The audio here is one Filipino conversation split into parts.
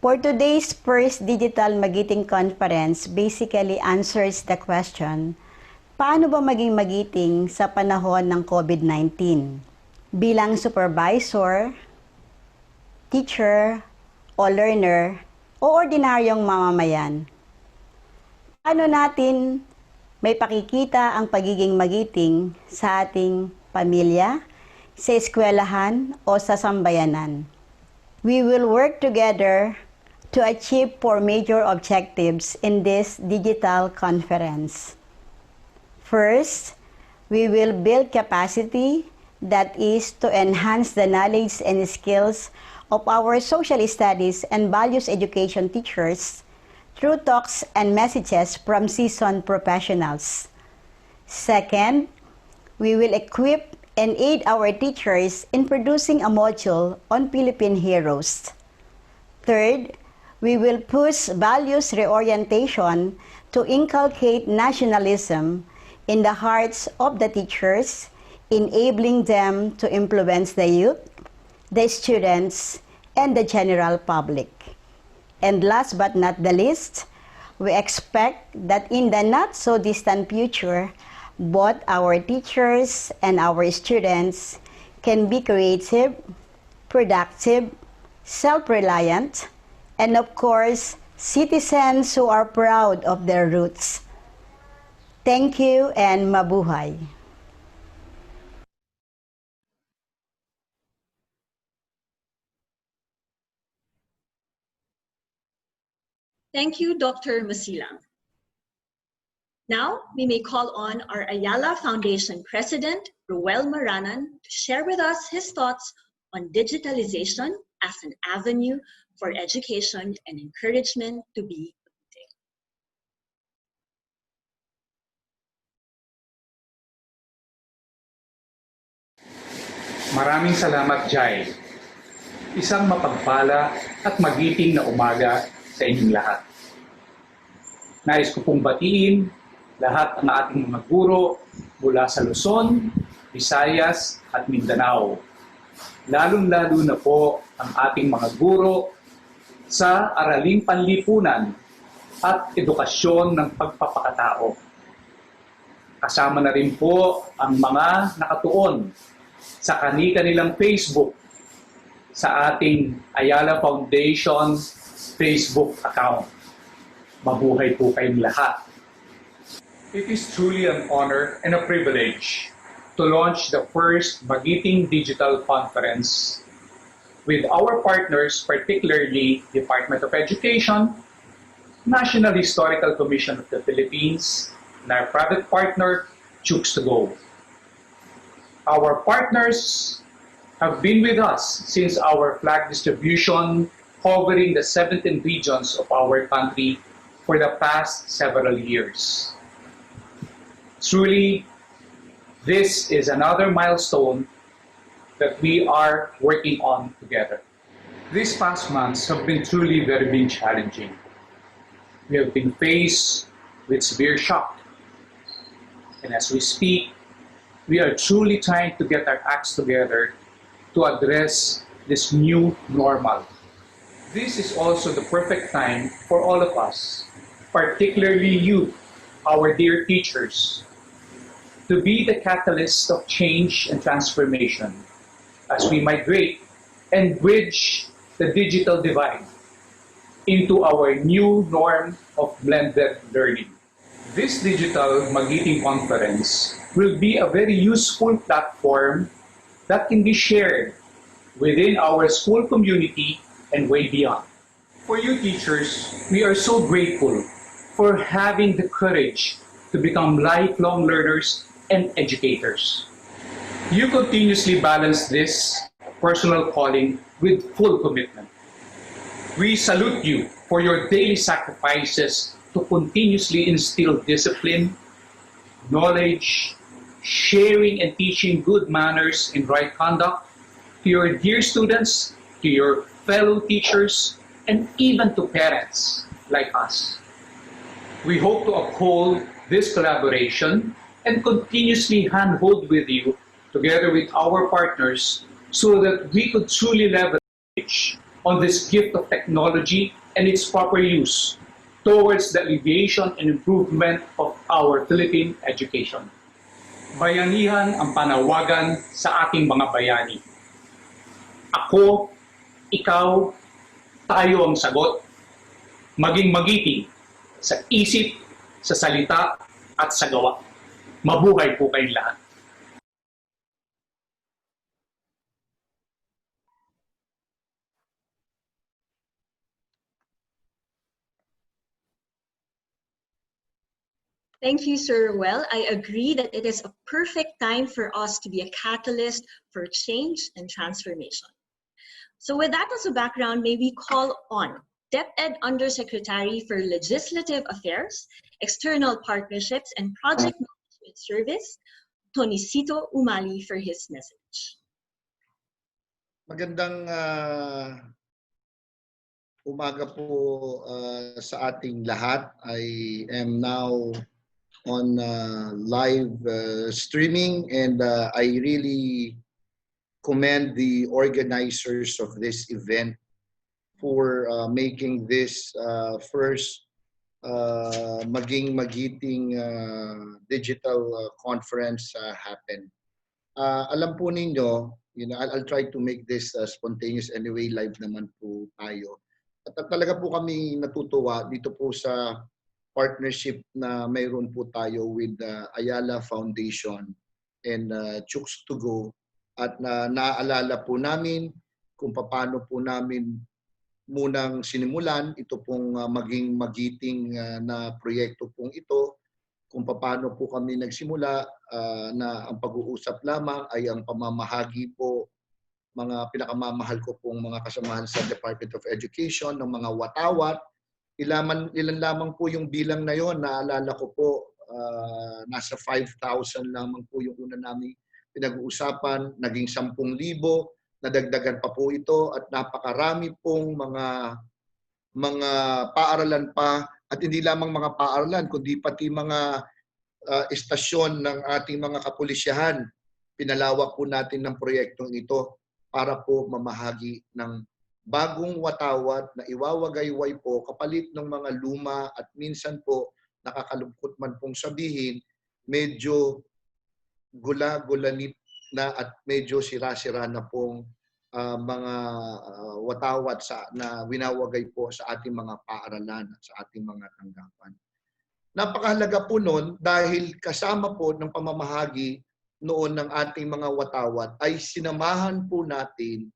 For today's First Digital Magiting Conference basically answers the question, paano ba maging magiting sa panahon ng COVID-19? Bilang supervisor, teacher, o learner, o ordinaryong mamamayan. Paano natin may pakikita ang pagiging magiting sa ating pamilya, sa eskwelahan, o sa sambayanan? We will work together to achieve 4 major objectives in this digital conference. First, we will build capacity, that is, to enhance the knowledge and skills of our social studies and values education teachers through talks and messages from seasoned professionals. Second, we will equip and aid our teachers in producing a module on Philippine heroes. Third, we will push values reorientation to inculcate nationalism in the hearts of the teachers, enabling them to influence the youth, the students, and the general public. And last but not the least, we expect that in the not-so-distant future, both our teachers and our students can be creative, productive, self-reliant, and of course, citizens who are proud of their roots. Thank you and mabuhay. Thank you, Dr. Masilang. Now, we may call on our Ayala Foundation President, Ruel Maranan, to share with us his thoughts on digitalization as an avenue for education and encouragement to be magiting. Maraming salamat, Jai. Isang mapagpala at magiting na umaga sa inyong lahat. Nais ko pong batiin lahat ng ating mga guro mula sa Luzon, Visayas at Mindanao. Lalong-lalo na po ang ating mga guro sa araling panlipunan at edukasyon ng pagpapakatao. Kasama na rin po ang mga nakatuon sa kani-kanilang Facebook sa ating Ayala Foundation Facebook account. Mabuhay po kayong lahat. It is truly an honor and a privilege to launch the first Magiting Digital Conference with our partners, particularly Department of Education, National Historical Commission of the Philippines, and our private partner, Chooks2Go. Our partners have been with us since our flag distribution covering the 17 regions of our country for the past several years. Truly, this is another milestone that we are working on together. These past months have been truly very challenging. We have been faced with severe shock. And as we speak, we are truly trying to get our acts together to address this new normal. This is also the perfect time for all of us, particularly you, our dear teachers, to be the catalyst of change and transformation as we migrate and bridge the digital divide into our new norm of blended learning. This digital Magiting Conference will be a very useful platform that can be shared within our school community and way beyond. For you teachers, we are so grateful for having the courage to become lifelong learners and educators. You continuously balance this personal calling with full commitment. We salute you for your daily sacrifices to continuously instill discipline, knowledge, sharing and teaching good manners and right conduct to your dear students, to your fellow teachers, and even to parents like us. We hope to uphold this collaboration and continuously handhold with you together with our partners so that we could truly leverage on this gift of technology and its proper use towards the alleviation and improvement of our Philippine education. Bayanihan ang panawagan sa ating mga bayani. Ako, ikaw, tayo ang sagot. Maging magiting sa isip, sa salita, at sa gawa. Mabuhay po kayong lahat. Thank you, Sir Ruel. I agree that it is a perfect time for us to be a catalyst for change and transformation. So with that as a background, may we call on DepEd Undersecretary for Legislative Affairs, External Partnerships, and Project Management Service, Tonicito Umali, for his message. Magandang umaga po sa ating lahat. I am now on live streaming, and I really commend the organizers of this event for making this first Maging Magiting digital conference happen. Alam po ninyo, I'll try to make this spontaneous anyway, live naman po tayo. At talaga po kami natutuwa dito po sa partnership na mayroon po tayo with Ayala Foundation and Chooks to Go. At naaalala po namin kung paano po namin munang sinimulan ito pong Maging Magiting na proyekto pong ito, kung paano po kami nagsimula na ang pag-uusap lamang ay ang pamamahagi po, mga pinakamamahal ko pong mga kasamahan sa Department of Education ng mga watawat. Ilan lamang po yung bilang na yon, naalala ko po nasa 5,000 lamang po yung una namin pinag-uusapan, naging 10,000, nadagdagan pa po ito at napakarami pong mga paaralan pa, at hindi lamang mga paaralan kundi pati mga istasyon ng ating mga kapulisyahan. Pinalawak po natin ng proyektong ito para po mamahagi ng bagong watawat na iwawagayway po kapalit ng mga luma at minsan po nakakalungkot man pong sabihin, medyo gula-gulanit na at medyo sira-sira na pong mga watawat na winawagay po sa ating mga paaralan at sa ating mga tanggapan. Napakahalaga po noon dahil kasama po ng pamamahagi noon ng ating mga watawat ay sinamahan po natin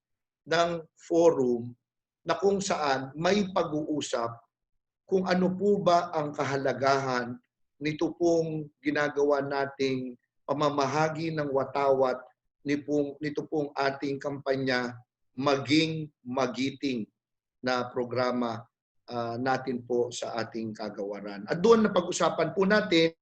ng forum na kung saan may pag-uusap kung ano po ba ang kahalagahan nito pong ginagawa nating pamamahagi ng watawat nito pong ating kampanya Maging Magiting na programa natin po sa ating kagawaran. At doon napag-usapan po natin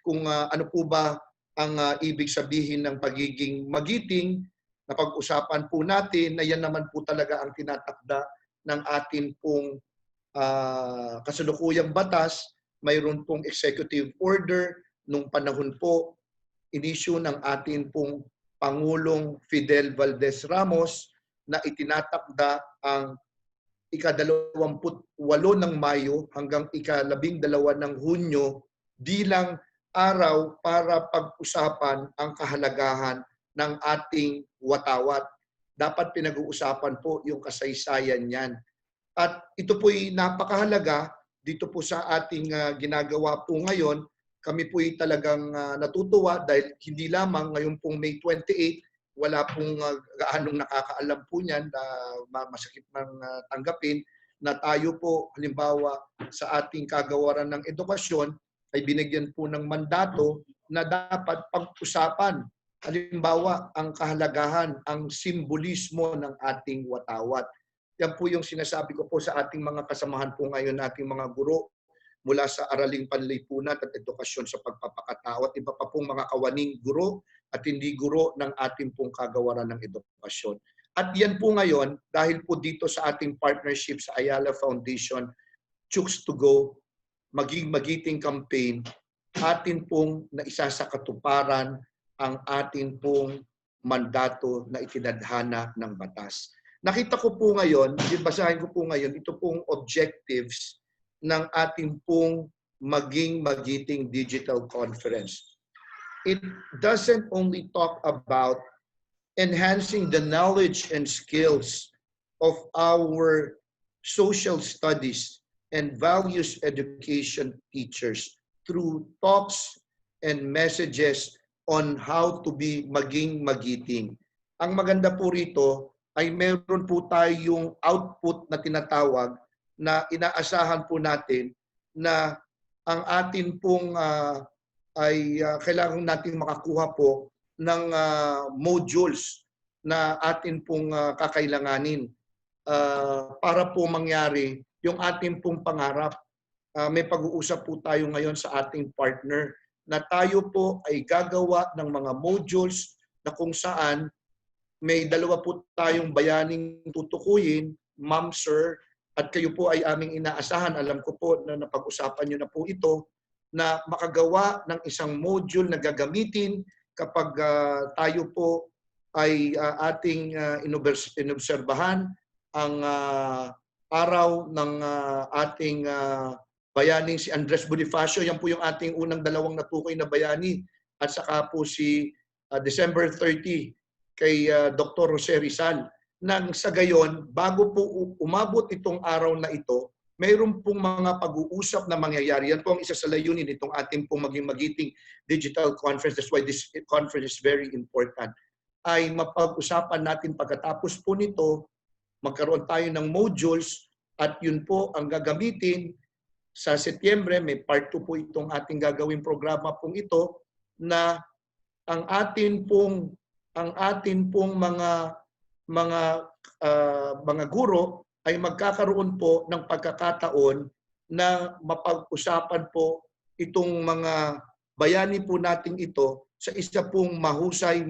kung ano po ba ang ibig sabihin ng pagiging magiting. Napag-usapan po natin na yan naman po talaga ang tinatakda ng atin pong kasalukuyang batas. Mayroon pong executive order nung panahon po inisyu ng atin pong Pangulong Fidel Valdez Ramos na itinatakda ang ika-28 ng Mayo hanggang ika-12 ng Hunyo bilang araw para pag-usapan ang kahalagahan ng ating watawat. Dapat pinag-uusapan po yung kasaysayan niyan. At ito po'y napakahalaga dito po sa ating ginagawa po ngayon. Kami po'y talagang natutuwa dahil hindi lamang ngayon pong May 28, wala pong gaanong nakakaalam po niyan na masakit mang tanggapin na tayo po halimbawa sa ating kagawaran ng edukasyon ay binigyan po ng mandato na dapat pag-usapan halimbawa ang kahalagahan, ang simbolismo ng ating watawat. Yan po yung sinasabi ko po sa ating mga kasamahan po ngayon, ating mga guro mula sa Araling Panlipunan at Edukasyon sa Pagpapakatao at iba pa pong mga kawaning guro at hindi guro ng ating pong kagawaran ng edukasyon. At yan po ngayon, dahil po dito sa ating partnership sa Ayala Foundation, Chooks to Go, Maging Magiting campaign, atin pong naisa sa katuparan ang atin pong mandato na itinadhana ng batas. Nakita ko po ngayon, basahin ko po ngayon, ito pong objectives ng ating pong Maging Magiting Digital Conference. It doesn't only talk about enhancing the knowledge and skills of our social studies and values education teachers through talks and messages on how to be maging magiting. Ang maganda po rito ay meron po tayong output na tinatawag na inaasahan po natin na ang atin pong kailangan natin makakuha po ng modules na atin pong kakailanganin para po mangyari yung ating pong pangarap. May pag-uusap po tayo ngayon sa ating partner na tayo po ay gagawa ng mga modules na kung saan may dalawa po tayong bayaning tutukuyin, ma'am, sir, at kayo po ay aming inaasahan. Alam ko po na napag-usapan nyo na po ito, na makagawa ng isang module na gagamitin kapag tayo po ay ating inobserbahan ang araw ng ating bayaning si Andres Bonifacio. Yan po yung ating unang dalawang natukoy na bayani. At saka po si December 30 kay Dr. Jose Rizal. Nang sa gayon, bago po umabot itong araw na ito, mayroon pong mga pag-uusap na mangyayari. Yan po ang isa sa layunin itong ating pong Maging Magiting Digital Conference. That's why this conference is very important. Ay mapag-usapan natin pagkatapos po nito, magkaroon tayo ng modules at yun po ang gagamitin sa Setyembre. May part 2 po itong ating gagawing programa pong ito na ang atin pong mga guro ay magkakaroon po ng pagkakataon na mapag-usapan po itong mga bayani po natin ito sa isa pong mahusay,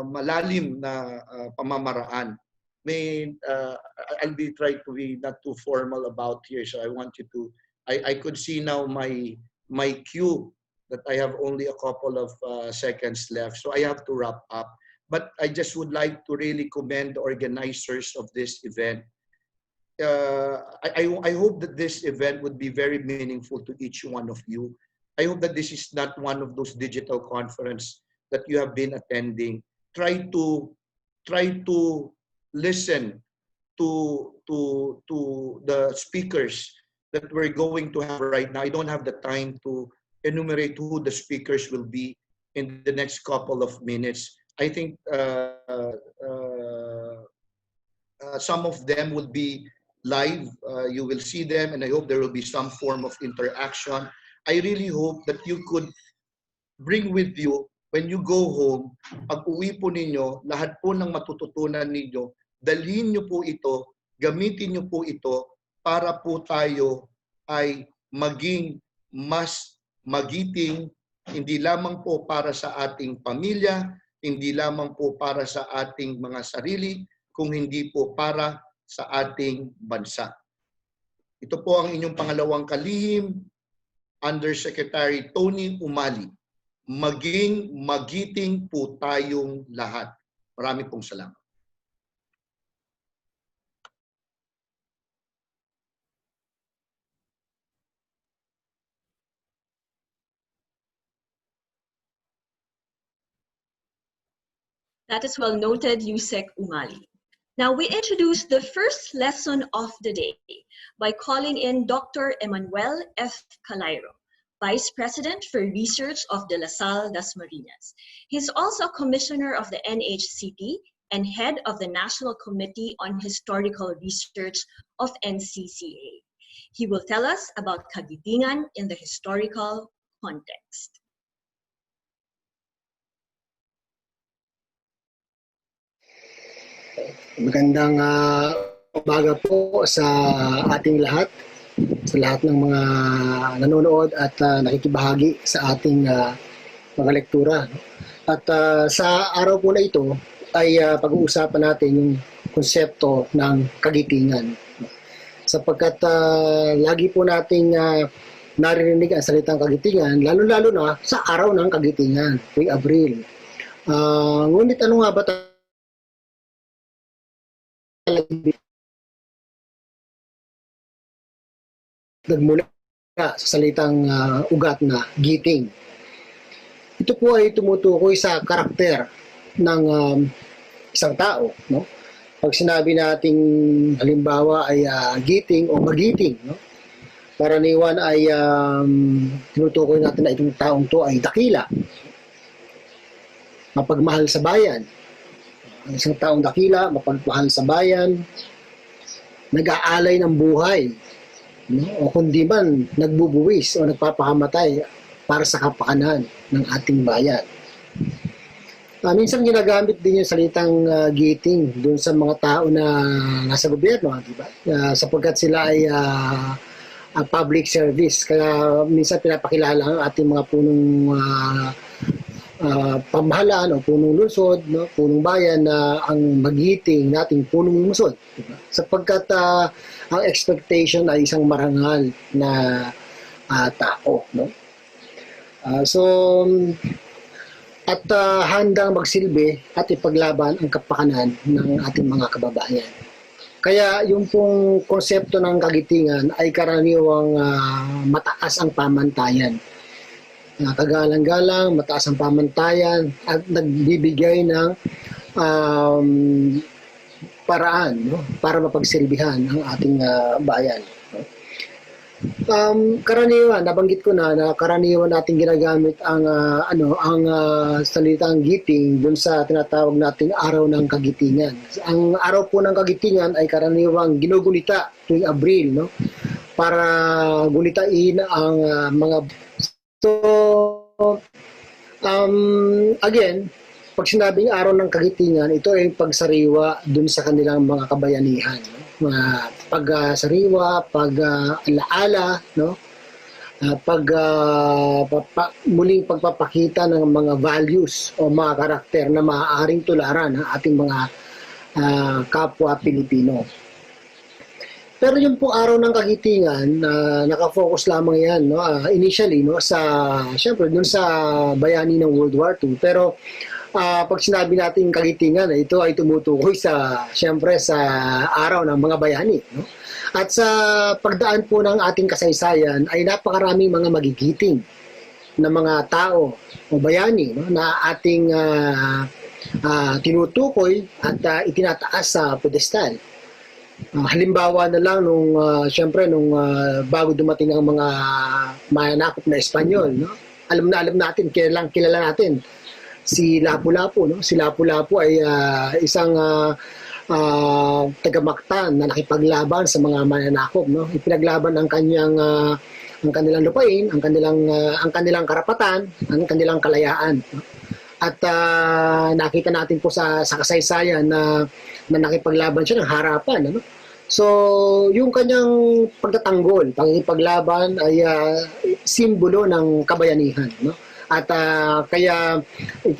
malalim na pamamaraan. I'll be trying to be not too formal about here, so I want you to, I could see now my cue that I have only a couple of seconds left, so I have to wrap up. But I just would like to really commend the organizers of this event. I hope that this event would be very meaningful to each one of you. I hope that this is not one of those digital conferences that you have been attending. Try to listen to the speakers that we're going to have right now. I don't have the time to enumerate who the speakers will be in the next couple of minutes. I think some of them will be live. You will see them, and I hope there will be some form of interaction. I really hope that you could bring with you, when you go home, pag uwi po ninyo, lahat po ng matututunan ninyo, dalhin nyo po ito, gamitin nyo po ito, para po tayo ay maging mas magiting, hindi lamang po para sa ating pamilya, hindi lamang po para sa ating mga sarili, kung hindi po para sa ating bansa. Ito po ang inyong pangalawang kalihim, Undersecretary Tony Umali. Maging magiting po tayong lahat. Marami pong salamat. That is well noted, Yusek Umali. Now we introduce the first lesson of the day by calling in Dr. Emmanuel F. Calairo, Vice President for Research of De La Salle Dasmariñas. He's also Commissioner of the NHCP and Head of the National Committee on Historical Research of NCCA. He will tell us about kagitingan in the historical context. Magandang umaga po sa ating lahat, sa lahat ng mga nanonood at nakikibahagi sa ating mga lektura. At sa araw po na ito ay pag-uusapan natin yung konsepto ng kagitingan. Sapagkat lagi po nating naririnig ang salitang kagitingan, lalo-lalo na sa araw ng kagitingan, tuwing Abril. Ngunit ano nga ba nagmula sa salitang ugat na giting. Ito po ay tumutukoy sa karakter ng isang tao, no? Pag sinabi nating halimbawa ay giting o magiting, no? Karaniwan ay tinutukoy natin na itong taong to ay dakila, mapagmahal sa bayan. Ang isang taong dakila, mapagmahal sa bayan, nag-aalay ng buhay, no? O kundi man nagbubuwis o nagpapakamatay para sa kapakanan ng ating bayan. Minsan ginagamit din yung salitang giting doon sa mga tao na nasa gobyerno, di ba? Sapagkat sila ay public service. Kaya minsan pinapakilala ang ating mga punong pamahalaan o punong lungsod, no? Punong bayan na ang magiting nating punong lungsod. Diba? Sapagkat ang expectation ay isang marangal na tao. No? At handang magsilbi at ipaglaban ang kapakanan ng ating mga kababayan. Kaya yung pong konsepto ng kagitingan ay karaniwang mataas ang pamantayan. Kagalang-galang, mataas ang pamantayan at nagbibigay ng paraan, no? Para mapagsilbihan ang ating bayan. Karaniwan, nabanggit ko na karaniwan natin ginagamit ang salitang giting dun sa tinatawag nating araw ng kagitingan. Ang araw po ng kagitingan ay karaniwang ginugunita tuwing Abril, no? Para gunitain ang mga again, pag sinabing araw ng kagitingan, ito ay pagsariwa dun sa kanilang mga kabayanihan, no? Pagsariwa, pag-alaala, no? Muling pagpapakita ng mga values o mga karakter na maaaring tularan ng ating mga kapwa Pilipino. Pero yung po araw ng kagitingan, nakafocus lamang yan, no? Initially, no? Siyempre, dun sa bayani ng World War II. Pero pag sinabi natin kagitingan, ito ay tumutukoy siyempre sa araw ng mga bayani. No? At sa pagdaan po ng ating kasaysayan ay napakaraming mga magigiting na mga tao o bayani, no? Na ating tinutukoy at itinataas sa pedestal. Halimbawa na lang siyempre bago dumating ang mga mananakop na Espanyol, no? Alam natin, kilala natin si Lapu-Lapu, no? Si Lapu-Lapu ay isang tagamaktan na nakipaglaban sa mga mananakop, no? Ipinaglaban ang kanilang lupain, ang kanilang karapatan, ang kanilang kalayaan, no? At nakita natin po sa kasaysayan na nakipaglaban siya ng harapan, ano? So, yung kanyang pagtatanggol, pagkikipaglaban ay simbolo ng kabayanihan, no? At kaya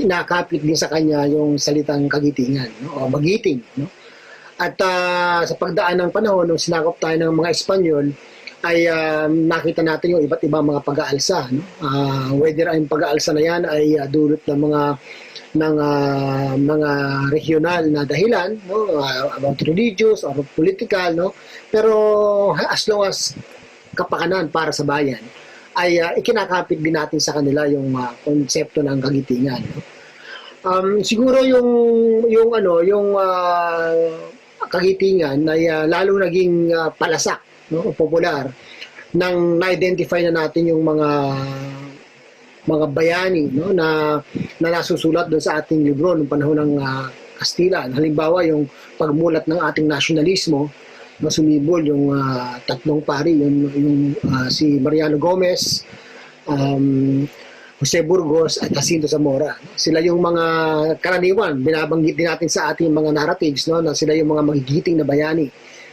nakapit din sa kanya yung salitang kagitingan, no? O magiting, no? At sa pagdaan ng panahon, nung sinakop tayo ng mga Espanyol, ay nakita natin yung iba't ibang mga pag-aalsa, no? Whether ang pag-aalsa na yan ay dulot ng mga regional na dahilan, no? About religious or political, no? Pero as long as kapakanan para sa bayan, ay ikinakapit din natin sa kanila yung konsepto ng kagitingan, no? Siguro yung kagitingan ay lalo naging palasak, no, o popular nang na-identify na natin yung mga bayani, no, na nasusulat doon sa ating libro noong panahon ng Kastila. Halimbawa, yung pagmulat ng ating nasyonalismo, no, sumibol yung tatlong pari, yung si Mariano Gomez, Jose Burgos at Jacinto Zamora. Sila yung mga karaniwan, binabanggit din natin sa ating mga narratives, no, na sila yung mga magigiting na bayani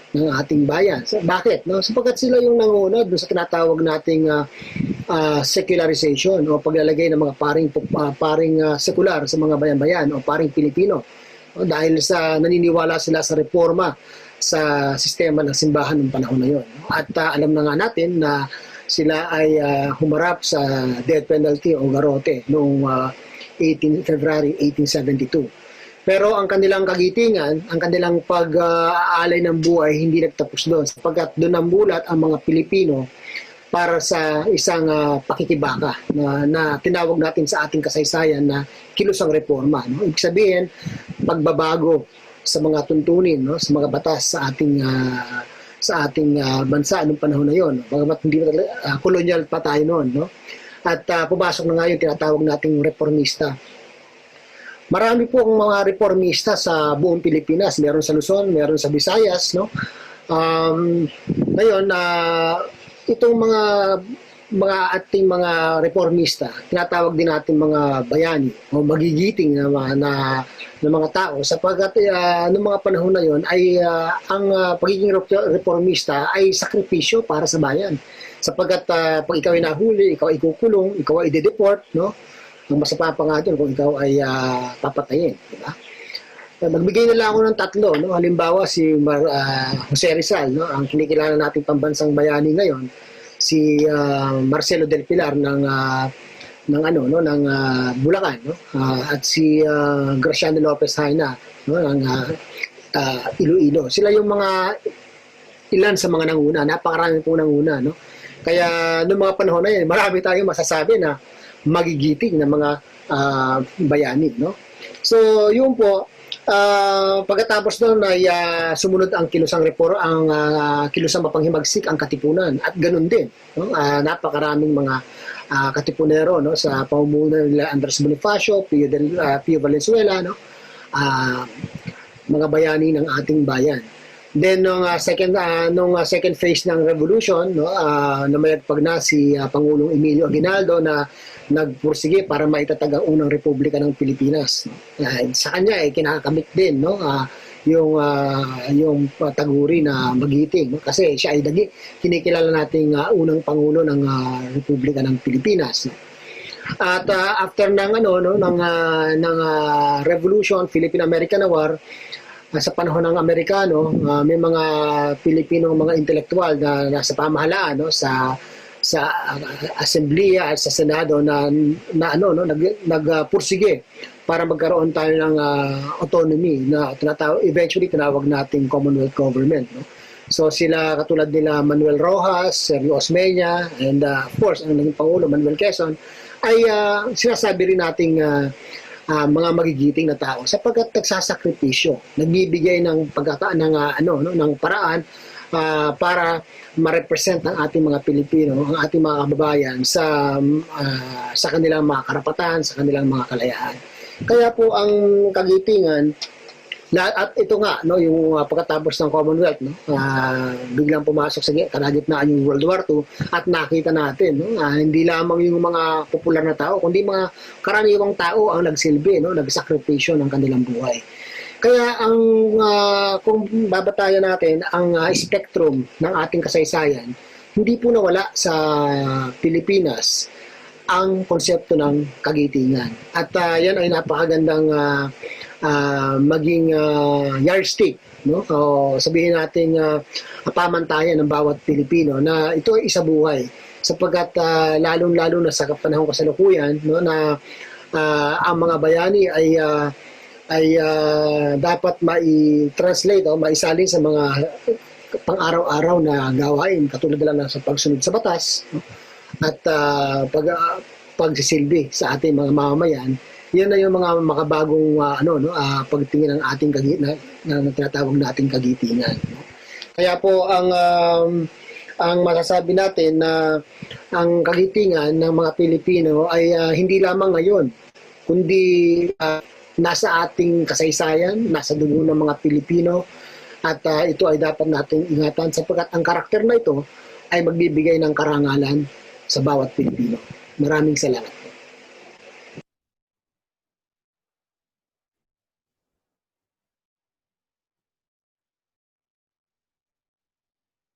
ng ating bayan. So, bakit? No? Sapagkat sila yung nanguna doon sa tinatawag nating secularization o paglalagay ng mga paring sekular sa mga bayan-bayan o paring Pilipino. No? Dahil naniniwala sila sa reforma sa sistema ng simbahan ng panahon na yun. At alam na nga natin na sila ay humarap sa death penalty o garote noong 18 February 1872. Pero ang kanilang kagitingan, ang kanilang pag-aalay ng buhay, hindi nagtapos doon. Sapagkat doon ang bulat ang mga Pilipino para sa isang pakikibaka na tinawag natin sa ating kasaysayan na kilusang reforma. No? Ibig sabihin, pagbabago sa mga tuntunin, no? Sa mga batas sa ating bansa noong panahon na yon. Bagamat hindi kolonyal pa tayo noon, no? At pumasok na nga yung tinatawag nating reformista. Marami po ang mga reformista sa buong Pilipinas. Meron sa Luzon, meron sa Visayas, no? Ngayon, itong mga ating mga reformista, tinatawag din natin mga bayani o magigiting na mga tao sapagkat noong mga panahon na yon ay ang pagiging reformista ay sakripisyo para sa bayan. Sapagkat pag ikaw ay nahuli, ikaw ay ikukulong, ikaw ay i-deport, no? Ang masama pa nga doon kung ikaw ay papatayin, di ba? Magbigay na lang ako ng tatlo, no? Halimbawa si Jose Rizal, no? Ang kinikilala nating pambansang bayani ngayon, si Marcelo del Pilar ng Bulacan, no? At si Graciano Lopez Haina, no? Ng Iloilo. Sila yung ilan sa mga nanguna, napakarami pong nanguna, no? Kaya noong mga panahon na yun, marami tayong masasabi na magigiting na mga bayani, no? So, yun po, pagkatapos noon ay sumunod ang kilusang kilusang mapanghimagsik ang katipunan at ganun din, no? Napakaraming mga katipunero, no, sa pamumuno nila Andres Bonifacio, Pio Valenzuela, no? Mga bayani ng ating bayan. Then nung second phase ng revolution, no, namayagpag na si Pangulong Emilio Aguinaldo na nagpursige para maitatag ang unang republika ng Pilipinas. Sa kanya kinakamit din, no, yung taguri na magiting, no? Kasi siya ay kinikilala nating unang pangulo ng Republika ng Pilipinas. No? At after ng Revolution, Philippine-American War, sa panahon ng Amerikano, may mga Pilipino mga intelektual na nasa pamahalaan, no, sa Assemblea at sa Senado na nagpursige para magkaroon tayo ng autonomy na eventually tinawag nating Commonwealth Government, no? So sila katulad nila Manuel Rojas, Sergio Osmeña, and of course ang naging Pangulo Manuel Quezon ay sinasabi rin nating mga magigiting na tao sapagkat nagsasakripisyo, nagbibigay ng ng paraan para ma-represent ang ating mga Pilipino, ang ating mga kababayan sa kanilang mga karapatan, sa kanilang mga kalayaan. Kaya po ang kagitingan at ito nga, no, yung pagkatapos ng Commonwealth, no, biglang pumasok sa kalagitnaan yung World War II at nakita natin, no, hindi lamang yung mga popular na tao, kundi mga karaniwang tao ang nagsilbi, no, nagsakripisyo ng kanilang buhay. Kaya kung babatayan natin ang spectrum ng ating kasaysayan, hindi po nawala sa Pilipinas ang konsepto ng kagitingan. At yan ay napakagandang maging yardstick, no? O sabihin natin pamantayan ng bawat Pilipino na ito ay isa buhay sapagkat lalong-lalo na sa panahong kasalukuyan, no, na ang mga bayani ay dapat mai-translate o maisalin sa mga pang-araw-araw na gawain katulad na sa pagsunod sa batas, no? At pagsisilbi sa ating mga mamamayan. Yan na yung mga makabagong pagtingin ng ating na tinatawag nating kagitingan. No? Kaya po ang masasabi natin na ang kagitingan ng mga Pilipino ay hindi lamang ngayon, kundi nasa ating kasaysayan, nasa dugo ng mga Pilipino, at ito ay dapat nating ingatan sapagkat ang karakter na ito ay magbibigay ng karangalan sa bawat Pilipino. Maraming salamat.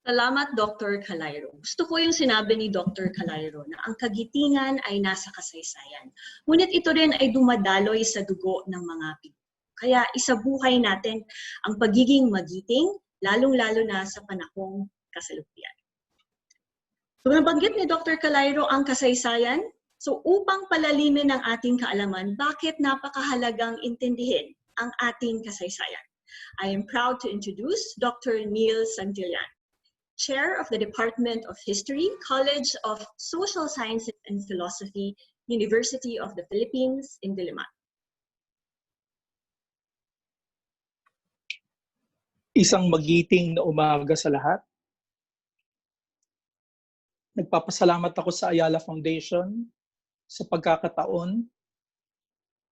Salamat, Dr. Calairo. Gusto ko yung sinabi ni Dr. Calairo na ang kagitingan ay nasa kasaysayan. Ngunit ito rin ay dumadaloy sa dugo ng mga Pilipino. Kaya isabuhay natin ang pagiging magiting, lalong-lalo na sa panahong kasalukuyan. So nabanggit ni Dr. Calairo ang kasaysayan. So upang palalimin ang ating kaalaman, bakit napakahalagang intindihin ang ating kasaysayan. I am proud to introduce Dr. Neil Santillan, Chair of the Department of History, College of Social Sciences and Philosophy, University of the Philippines in Diliman. Isang magiting na umaga sa lahat. Nagpapasalamat ako sa Ayala Foundation sa pagkakataon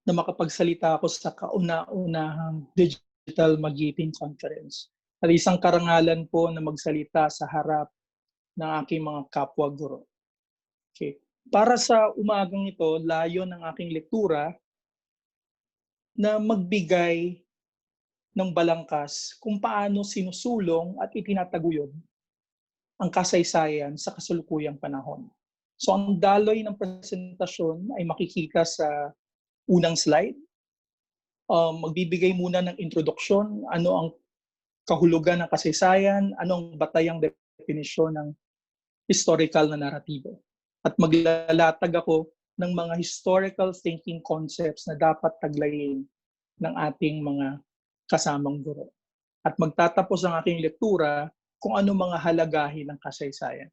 na makapagsalita ako sa kauna-unahang Digital Magiting Conference. At isang karangalan po na magsalita sa harap ng aking mga kapwa guro. Okay. Para sa umagang ito, layo ng aking lektura na magbigay ng balangkas kung paano sinusulong at itinataguyod ang kasaysayan sa kasalukuyang panahon. So ang daloy ng presentasyon ay makikita sa unang slide. Magbibigay muna ng introduksyon, ano ang kahulugan ng kasaysayan, ano ang batayang definisyon ng historical na naratibo. At maglalatag ako ng mga historical thinking concepts na dapat taglayin ng ating mga kasamang guro. At magtatapos ang aking lektura kung ano mga halagahin ng kasaysayan.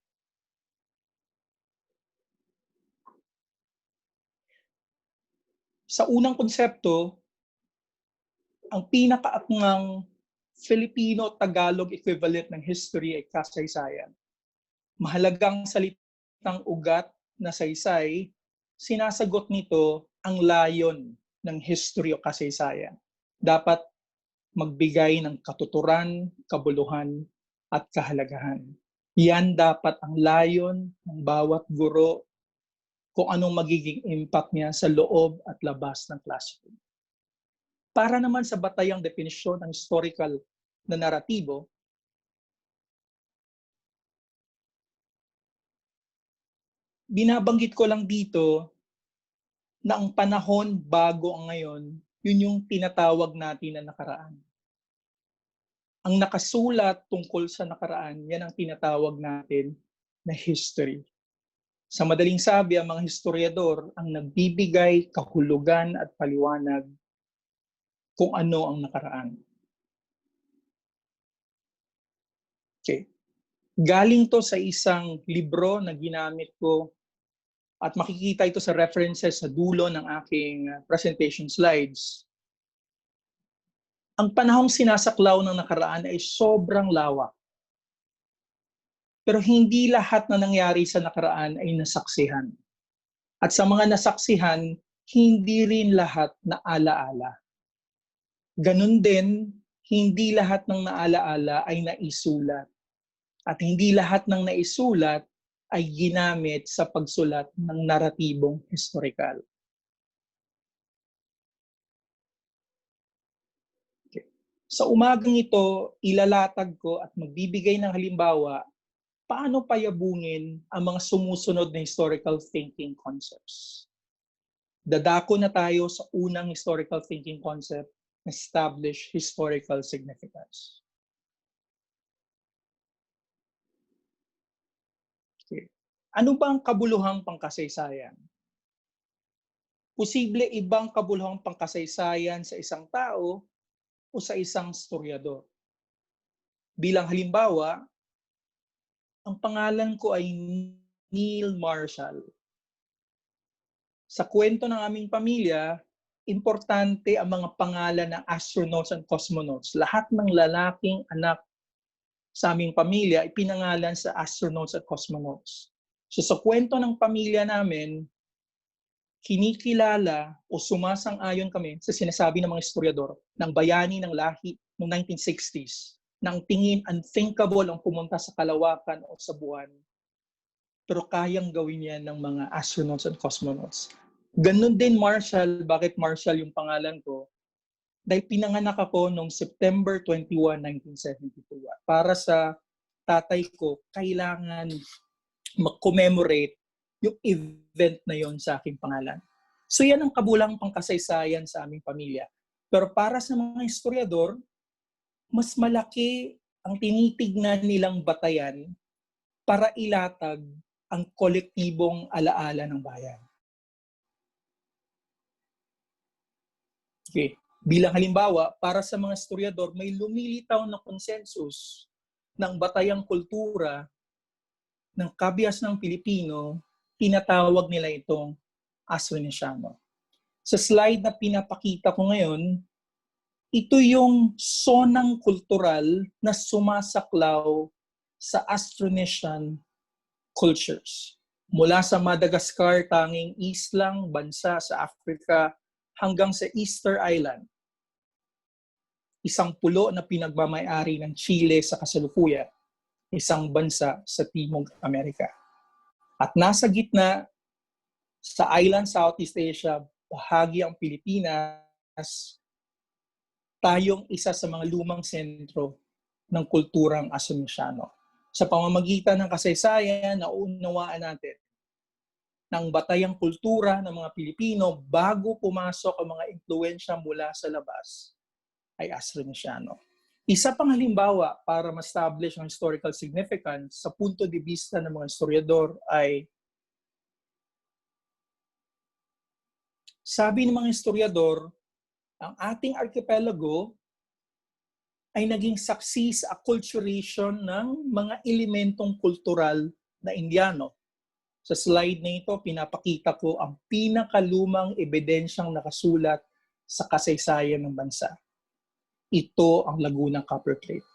Sa unang konsepto, ang pinakaakngang Filipino-Tagalog equivalent ng history ay kasaysayan. Mahalagang salitang ugat na saysay, sinasagot nito ang layon ng history o kasaysayan. Dapat magbigay ng katuturan, kabuluhan, at kahalagahan. Yan dapat ang layon ng bawat guro kung anong magiging impact niya sa loob at labas ng classroom. Para naman sa batayang definisyon ng historical na naratibo, binabanggit ko lang dito na ang panahon bago ang ngayon, yun yung tinatawag natin na nakaraan. Ang nakasulat tungkol sa nakaraan, yan ang tinatawag natin na history. Sa madaling sabi, ang mga historiador ang nagbibigay kahulugan at paliwanag kung ano ang nakaraan. Okay. Galing to sa isang libro na ginamit ko at makikita ito sa references sa dulo ng aking presentation slides. Ang panahong sinasaklaw ng nakaraan ay sobrang lawak. Pero hindi lahat na nangyari sa nakaraan ay nasaksihan. At sa mga nasaksihan, hindi rin lahat na alaala. Ganun din, hindi lahat ng naalaala ay naisulat. At hindi lahat ng naisulat ay ginamit sa pagsulat ng naratibong historikal. Okay. Sa umagang ito, ilalatag ko at magbibigay ng halimbawa paano payabungin ang mga sumusunod na historical thinking concepts. Dadako na tayo sa unang historical thinking concept, establish historical significance. Okay. Ano ba ang kabuluhang pangkasaysayan? Posible ibang kabuluhang pangkasaysayan sa isang tao o sa isang historiador. Bilang halimbawa, ang pangalan ko ay Neil Marshall. Sa kwento ng aming pamilya, importante ang mga pangalan ng astronauts and cosmonauts. Lahat ng lalaking anak sa aming pamilya ay pinangalan sa astronauts at cosmonauts. So sa kwento ng pamilya namin, kinikilala o sumasang-ayon kami sa sinasabi ng mga historiador ng bayani ng lahi noong 1960s na ang tingin unthinkable ang pumunta sa kalawakan o sa buwan. Pero kayang gawin yan ng mga astronauts and cosmonauts. Ganun din Marshall. Bakit Marshall yung pangalan ko? Dahil pinanganak ako noong September 21, 1972. Para sa tatay ko, kailangan mag-commemorate yung event na yon sa aking pangalan. So yan ang kabulang pangkasaysayan sa aming pamilya. Pero para sa mga historiador, mas malaki ang tinitignan nilang batayan para ilatag ang kolektibong alaala ng bayan. Okay. Bilang halimbawa, para sa mga historiador, may lumilitaw na konsensus ng batayang kultura ng kabias ng Pilipino, tinatawag nila itong Austronesiano. Sa slide na pinapakita ko ngayon, ito yung sonang kultural na sumasaklaw sa Austronesian cultures. Mula sa Madagascar, tanging islang bansa sa Africa, hanggang sa Easter Island, isang pulo na pinagmamay-ari ng Chile sa kasalukuyan, isang bansa sa Timog Amerika. At nasa gitna, sa island Southeast Asia, bahagi ang Pilipinas, tayong isa sa mga lumang sentro ng kulturang Austronesiano. Sa pamamagitan ng kasaysayan, naunawaan natin ng batayang kultura ng mga Pilipino bago pumasok ang mga impluensya mula sa labas ay Austronesiano. Isa pang halimbawa para ma-establish ang historical significance sa punto de vista ng mga historiador ay sabi ng mga historiador, ang ating archipelago ay naging saksi sa acculturation ng mga elementong kultural na Indiano. Sa slide na ito, pinapakita ko ang pinakalumang ebidensyang nakasulat sa kasaysayan ng bansa. Ito ang Laguna Copper Plate.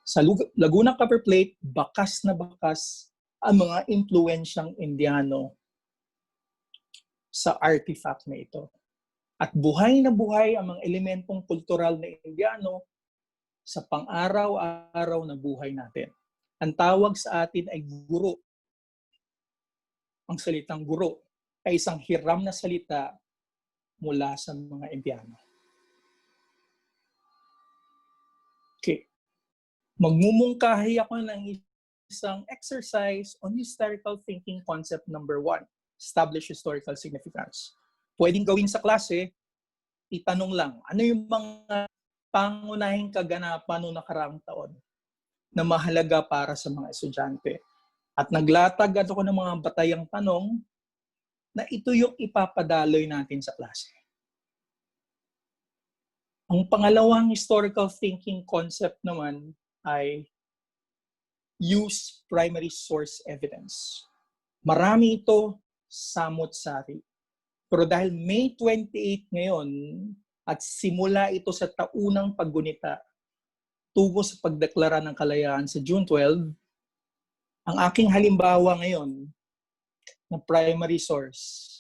Sa Laguna Copper Plate, bakas na bakas ang mga impluensyang Indiano sa artifact na ito. At buhay na buhay ang mga elementong kultural na Indiano sa pang-araw-araw na buhay natin. Ang tawag sa atin ay guro. Ang salitang guro ay isang hiram na salita mula sa mga Indiano. Okay. Magmumungkahi ako ng isang exercise on historical thinking concept number 1, establish historical significance. Pwedeng gawin sa klase, itanong lang, ano yung mga pangunahing kaganapan noong nakaraang taon na mahalaga para sa mga estudyante? At naglatag ako ng mga batayang tanong na ito yung ipapadaloy natin sa klase. Ang pangalawang historical thinking concept naman ay use primary source evidence. Marami ito samot-sari. Pero dahil May 28 ngayon at simula ito sa taunang paggunita tungo sa pagdeklara ng kalayaan sa June 12, ang aking halimbawa ngayon ng primary source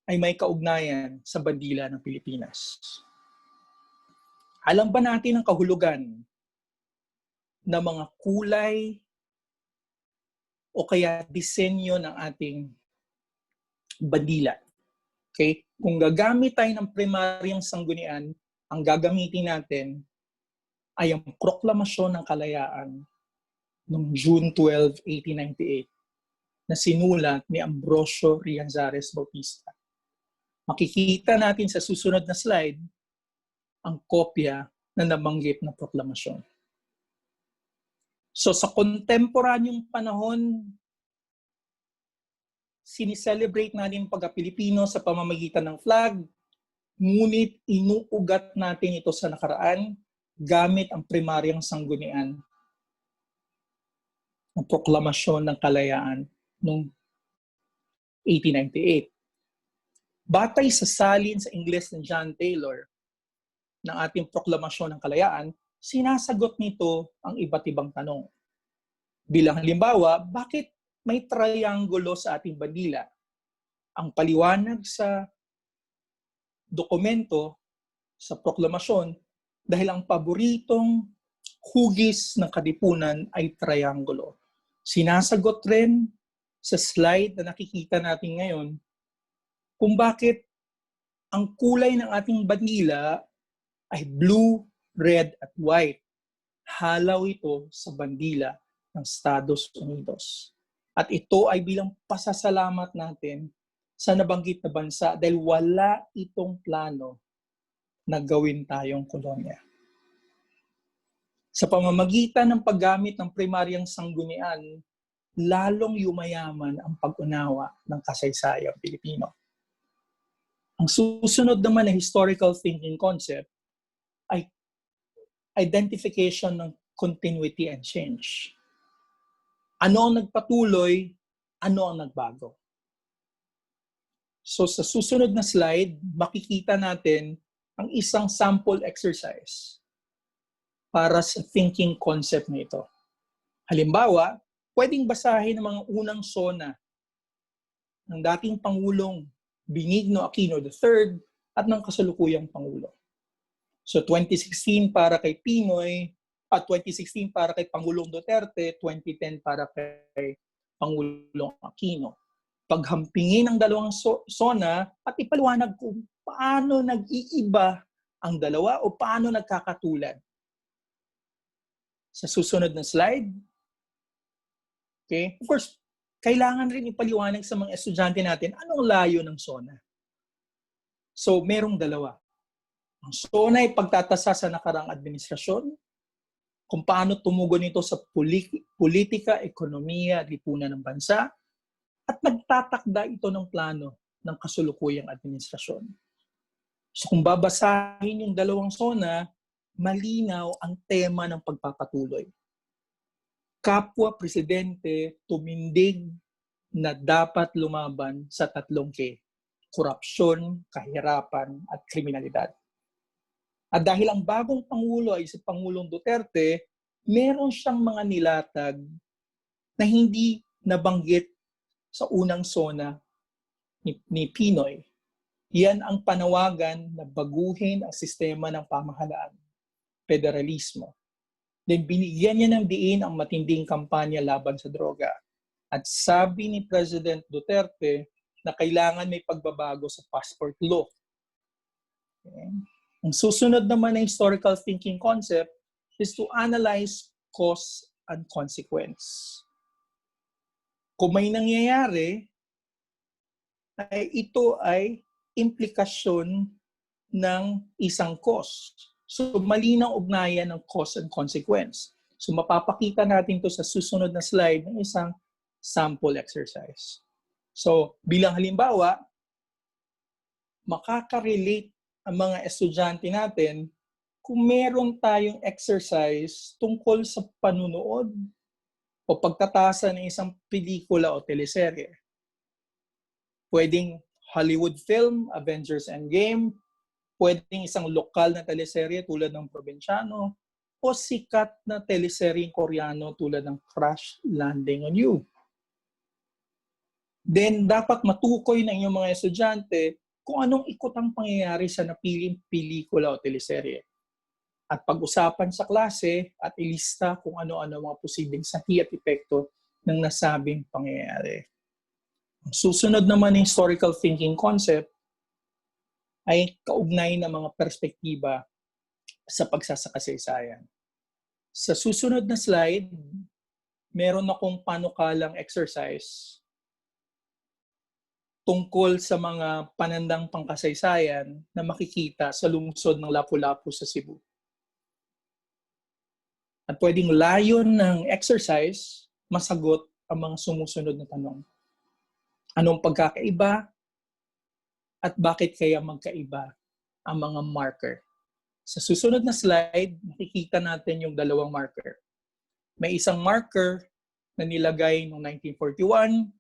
ay may kaugnayan sa bandila ng Pilipinas. Alam ba natin ang kahulugan ng mga kulay o kaya disenyo ng ating bandila? Okay? Kung gagamit tayo ng primaryang sanggunian, ang gagamitin natin ay ang proklamasyon ng kalayaan noong June 12, 1898 na sinulat ni Ambrosio Rianzares Bautista. Makikita natin sa susunod na slide ang kopya na nabanggit na proklamasyon. So sa kontemporanyong panahon, sinicelebrate natin pagka-Pilipino sa pamamagitan ng flag, ngunit inuugat natin ito sa nakaraan gamit ang primaryang sanggunian ng proklamasyon ng kalayaan noong 1898. Batay sa salin sa Ingles ng John Taylor ng ating proklamasyon ng kalayaan, sinasagot nito ang iba't ibang tanong. Bilang halimbawa, bakit may triangulo sa ating bandila? Ang paliwanag sa dokumento, sa proklamasyon, dahil ang paboritong hugis ng katipunan ay triangulo. Sinasagot rin sa slide na nakikita natin ngayon kung bakit ang kulay ng ating bandila ay blue, red, at white. Halaw ito sa bandila ng Estados Unidos. At ito ay bilang pasasalamat natin sa nabanggit na bansa dahil wala itong plano na gawin tayong kolonya. Sa pamamagitan ng paggamit ng primaryang sanggunian, lalong yumayaman ang pag-unawa ng kasaysayang Pilipino. Ang susunod naman na historical thinking concept ay identification ng continuity and change. Ano ang nagpatuloy, ano ang nagbago. So sa susunod na slide, makikita natin ang isang sample exercise para sa thinking concept na ito. Halimbawa, pwedeng basahin ang mga unang sona ng dating Pangulong Benigno Aquino III at ng kasalukuyang Pangulo. So 2016 para kay Pinoy, at 2016 para kay Pangulong Duterte, 2010 para kay Pangulong Aquino. Paghampingin ang dalawang sona at ipaliwanag kung paano nag-iiba ang dalawa o paano nagkakatulad. Sa susunod na slide, okay? Of course, kailangan rin ipaliwanag sa mga estudyante natin anong layo ng sona. So, merong dalawa. Ang sona ay pagtatasa sa nakaraang administrasyon, kung paano tumugon ito sa politika, ekonomiya, at lipunan ng bansa, at nagtatakda ito ng plano ng kasulukuyang administrasyon. So kung babasahin yung dalawang sona, malinaw ang tema ng pagpapatuloy. Kapwa Presidente tumindig na dapat lumaban sa tatlong K: korupsyon, kahirapan, at kriminalidad. At dahil ang bagong Pangulo ay si Pangulong Duterte, meron siyang mga nilatag na hindi nabanggit sa unang sona ni Pinoy. Yan ang panawagan na baguhin ang sistema ng pamahalaan, federalismo. Then binigyan niya ng diin ang matinding kampanya laban sa droga. At sabi ni President Duterte na kailangan may pagbabago sa passport law. Okay. Ang susunod naman na historical thinking concept is to analyze cause and consequence. Kung may nangyayari, ay ito ay implikasyon ng isang cause. So malinaw ugnayan ng cause and consequence. So mapapakita natin ito sa susunod na slide ng isang sample exercise. So bilang halimbawa, makaka-relate ang mga estudyante natin kung meron tayong exercise tungkol sa panunood o pagtatasa ng isang pelikula o teleserye. Pwedeng Hollywood film, Avengers Endgame, pwedeng isang lokal na teleserye tulad ng Probinsyano, o sikat na teleseryeng Koreano tulad ng Crash Landing on You. Then dapat matukoy ng inyong mga estudyante kung anong ikot ang pangyayari sa napiling pelikula o teleserye. At pag-usapan sa klase at ilista kung ano-ano mga posibleng sahi at epekto ng nasabing pangyayari. Ang susunod naman ng historical thinking concept ay kaugnay ng mga perspektiba sa pagsasakasaysayan. Sa susunod na slide, meron akong panukalang exercise tungkol sa mga panandang pangkasaysayan na makikita sa lungsod ng Lapu-Lapu sa Cebu. At pwedeng layon ng exercise, masagot ang mga sumusunod na tanong. Anong pagkakaiba at bakit kaya magkaiba ang mga marker? Sa susunod na slide, makikita natin yung dalawang marker. May isang marker na nilagay noong 1941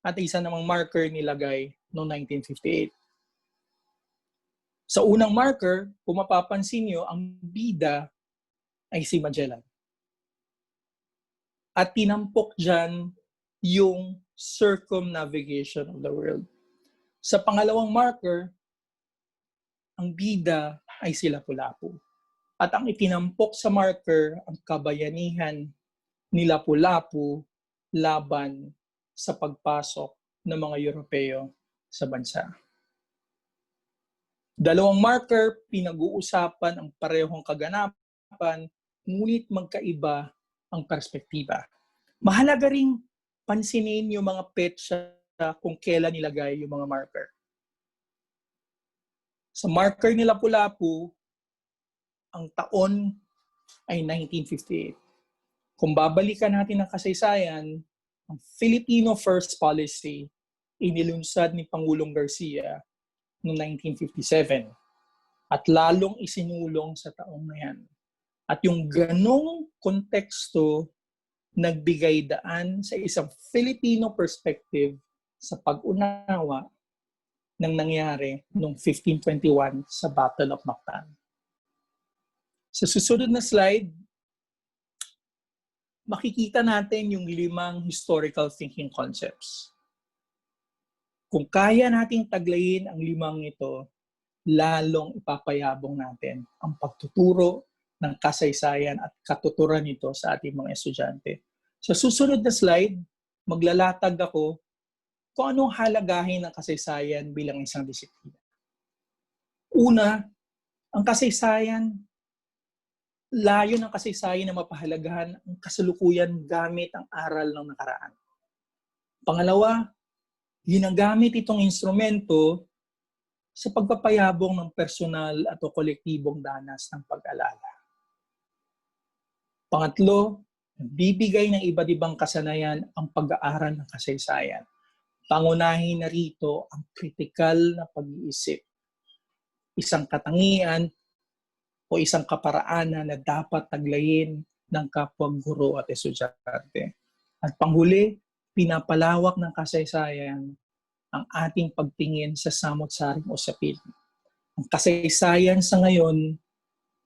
at isa namang marker nilagay noong 1958. Sa unang marker, kung mapapansin nyo, ang bida ay si Magellan. At tinampok dyan yung circumnavigation of the world. Sa pangalawang marker, ang bida ay si Lapu-Lapu. At ang itinampok sa marker, ang kabayanihan ni Lapu-Lapu laban sa pagpasok ng mga Europeo sa bansa. Dalawang marker, pinag-uusapan ang parehong kaganapan, ngunit magkaiba ang perspektiba. Mahalaga ring pansinin yung mga petsa kung kailan nilagay yung mga marker. Sa marker ni Lapu-Lapu, ang taon ay 1958. Kung babalikan natin ang kasaysayan, ang Filipino First Policy inilunsad ni Pangulong Garcia noong 1957 at lalong isinulong sa taong na yan. At yung ganong konteksto nagbigay daan sa isang Filipino perspective sa pag-unawa ng nangyari noong 1521 sa Battle of Mactan. Sa susunod na slide, makikita natin yung 5 historical thinking concepts. Kung kaya nating taglayin ang 5 ito, lalong ipapayabong natin ang pagtuturo ng kasaysayan at katuturan nito sa ating mga estudyante. Sa susunod na slide, maglalatag ako kung anong halagahin ng kasaysayan bilang isang disiplina. Una, ang kasaysayan, layo ng kasaysayan na mapahalagahan ang kasalukuyan gamit ang aral ng nakaraan. Pangalawa, ginagamit itong instrumento sa pagpapayabong ng personal at o kolektibong danas ng pag-alala. Pangatlo, bibigay ng iba't ibang kasanayan ang pag-aaral ng kasaysayan. Pangunahin na rito ang kritikal na pag-iisip. Isang katangian o isang kaparaanan na dapat taglayin ng kapwa guro at estudyante. At panghuli, pinapalawak ng kasaysayan ang ating pagtingin sa samot-saring usapin. Ang kasaysayan sa ngayon,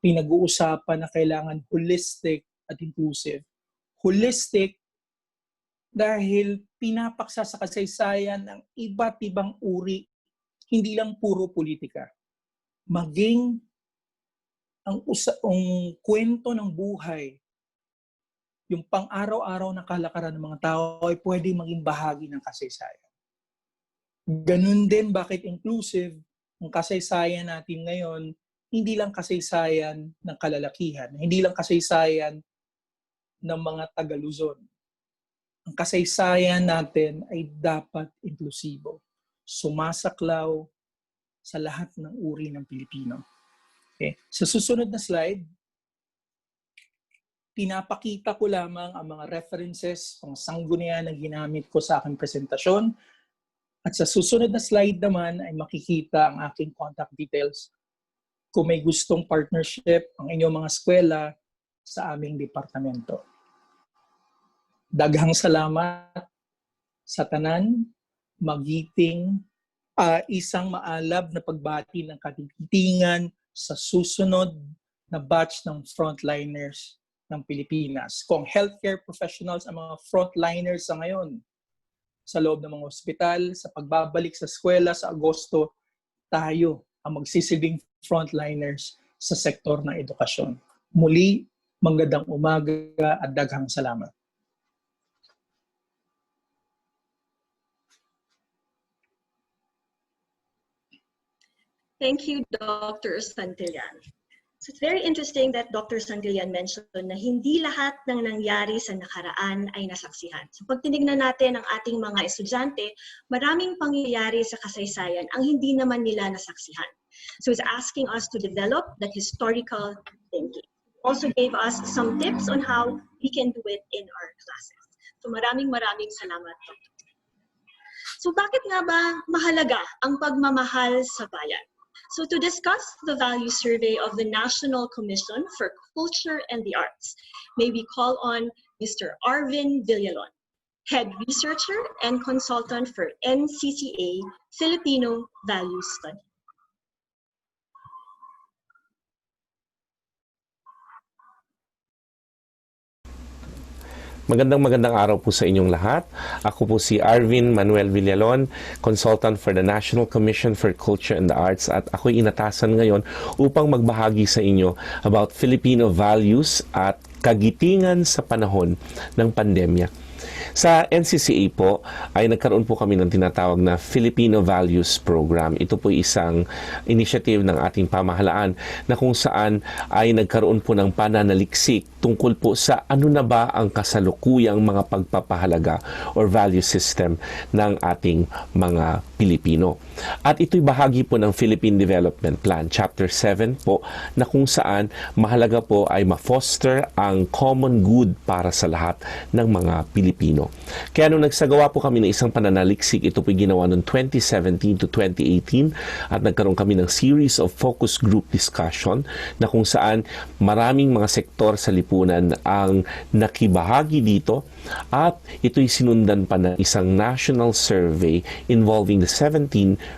pinag-uusapan na kailangan holistic at inclusive. Holistic dahil pinapaksa sa kasaysayan ng iba't ibang uri, hindi lang puro politika. Maging ang kwento ng buhay, yung pang-araw-araw na kalakaran ng mga tao ay pwede maging bahagi ng kasaysayan. Ganun din bakit inclusive, ang kasaysayan natin ngayon, hindi lang kasaysayan ng kalalakihan, hindi lang kasaysayan ng mga taga-Luzon. Ang kasaysayan natin ay dapat inklusibo, sumasaklaw sa lahat ng uri ng Pilipino. Okay. Sa susunod na slide, pinapakita ko lamang ang mga references, ang sanggunian na ginamit ko sa aking presentasyon. At sa susunod na slide naman ay makikita ang aking contact details kung may gustong partnership ang inyong mga eskwela sa aming departamento. Daghang salamat sa tanan, magiting, isang maalab na pagbati ng katitingan sa susunod na batch ng frontliners ng Pilipinas. Kung healthcare professionals ang mga frontliners sa ngayon, sa loob ng mga ospital, sa pagbabalik sa eskwela sa Agosto, tayo ang magsisilbing frontliners sa sektor ng edukasyon. Muli, magandang umaga at daghang salamat. Thank you, Dr. Santillan. So it's very interesting that Dr. Santillan mentioned na hindi lahat ng nangyari sa nakaraan ay nasaksihan. So pag tinignan natin ang ating mga estudyante, maraming pangyayari sa kasaysayan ang hindi naman nila nasaksihan. So it's asking us to develop that historical thinking. Also gave us some tips on how we can do it in our classes. So maraming salamat, Dr. So bakit nga ba mahalaga ang pagmamahal sa bayan? So to discuss the value survey of the National Commission for Culture and the Arts, may we call on Mr. Arvin Villalon, Head Researcher and Consultant for NCCA Filipino Value Study. Magandang araw po sa inyong lahat. Ako po si Arvin Manuel Villalon, Consultant for the National Commission for Culture and the Arts, at ako'y inatasan ngayon upang magbahagi sa inyo about Filipino values at kagitingan sa panahon ng pandemya. Sa NCCA po ay nagkaroon po kami ng tinatawag na Filipino Values Program. Ito po isang initiative ng ating pamahalaan na kung saan ay nagkaroon po ng pananaliksik tungkol po sa ano na ba ang kasalukuyang mga pagpapahalaga or value system ng ating mga Pilipino. At ito'y bahagi po ng Philippine Development Plan, Chapter 7 po, na kung saan mahalaga po ay ma-foster ang common good para sa lahat ng mga Pilipino. Pilipino. Kaya nung nagsagawa po kami ng isang pananaliksik, ito po ginawa noong 2017 to 2018 at nagkaroon kami ng series of focus group discussion na kung saan maraming mga sektor sa lipunan ang nakibahagi dito at ito'y sinundan pa ng isang national survey involving the 17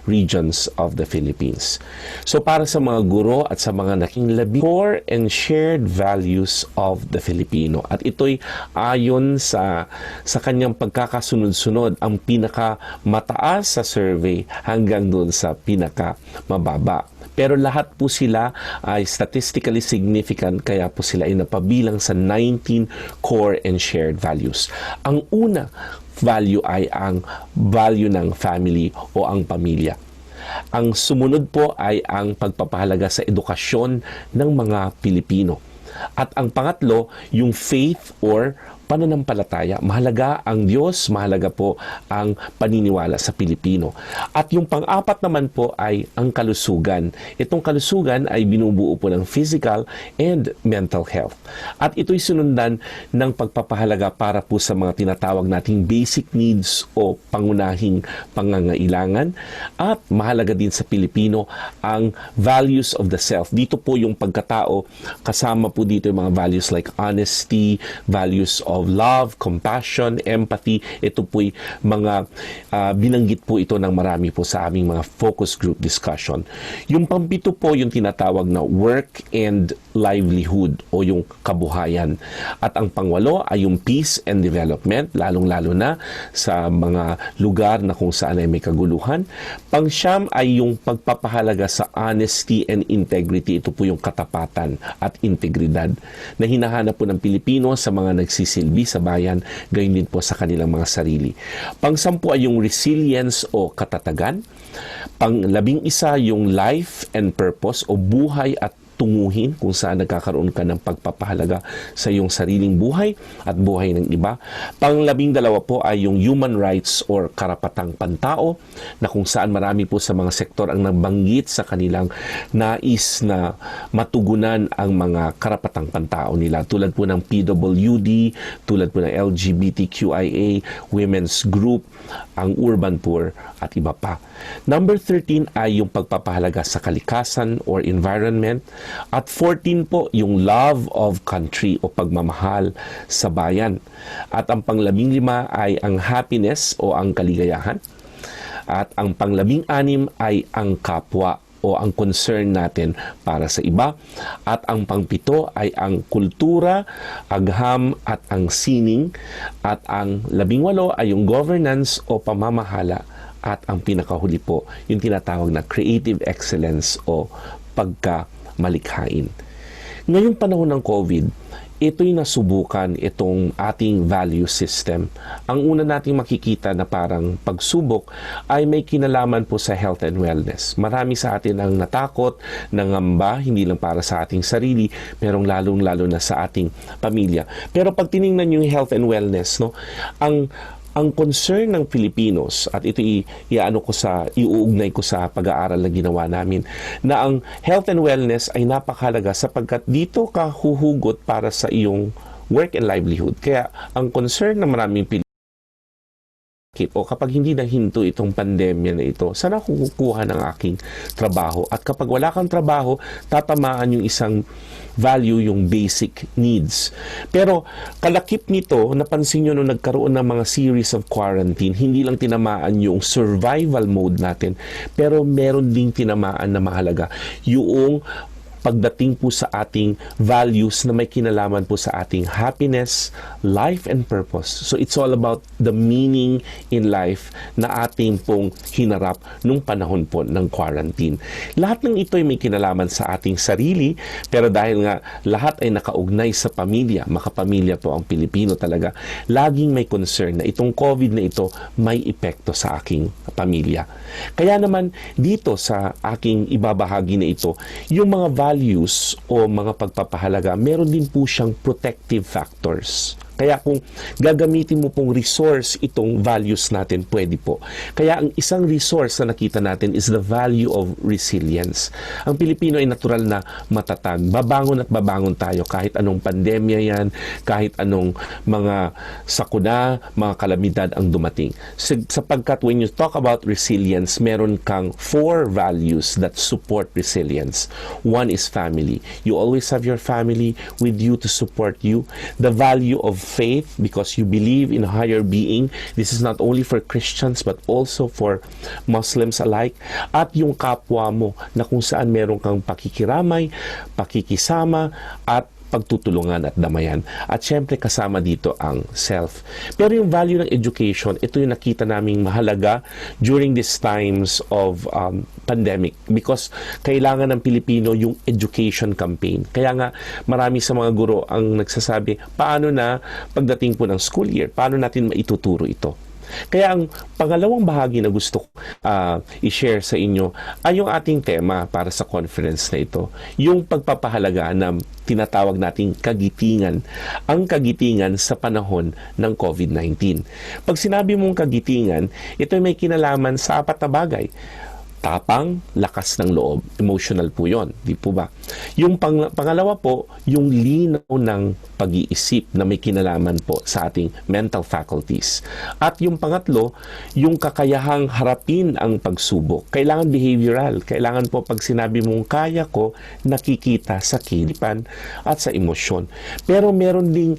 regions of the Philippines. So para sa mga guro at sa mga nakikinlabi, core and shared values of the Filipino. At ito'y ayon sa kanyang pagkakasunod-sunod, ang pinakamataas sa survey hanggang doon sa pinakamababa. Pero lahat po sila ay statistically significant, kaya po sila ay napabilang sa 19 core and shared values. Ang una value ay ang value ng family o ang pamilya. Ang sumunod po ay ang pagpapahalaga sa edukasyon ng mga Pilipino. At ang pangatlo, yung faith or pananampalataya. Mahalaga ang Diyos, mahalaga po ang paniniwala sa Pilipino. At yung pang-apat naman po ay ang kalusugan. Itong kalusugan ay binubuo po ng physical and mental health. At ito'y sinundan ng pagpapahalaga para po sa mga tinatawag nating basic needs o pangunahing pangangailangan. At mahalaga din sa Pilipino ang values of the self. Dito po yung pagkatao, kasama po dito yung mga values like honesty, values of love, compassion, empathy. Ito po'y mga binanggit po ito ng marami po sa aming mga focus group discussion. Yung pampito po yung tinatawag na work and livelihood o yung kabuhayan. At ang pangwalo ay yung peace and development, lalong-lalo na sa mga lugar na kung saan ay may kaguluhan. Pangsyam ay yung pagpapahalaga sa honesty and integrity. Ito po yung katapatan at integridad na hinahanap po ng Pilipino sa mga nagsisilbi sa bayan, gayon din po sa kanilang mga sarili. Pang-10 ay yung resilience o katatagan. Pang-11 yung life and purpose o buhay at tunguhin, kung saan nagkakaroon ka ng pagpapahalaga sa iyong sariling buhay at buhay ng iba. Pang-12 po ay yung human rights or karapatang pantao, na kung saan marami po sa mga sektor ang nabanggit sa kanilang nais na matugunan ang mga karapatang pantao nila. Tulad po ng PWD, tulad po ng LGBTQIA, women's group, ang urban poor at iba pa. Number 13 ay yung pagpapahalaga sa kalikasan or environment. At 14 po, yung love of country o pagmamahal sa bayan. At ang pang-15 ay ang happiness o ang kaligayahan. At ang pang-16 ay ang kapwa o ang concern natin para sa iba. At ang pang-7 ay ang kultura, agham at ang sining. At ang 18 ay yung governance o pamamahala. At ang pinakahuli po, yung tinatawag na creative excellence o pagkamalikhain. Ngayong panahon ng COVID, ito'y nasubukan itong ating value system. Ang una nating makikita na parang pagsubok ay may kinalaman po sa health and wellness. Marami sa atin ang natakot, nangamba, hindi lang para sa ating sarili, pero lalong-lalo na sa ating pamilya. Pero pag tiningnan yung health and wellness, no, ang concern ng Filipinos, at ito iuugnay ko sa pag-aaral na ginawa namin, na ang health and wellness ay napakahalaga sapagkat dito ka huhugot para sa iyong work and livelihood. Kaya ang concern ng maraming Pilipino, o kapag hindi nahinto itong pandemya na ito, saan ako kukuha ng aking trabaho? At kapag wala kang trabaho, tatamaan yung isang value, yung basic needs. Pero kalakip nito, napansin nyo nung nagkaroon ng mga series of quarantine, hindi lang tinamaan yung survival mode natin, pero meron ding tinamaan na mahalaga, yung pagdating po sa ating values na may kinalaman po sa ating happiness, life, and purpose. So it's all about the meaning in life na ating pong hinarap nung panahon po ng quarantine. Lahat ng ito ay may kinalaman sa ating sarili, pero dahil nga lahat ay nakaugnay sa pamilya, makapamilya po ang Pilipino talaga, laging may concern na itong COVID na ito may epekto sa aking pamilya. Kaya naman dito sa aking ibabahagi na ito, yung mga values o mga pagpapahalaga, meron din po siyang protective factors. Kaya kung gagamitin mo pong resource itong values natin, pwede po. Kaya ang isang resource na nakita natin is the value of resilience. Ang Pilipino ay natural na matatag. Babangon at babangon tayo kahit anong pandemya yan, kahit anong mga sakuna, mga kalamidad ang dumating. Sapagkat when you talk about resilience, meron kang 4 values that support resilience. One is family. You always have your family with you to support you. The value of faith, because you believe in a higher being. This is not only for Christians but also for Muslims alike. At yung kapwa mo na kung saan meron kang pakikiramay, pakikisama, at pagtutulungan at damayan. At syempre kasama dito ang self. Pero yung value ng education, ito yung nakita naming mahalaga during these times of pandemic, because kailangan ng Pilipino yung education campaign. Kaya nga marami sa mga guro ang nagsasabi, paano na pagdating po ng school year, paano natin maituturo ito? Kaya ang pangalawang bahagi na gusto ko i-share sa inyo ay yung ating tema para sa conference na ito, yung pagpapahalaga ng tinatawag nating kagitingan, ang kagitingan sa panahon ng COVID-19. Pag sinabi mong kagitingan, ito ay may kinalaman sa 4 na bagay. Tapang, lakas ng loob, emotional po yon, di po ba? Yung pangalawa po, yung linaw ng pag-iisip na may kinalaman po sa ating mental faculties. At yung pangatlo, yung kakayahang harapin ang pagsubok. Kailangan behavioral. Kailangan po pag sinabi mong kaya ko, nakikita sa kilipan at sa emosyon. Pero meron ding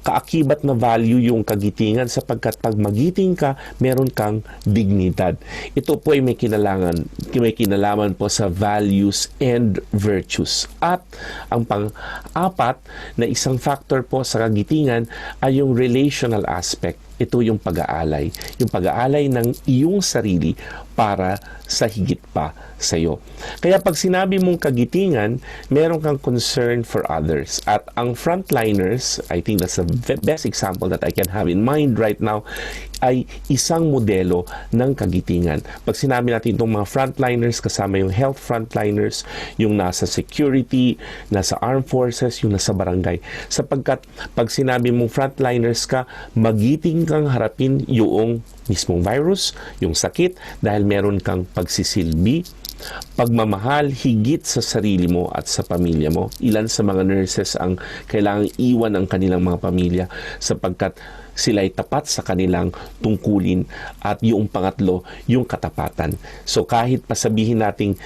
kaakibat na value yung kagitingan, sapagkat pag magiting ka, meron kang dignidad. Ito po ay may kinalaman po sa values and virtues. At ang pang-apat na isang factor po sa kagitingan ay yung relational aspect. Ito yung pag-aalay. Yung pag-aalay ng iyong sarili para sa higit pa sa iyo. Kaya pag sinabi mong kagitingan, meron kang concern for others. At ang frontliners, I think that's the best example that I can have in mind right now, ay isang modelo ng kagitingan. Pag sinabi natin itong mga frontliners, kasama yung health frontliners, yung nasa security, nasa armed forces, yung nasa barangay. Sapagkat pag sinabi mong frontliners ka, magiting kang harapin yung mismong virus, yung sakit, dahil meron kang pagsisilbi, pagmamahal higit sa sarili mo at sa pamilya mo. Ilan sa mga nurses ang kailangang iwan ang kanilang mga pamilya sapagkat sila ay tapat sa kanilang tungkulin. At yung pangatlo, yung katapatan. So kahit pasabihin nating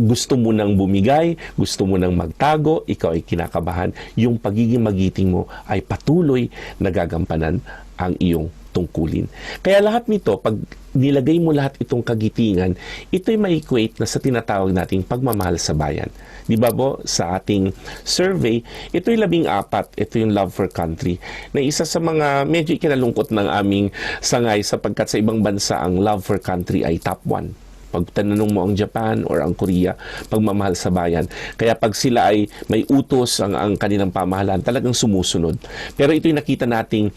gusto mo nang bumigay, gusto mo nang magtago, ikaw ay kinakabahan, yung pagiging magiting mo ay patuloy na gagampanan ang iyong tungkulin. Kaya lahat nito, pag nilagay mo lahat itong kagitingan, ito'y ma-equate na sa tinatawag nating pagmamahal sa bayan. Di ba po, sa ating survey, ito'y 14, ito yung love for country, na isa sa mga medyo ikinalungkot ng aming sangay, sapagkat sa ibang bansa, ang love for country ay top 1. Pag tanong mo ang Japan or ang Korea, pagmamahal sa bayan. Kaya pag sila ay may utos ang kanilang pamahalaan, talagang sumusunod. Pero ito'y nakita nating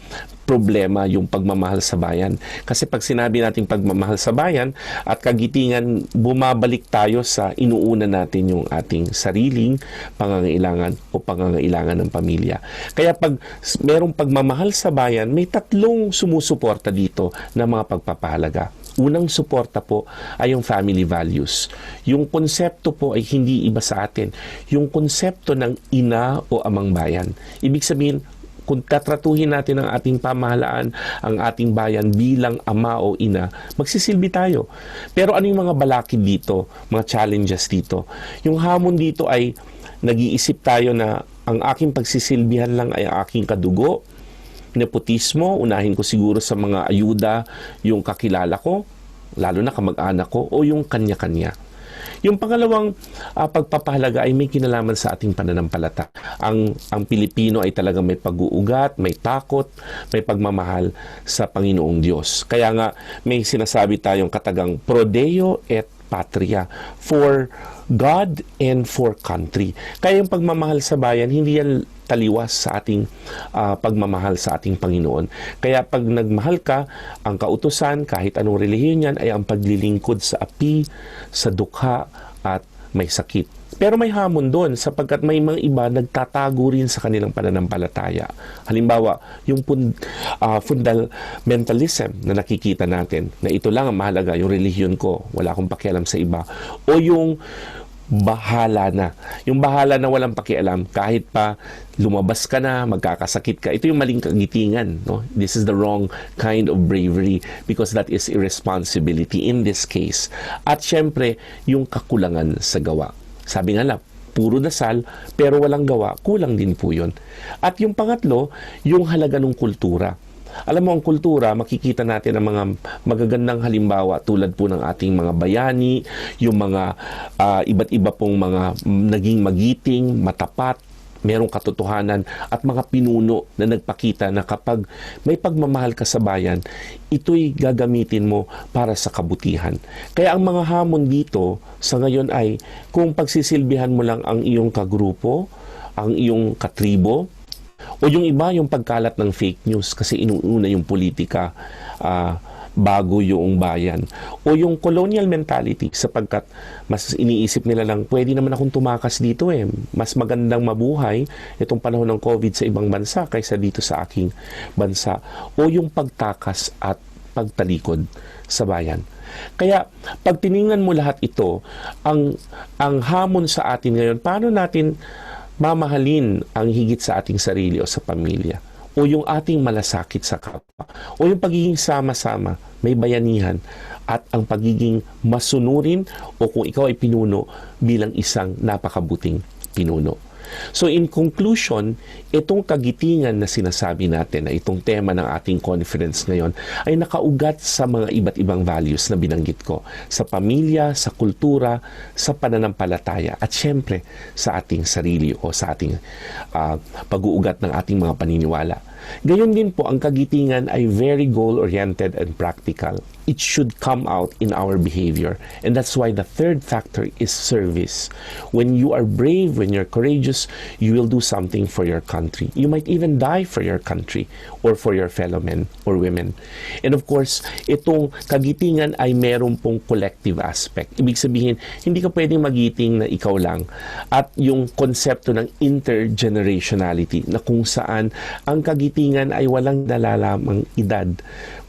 problema, yung pagmamahal sa bayan. Kasi pag sinabi nating pagmamahal sa bayan at kagitingan, bumabalik tayo sa inuuna natin yung ating sariling pangangailangan o pangangailangan ng pamilya. Kaya pag merong pagmamahal sa bayan, may 3 sumusuporta dito na mga pagpapahalaga. Unang suporta po ay yung family values. Yung konsepto po ay hindi iba sa atin. Yung konsepto ng ina o amang bayan. Ibig sabihin, kung tatratuhin natin ang ating pamahalaan, ang ating bayan bilang ama o ina, magsisilbi tayo. Pero ano yung mga balakid dito, mga challenges dito? Yung hamon dito ay nag-iisip tayo na ang aking pagsisilbihan lang ay aking kadugo, nepotismo, unahin ko siguro sa mga ayuda yung kakilala ko, lalo na kamag-anak ko, o yung kanya-kanya. Yung pangalawang pagpapahalaga ay may kinalaman sa ating pananampalata. Ang Pilipino ay talagang may pag-uugat, may takot, may pagmamahal sa Panginoong Diyos. Kaya nga may sinasabi tayong katagang pro Deo et patria, for God and for country. Kaya yung pagmamahal sa bayan, hindi yan taliwas sa ating pagmamahal sa ating Panginoon. Kaya pag nagmahal ka, ang kautusan, kahit anong relihiyon yan, ay ang paglilingkod sa api, sa dukha, at may sakit. Pero may hamon doon sapagkat may mga iba nagtatago rin sa kanilang pananampalataya. Halimbawa, yung fundamentalism na nakikita natin, na ito lang ang mahalaga, yung relihiyon ko, wala akong pakialam sa iba. O yung bahala na. Yung bahala na walang pakialam, kahit pa lumabas ka na, magkakasakit ka. Ito yung maling kagitingan. No? This is the wrong kind of bravery because that is irresponsibility in this case. At syempre, yung kakulangan sa gawa. Sabi nga lang, puro dasal, pero walang gawa, kulang din po yun. At yung pangatlo, yung halaga ng kultura. Alam mo, ang kultura, makikita natin ang mga magagandang halimbawa tulad po ng ating mga bayani, yung mga iba't iba pong mga naging magiting, matapat, merong katotohanan at mga pinuno na nagpakita na kapag may pagmamahal ka sa bayan, ito'y gagamitin mo para sa kabutihan. Kaya ang mga hamon dito sa ngayon ay kung pagsisilbihan mo lang ang iyong kagrupo, ang iyong katribo, o yung iba yung pagkalat ng fake news kasi inuuna yung politika bago yung bayan. O yung colonial mentality sapagkat mas iniisip nila lang, pwede naman akong tumakas dito eh. Mas magandang mabuhay itong panahon ng COVID sa ibang bansa kaysa dito sa aking bansa. O yung pagtakas at pagtalikod sa bayan. Kaya pag tiningnan mo lahat ito, ang hamon sa atin ngayon, paano natin mamahalin ang higit sa ating sarili o sa pamilya? O yung ating malasakit sa kapwa, o yung pagiging sama-sama, may bayanihan, at ang pagiging masunurin, o kung ikaw ay pinuno, bilang isang napakabuting pinuno. So in conclusion, itong kagitingan na sinasabi natin, na itong tema ng ating conference ngayon, ay nakaugat sa mga iba't ibang values na binanggit ko, sa pamilya, sa kultura, sa pananampalataya, at syempre sa ating sarili o sa ating pag-uugat ng ating mga paniniwala. Gayon din po, ang kagitingan ay very goal-oriented and practical. It should come out in our behavior. And that's why the third factor is service. When you are brave, when you're courageous, you will do something for your country. You might even die for your country or for your fellow men or women. And of course, itong kagitingan ay meron pong collective aspect. Ibig sabihin, hindi ka pwedeng magiting na ikaw lang. At yung konsepto ng intergenerationality na kung saan ang kagitingan ay walang dalalamang edad.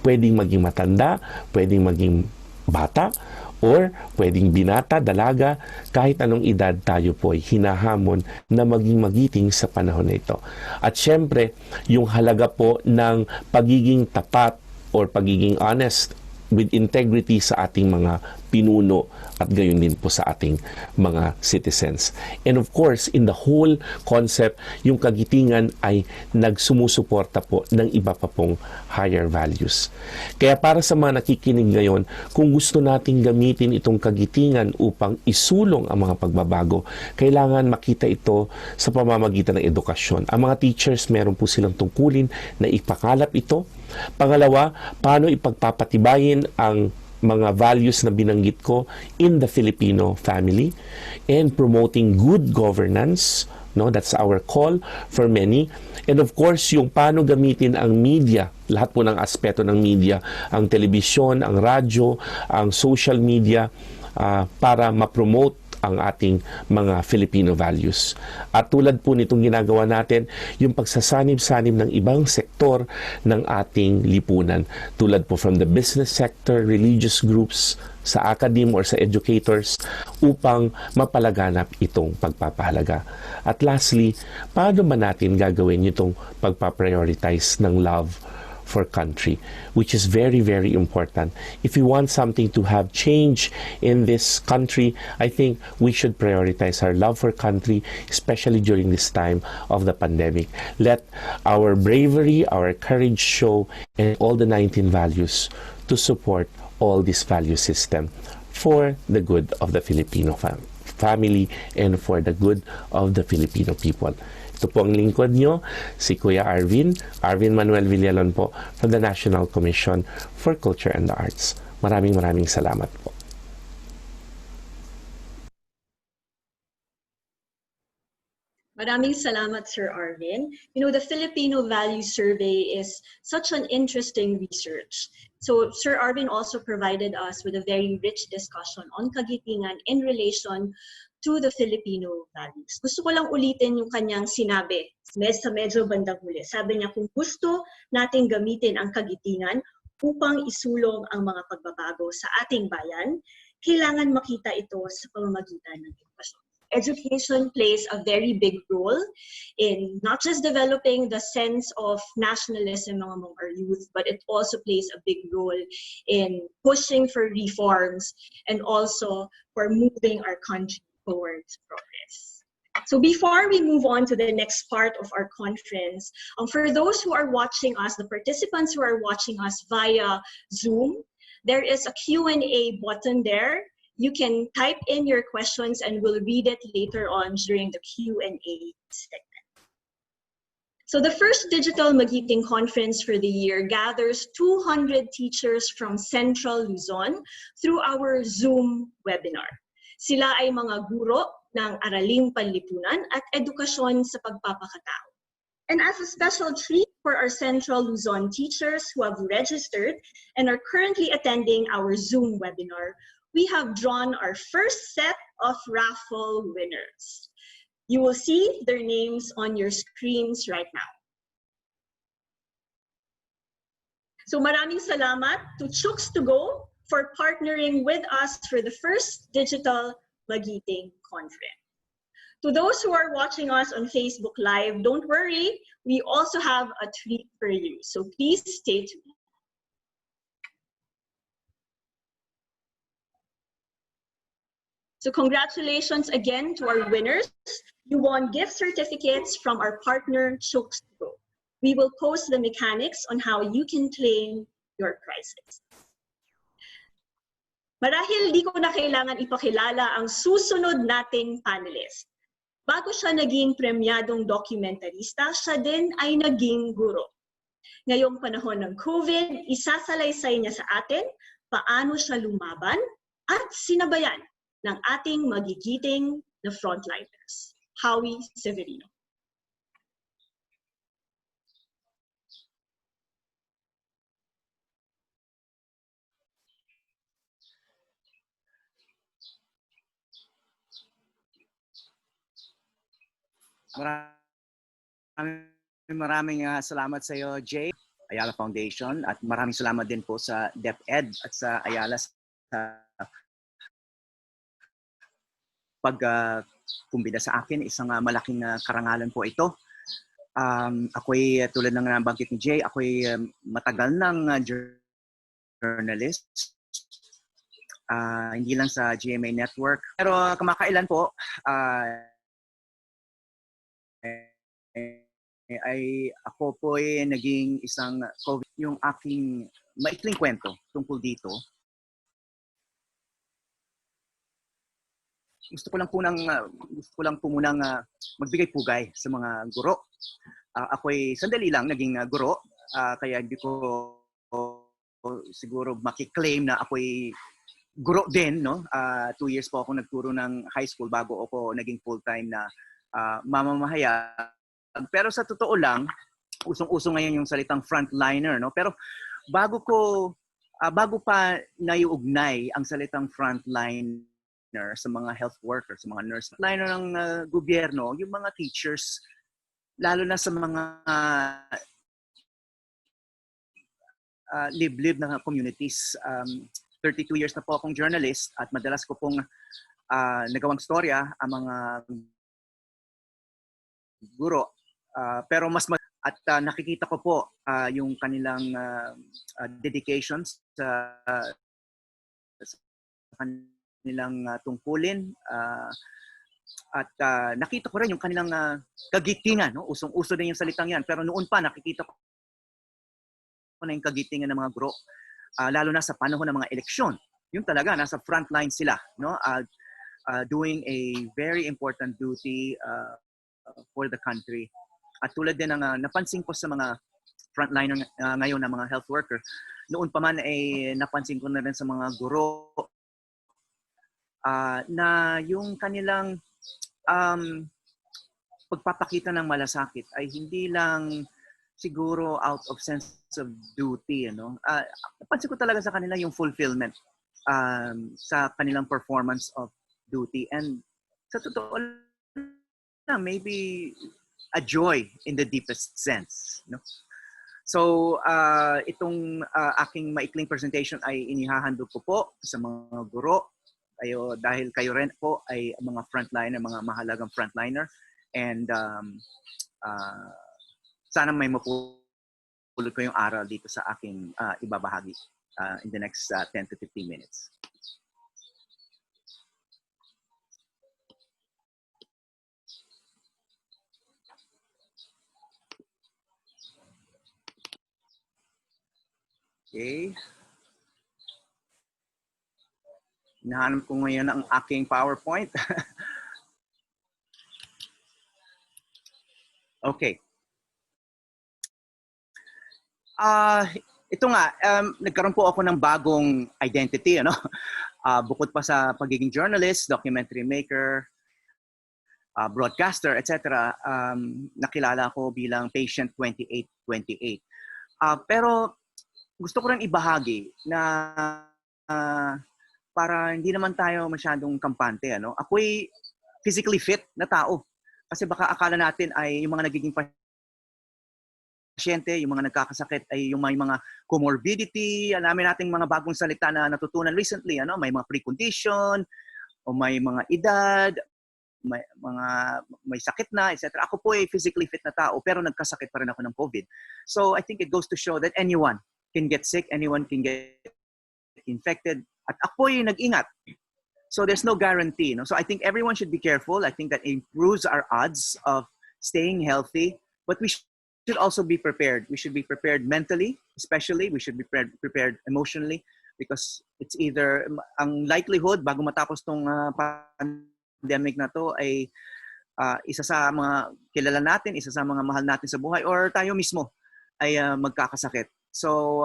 Pwedeng maging matanda, pwedeng maging bata, or pwedeng binata, dalaga, kahit anong edad tayo po ay hinahamon na maging magiting sa panahon na ito. At syempre, yung halaga po ng pagiging tapat or pagiging honest with integrity sa ating mga pinuno at gayon din po sa ating mga citizens. And of course, in the whole concept, yung kagitingan ay nagsumusuporta po ng iba pa pong higher values. Kaya para sa mga nakikinig ngayon, kung gusto nating gamitin itong kagitingan upang isulong ang mga pagbabago, kailangan makita ito sa pamamagitan ng edukasyon. Ang mga teachers, meron po silang tungkulin na ipakalap ito. Pangalawa, paano ipagpapatibayin ang mga values na binanggit ko in the Filipino family and promoting good governance. No, that's our call for many. And of course, yung paano gamitin ang media, lahat po ng aspeto ng media, ang telebisyon, ang radyo, ang social media, para ma-promote ang ating mga Filipino values. At tulad po nitong ginagawa natin, yung pagsasanib-sanib ng ibang sektor ng ating lipunan. Tulad po from the business sector, religious groups, sa academe or sa educators, upang mapalaganap itong pagpapahalaga. At lastly, paano ba natin gagawin itong pagpaprioritize ng love for country, which is very, very important. If we want something to have change in this country, I think we should prioritize our love for country, especially during this time of the pandemic. Let our bravery, our courage show, and all the 19 values to support all this value system for the good of the Filipino family and for the good of the Filipino people. Ito po ang lingkod nyo, si Kuya Arvin Manuel Villalon po from the National Commission for Culture and the Arts. Maraming salamat po. Maraming salamat, Sir Arvin. You know, the Filipino Value Survey is such an interesting research. So, Sir Arvin also provided us with a very rich discussion on kagitingan in relation to the Filipino values. Gusto ko lang ulitin yung kanyang sinabi sa medyo bandang huli. Sabi niya, kung gusto nating gamitin ang kagitingan upang isulong ang mga pagbabago sa ating bayan, kailangan makita ito sa pamamagitan ng edukasyon. Education plays a very big role in not just developing the sense of nationalism among our youth, but it also plays a big role in pushing for reforms and also for moving our country towards progress. So before we move on to the next part of our conference, for those who are watching us, the participants who are watching us via Zoom, there is a Q&A button there. You can type in your questions and we'll read it later on during the Q&A segment. So the First Digital Magiting Conference for the year gathers 200 teachers from Central Luzon through our Zoom webinar. Sila ay mga guro ng Araling Panlipunan at Edukasyon sa Pagpapakatao. And as a special treat for our Central Luzon teachers who have registered and are currently attending our Zoom webinar, we have drawn our first set of raffle winners. You will see their names on your screens right now. So maraming salamat to Chooks2Go for partnering with us for the First Digital Magiting Conference. To those who are watching us on Facebook Live, don't worry, we also have a treat for you. So please stay tuned. So congratulations again to our winners. You won gift certificates from our partner, Chooks2Go. We will post the mechanics on how you can claim your prizes. Marahil di ko na kailangan ipakilala ang susunod nating panelist. Bago siya naging premyadong dokumentarista, siya din ay naging guro. Ngayong panahon ng COVID, isasalaysay niya sa atin paano siya lumaban at sinabayan ng ating magigiting na frontliners. Howie Severino. Maraming salamat sa iyo, Jay, Ayala Foundation, at maraming salamat din po sa DepEd at sa Ayala sa pagkumbida sa akin. Isang malaking karangalan po ito. Ako'y tulad ng nabanggit ni Jay, ako'y matagal ng journalist. Hindi lang sa GMA Network. Pero kamakailan po, ay ako po ay naging isang COVID. Yung aking maikling kwento tungkol dito, gusto ko lang po munang magbigay pugay sa mga guro. Ako'y sandali lang naging guro, kaya hindi ko siguro makiklaim na ako'y guro din, no? 2 years po ako nagturo ng high school bago ako naging full-time na mamamahayag. Pero sa totoo lang, usong-uso ngayon yung salitang frontliner, no? Pero bago pa naiugnay ang salitang frontliner sa mga health workers, sa mga nurse, frontliner ng gobyerno, yung mga teachers, lalo na sa mga liblib na communities. 32 years na po akong journalist at madalas ko pong nagawang storya ang mga guro. Pero at nakikita ko po yung kanilang dedications sa kanilang tungkulin. At nakita ko rin yung kanilang kagitingan. No? Usong-uso din yung salitang yan. Pero noon pa nakikita ko na yung kagitingan ng mga guro. Lalo na sa panahon ng mga eleksyon. Yun talaga, nasa front line sila. No? Doing a very important duty for the country. At tulad din ng napansin ko sa mga frontliner ngayon na mga health worker, noon pa man ay napansin ko na rin sa mga guro na yung kanilang pagpapakita ng malasakit ay hindi lang siguro out of sense of duty. Napansin ko talaga sa kanila yung fulfillment sa kanilang performance of duty. And sa totoo lang, maybe a joy in the deepest sense. No? So, itong aking maikling presentation ay inihahandog ko po sa mga guro. Dahil kayo rin po ay mga frontliner, mga mahalagang frontliner. And sana may mapulot ko yung aral dito sa aking ibabahagi in the next 10 to 15 minutes. Okay. Hinahanap ko ngayon ang aking PowerPoint. Okay. Ito nga, nagkaroon po ako ng bagong identity, ano? Bukod pa sa pagiging journalist, documentary maker, broadcaster, etc., nakilala ko bilang Patient 2828. Pero gusto ko rin ibahagi na para hindi naman tayo masyadong kampante. Ano? Ako'y physically fit na tao. Kasi baka akala natin ay yung mga nagiging pasyente, yung mga nagkakasakit ay yung may mga comorbidity. Alamin nating mga bagong salita na natutunan recently. Ano? May mga precondition, o may mga edad, may sakit na, etc. Ako po ay physically fit na tao pero nagkasakit pa rin ako ng COVID. So I think it goes to show that anyone can get sick, anyone can get infected. At ako ay nag-ingat. So there's no guarantee. No? So I think everyone should be careful. I think that improves our odds of staying healthy. But we should also be prepared. We should be prepared mentally, especially. We should be prepared emotionally because it's either, ang likelihood bago matapos tong pandemic na to ay isa sa mga kilala natin, isa sa mga mahal natin sa buhay, or tayo mismo ay magkakasakit. So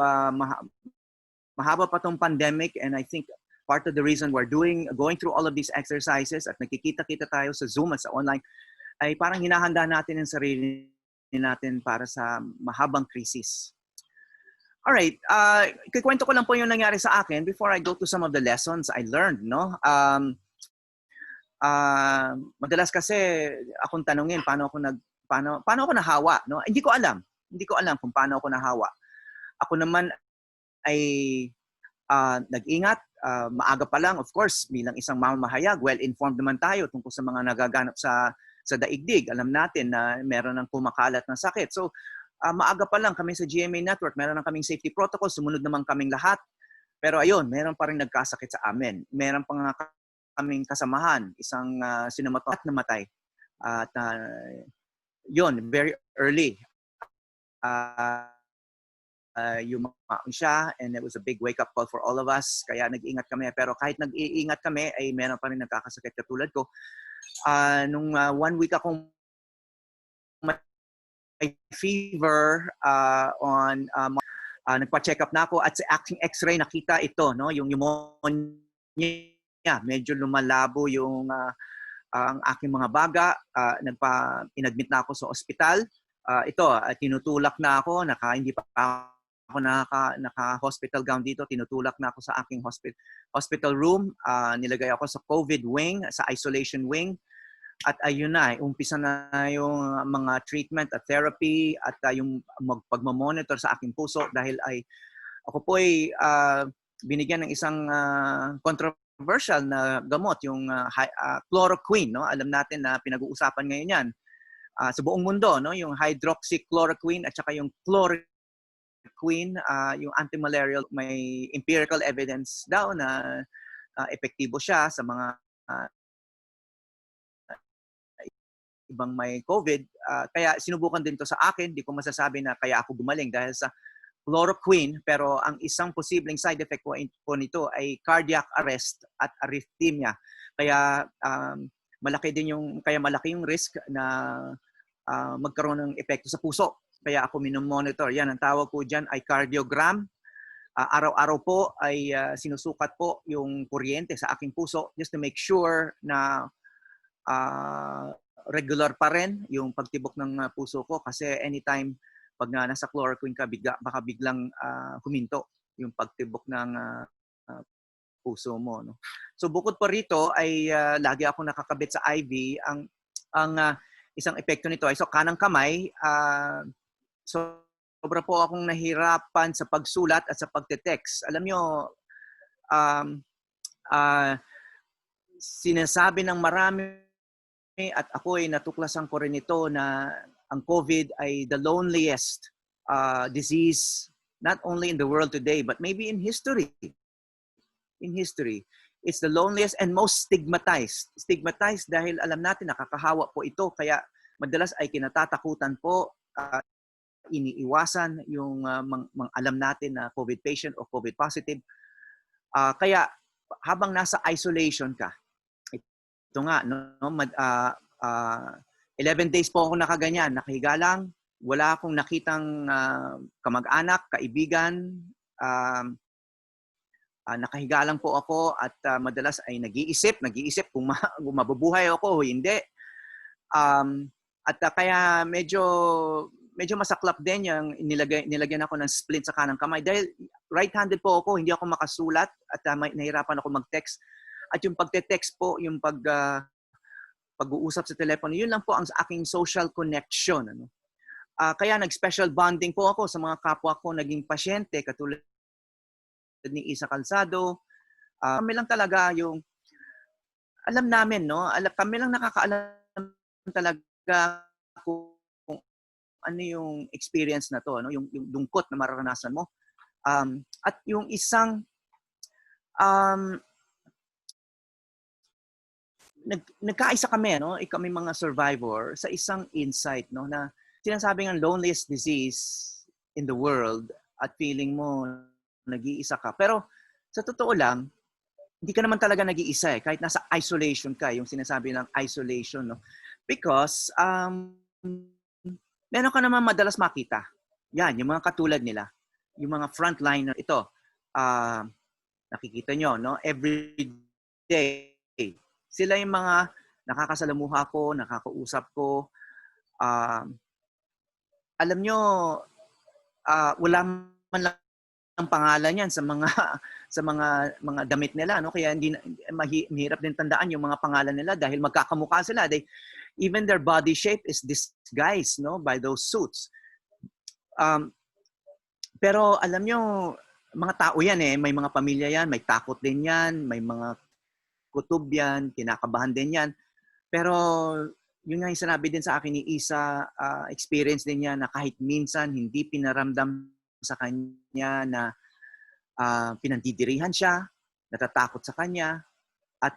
mahaba pa tong pandemic, and I think part of the reason we're going through all of these exercises at nakikita-kita tayo sa Zoom at sa online ay parang hinahanda natin ang sarili natin para sa mahabang krisis. Alright, kikwento ko lang po yung nangyari sa akin before I go to some of the lessons I learned. No? Madalas kasi akong tanungin paano ako nahawa. No? Hindi ko alam kung paano ako nahawa. Ako naman ay nag-ingat, maaga pa lang, of course, bilang isang mamamahayag, well-informed naman tayo tungkol sa mga nagaganap sa daigdig. Alam natin na meron ng kumakalat na sakit. So, maaga pa lang kami sa GMA Network, meron na kaming safety protocol, sumunod naman kaming lahat. Pero ayun, meron pa rin nagkasakit sa amin. Meron pa nga kaming kasamahan, isang sinamato at namatay. At yun, very early. Yumaon siya, and it was a big wake-up call for all of us. Kaya nag-iingat kami. Pero kahit nag-iingat kami, ay meron pa rin nagkakasakit katulad ko. Nung 1 week akong may fever nagpa-check up na ako at sa aking x-ray nakita ito, no, yung pneumonia. Medyo lumalabo yung ang aking mga baga. Inadmit na ako sa ospital. Tinutulak na ako, hindi pa ako naka-hospital gown dito, tinutulak na ako sa aking hospital room. Nilagay ako sa COVID wing, sa isolation wing. At ayun na, umpisa na yung mga treatment at therapy at yung pagmamonitor sa aking puso dahil ako po ay binigyan ng isang controversial na gamot, yung chloroquine. No? Alam natin na pinag-uusapan ngayon yan sa buong mundo, no? Yung hydroxychloroquine at saka yung chloroquine, yung anti-malarial, may empirical evidence daw na epektibo siya sa mga ibang may COVID. Kaya sinubukan din to sa akin. Di ko masasabi na kaya ako gumaling dahil sa chloroquine, pero ang isang posibleng side effect po nito ay cardiac arrest at arrhythmia. Kaya malaki yung risk na magkaroon ng epekto sa puso. Kaya ako minomonitor. Yan, ang tawag po dyan ay cardiogram. Araw-araw po ay sinusukat po yung kuryente sa aking puso just to make sure na regular pa rin yung pagtibok ng puso ko. Kasi anytime pag nasa chloroquine ka, baka biglang huminto yung pagtibok ng puso mo, no? So bukod pa rito ay lagi ako nakakabit sa IV. Ang isang epekto nito ay so kanang kamay, sobra po akong nahirapan sa pagsulat at sa pagte-text. Alam nyo, um, uh, sinasabi ng marami at ako ay natuklasan ko rin ito na ang COVID ay the loneliest disease not only in the world today but maybe in history. In history. It's the loneliest and most stigmatized. Stigmatized dahil alam natin nakakahawa po ito kaya madalas ay kinatatakutan po, iniiwasan yung alam natin na COVID patient o COVID positive. Kaya habang nasa isolation ka, ito nga, no, 11 days po ako nakaganyan, nakahiga lang, wala akong nakitang kamag-anak, kaibigan, nakahiga lang po ako at madalas ay nag-iisip kung mabubuhay ako o hindi. At kaya medyo masaklap din yung nilagyan ako ng splint sa kanang kamay dahil right-handed po ako, hindi ako makasulat at nahirapan ako mag-text. At yung pagte-text po, yung pag-uusap sa telepono, yun lang po ang aking social connection. Ano? Kaya nag-special bonding po ako sa mga kapwa ko naging pasyente katulad ni Isa Calzado. Kami lang talaga yung alam namin, no? Kami lang nakakaalam talaga kung ano yung experience na to, no? Yung lungkot na mararanasan mo. At yung isang nagkaisa kami, no? Kami mga survivor sa isang insight, no, na sinasabi ng loneliest disease in the world at feeling mo nag-iisa ka. Pero sa totoo lang, hindi ka naman talaga nag-iisa eh. Kahit nasa isolation ka, yung sinasabi ng isolation, no? Because meron ka naman madalas makita. Yan, yung mga katulad nila. Yung mga frontliner. Ito, nakikita nyo, no? Every day. Sila yung mga nakakasalamuha ko, nakakausap ko. Alam nyo, wala man lang ang pangalan yan sa mga damit nila, no? Kaya hindi mahirap din tandaan yung mga pangalan nila dahil magkakamukha sila. Even their body shape is disguised, no, by those suits. Pero alam nyo, mga tao yan eh, may mga pamilya yan, may takot din yan, may mga kutob yan, kinakabahan din yan. Pero yun nga yung sinabi din sa akin ni Isa, experience din niya na kahit minsan hindi pinaramdam sa kanya na pinandidirihan siya, natatakot sa kanya, at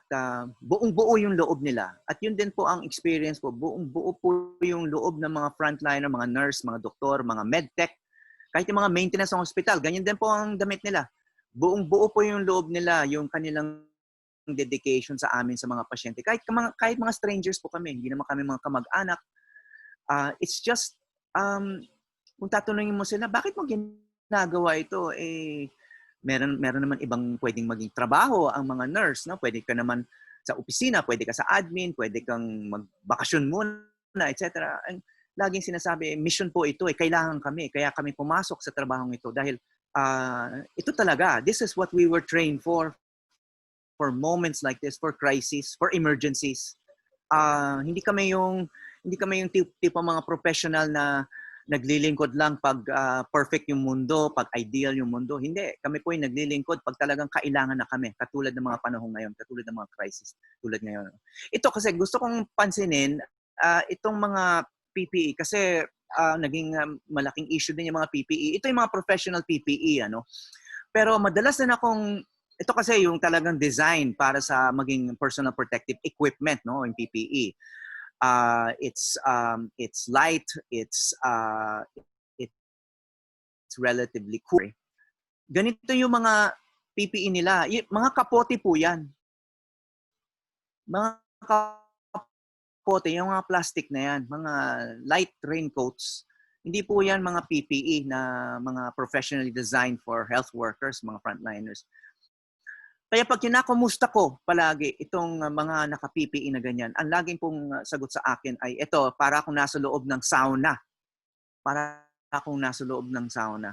buong-buo yung loob nila. At yun din po ang experience po, buong-buo po yung loob ng mga frontliner, mga nurse, mga doktor, mga medtech, kahit yung mga maintenance ng hospital, ganyan din po ang damit nila. Buong-buo po yung loob nila, yung kanilang dedication sa amin sa mga pasyente. Kahit mga strangers po kami, hindi naman kami mga kamag-anak. It's just, kung tatanungin mo sila, bakit mo ginagawa ito? Meron naman ibang pwedeng maging trabaho ang mga nurse, no? Pwede ka naman sa opisina, pwede ka sa admin, pwede kang magbakasyon muna, etc. Ang laging sinasabi, mission po ito, kailangan kami, kaya kami pumasok sa trabahong ito dahil ito talaga, this is what we were trained for moments like this, for crisis, for emergencies. Hindi kami yung tipo mga professional na naglilingkod lang pag perfect yung mundo, pag ideal yung mundo. Hindi. Kami po yung naglilingkod pag talagang kailangan na kami. Katulad ng mga panahon ngayon, katulad ng mga crisis, tulad ngayon. Ito kasi gusto kong pansinin, itong mga PPE, kasi naging malaking issue din yung mga PPE. Ito yung mga professional PPE, ano? Pero madalas din akong, ito kasi yung talagang design para sa maging personal protective equipment, no? Yung PPE. It's light, it's relatively cool. Ganito yung mga PPE nila. Mga kapote po yan. Mga kapote, yung mga plastic na yan, mga light raincoats. Hindi po yan mga PPE na mga professionally designed for health workers, mga frontliners. Kaya pag kinakumusta ko palagi itong mga naka-PPE na ganyan, ang laging pong sagot sa akin ay, ito, para akong nasa loob ng sauna. Para akong nasa loob ng sauna.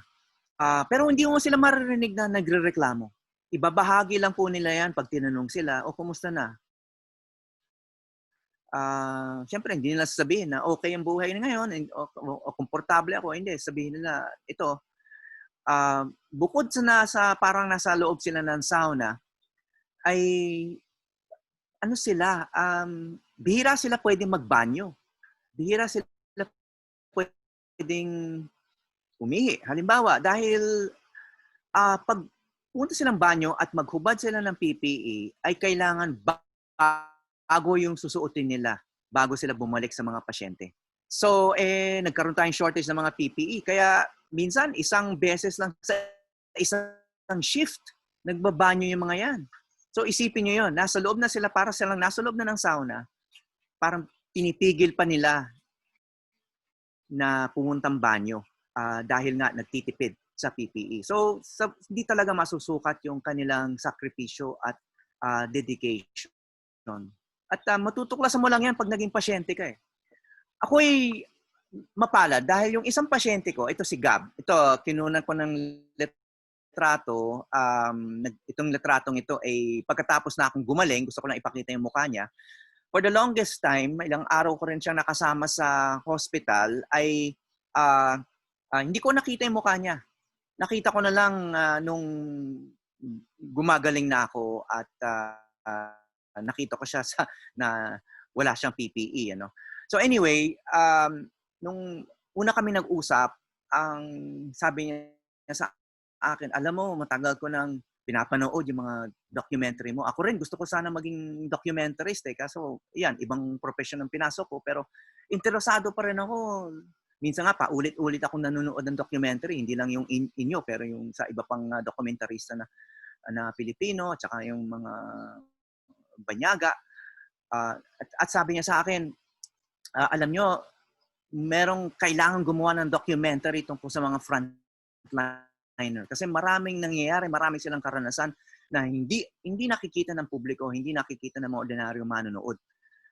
Pero hindi mo sila maririnig na nagre-reklamo. ibabahagi lang po nila yan pag tinanong sila, o kumusta na? Siyempre, hindi nila sasabihin na okay ang buhay na ngayon o komportable ako. Hindi, sabihin nila, ito, bukod sa parang nasa loob sila ng sauna, ay ano sila, bihira sila pwedeng magbanyo. Bihira sila pwedeng umihi. Halimbawa, dahil pag punta silang banyo at maghubad sila ng PPE, ay kailangan bago yung susuotin nila bago sila bumalik sa mga pasyente. So, nagkaroon tayong shortage ng mga PPE. Kaya minsan, isang beses lang sa isang shift, nagbabanyo yung mga yan. So, isipin nyo yun. Nasa loob na sila, para silang nasa loob na ng sauna, parang pinipigil pa nila na pumuntang banyo dahil nga nagtitipid sa PPE. So, hindi talaga masusukat yung kanilang sakripisyo at dedication. At matutuklasan mo lang yan pag naging pasyente ka eh. Ako'y mapalad dahil yung isang pasyente ko, ito si Gab, ito, kinunan ko ng litrato, itong litratong ito ay pagkatapos na akong gumaling, gusto ko lang ipakita yung mukha niya. For the longest time, ilang araw ko rin siyang nakasama sa hospital, ay hindi ko nakita yung mukha niya. Nakita ko na lang nung gumagaling na ako at nakita ko siya na wala siyang PPE. Ano? So anyway, nung una kami nag-usap, ang sabi niya sa akin, alam mo, matagal ko nang pinapanood yung mga documentary mo. Ako rin, gusto ko sana maging documentarist kaso yan, ibang profession ang pinasok ko, pero interesado pa rin ako. Minsan nga, paulit-ulit akong nanonood ng documentary, hindi lang yung inyo, pero yung sa iba pang dokumentarista na Pilipino, at saka yung mga banyaga. At sabi niya sa akin, alam nyo, merong kailangan gumawa ng documentary tungkol sa mga frontliner. Kasi maraming nangyayari, maraming silang karanasan na hindi nakikita ng publiko, hindi nakikita ng mga ordinaryong manonood.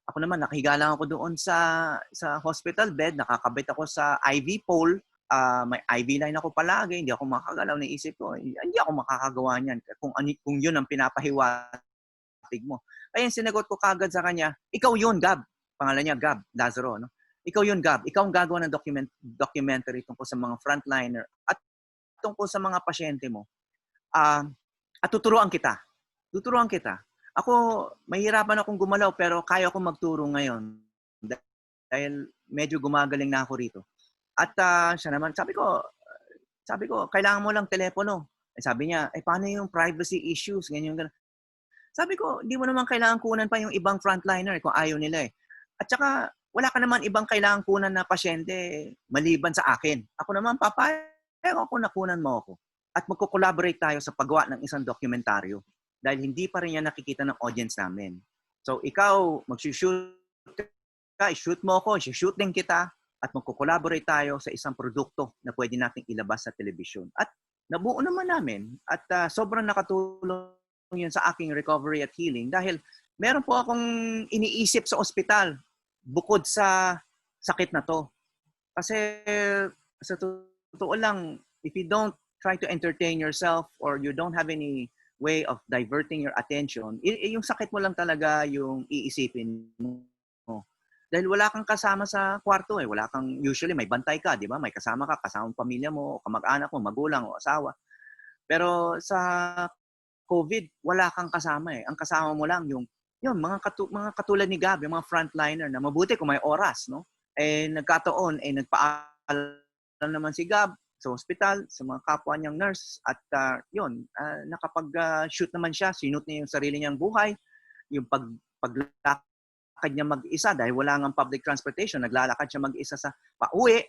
Ako naman, nakahiga lang ako doon sa hospital bed, nakakabit ako sa IV pole, may IV line ako palagi, hindi ako makagalaw. Naisip ko, hindi ako makakagawa niyan kung yun ang pinapahiwatig mo. Kaya sinagot ko kagad sa kanya, ikaw yun, Gab. Pangalan niya, Gab Lazaro. No? Ikaw yun, Gab. Ikaw ang gagawa ng documentary tungkol sa mga frontliner at tungkol sa mga pasyente mo. At tuturuan kita. Ako, mahirapan akong gumalaw pero kaya akong magturo ngayon dahil medyo gumagaling na ako rito. At siya naman, sabi ko, kailangan mo lang telepono. Sabi niya, paano yung privacy issues? Ganyan. Sabi ko, hindi mo naman kailangan kunan pa yung ibang frontliner kung ayaw nila eh. At saka, wala ka naman ibang kailangan kunan na pasyente maliban sa akin. Ako naman, papayag ako na kunan mo ako. At magko-collaborate tayo sa paggawa ng isang dokumentaryo. Dahil hindi pa rin yan nakikita ng audience namin. So, ikaw, mag-shoot ka, i-shoot mo ako, i-shoot din kita, at magko-collaborate tayo sa isang produkto na pwede nating ilabas sa telebisyon. At nabuo naman namin. At sobrang nakatulong yun sa aking recovery at healing dahil meron po akong iniisip sa ospital bukod sa sakit na to. Kasi sa totoo lang, if you don't try to entertain yourself or you don't have any way of diverting your attention, yung sakit mo lang talaga yung iisipin mo. Dahil wala kang kasama sa kwarto wala kang, usually may bantay ka, di ba? May kasama ka, kasama pamilya mo, kamag-anak mo, magulang o asawa. Pero sa COVID, wala kang kasama Ang kasama mo lang yung mga katulad ni Gab, yung mga frontliner na mabuti kung may oras, no? Nagkataon, nagpaalam naman si Gab sa hospital, sa mga kapwa niyang nurse at nakapag-shoot naman siya, sinut niya yung sarili niyang buhay, yung paglakad niya mag-isa dahil wala ngang public transportation, naglalakad siya mag-isa sa pauwi,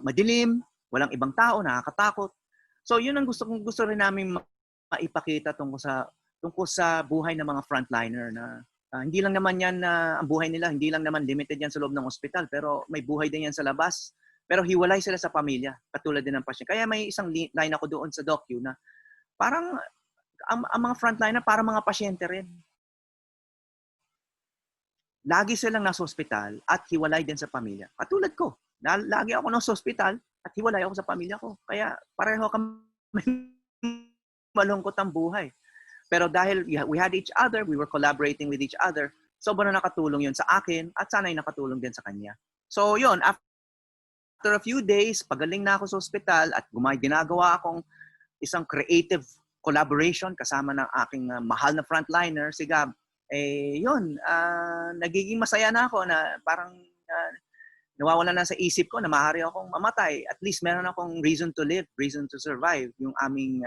madilim, walang ibang tao, nakakatakot. So yun ang gusto rin namin maipakita tungkol sa buhay ng mga frontliner na hindi lang naman yan ang buhay nila, hindi lang naman limited yan sa loob ng ospital, pero may buhay din yan sa labas. Pero hiwalay sila sa pamilya, katulad din ng pasyente. Kaya may isang line ako doon sa docu na parang ang mga frontliner parang mga pasyente rin. Lagi silang nasa ospital at hiwalay din sa pamilya. Katulad ko, lagi ako nasa ospital at hiwalay ako sa pamilya ko. Kaya pareho kami malungkot ang buhay. Pero dahil we had each other, we were collaborating with each other, sobrang nakatulong yun sa akin at sana'y nakatulong din sa kanya. So yun, after a few days, pagaling na ako sa ospital at ginagawa akong isang creative collaboration kasama ng aking mahal na frontliner, si Gab. Yun, nagiging masaya na ako na parang nawawala na sa isip ko na maaari akong mamatay. At least meron akong reason to live, reason to survive, yung aming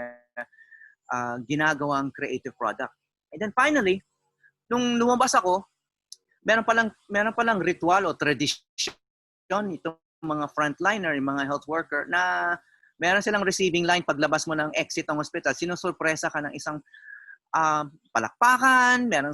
ginagawang creative product. And then finally, nung lumabas ako, meron palang ritual o tradition itong mga frontliner, yung mga health worker na meron silang receiving line paglabas mo ng exit ng hospital. Sinusurpresa ka ng isang palakpakan, meron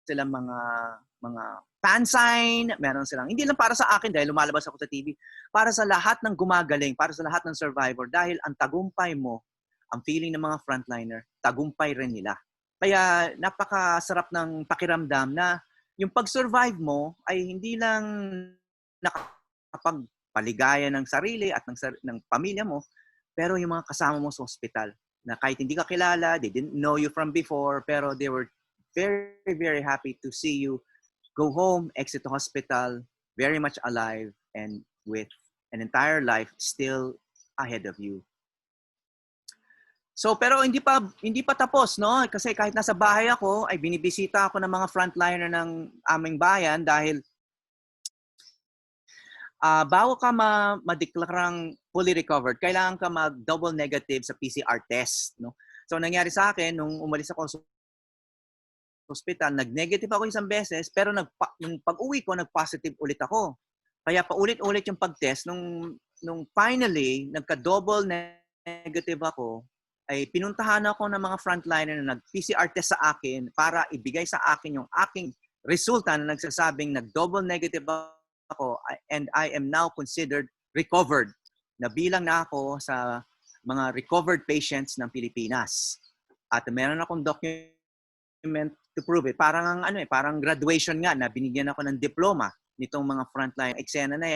silang mga fan sign, meron silang, hindi lang para sa akin dahil lumalabas ako sa TV, para sa lahat ng gumagaling, para sa lahat ng survivor dahil ang tagumpay mo, ang feeling ng mga frontliner, tagumpay rin nila. Kaya napakasarap ng pakiramdam na yung pag-survive mo ay hindi lang nakapagpaligaya ng sarili at ng pamilya mo, pero yung mga kasama mo sa ospital na kahit hindi ka kilala, they didn't know you from before, pero they were very, very happy to see you go home, exit the hospital, very much alive and with an entire life still ahead of you. So, pero hindi pa tapos, no? Kasi kahit nasa bahay ako, ay binibisita ako ng mga frontliner ng aming bayan dahil bago ka madeklarang fully recovered, kailangan ka mag-double negative sa PCR test, no? So, nangyari sa akin, nung umalis ako sa hospital, nag-negative ako isang beses, pero nung pag-uwi ko, nag-positive ulit ako. Kaya paulit-ulit yung pag-test. Nung finally, nagka-double negative ako, ay pinuntahan ako ng mga frontliner na nag-PCR test sa akin para ibigay sa akin yung aking resulta na nagsasabing nag-double negative ako and I am now considered recovered. Nabilang na ako sa mga recovered patients ng Pilipinas. At meron akong document to prove it. Parang parang graduation nga na binigyan ako ng diploma nitong mga frontline eksena na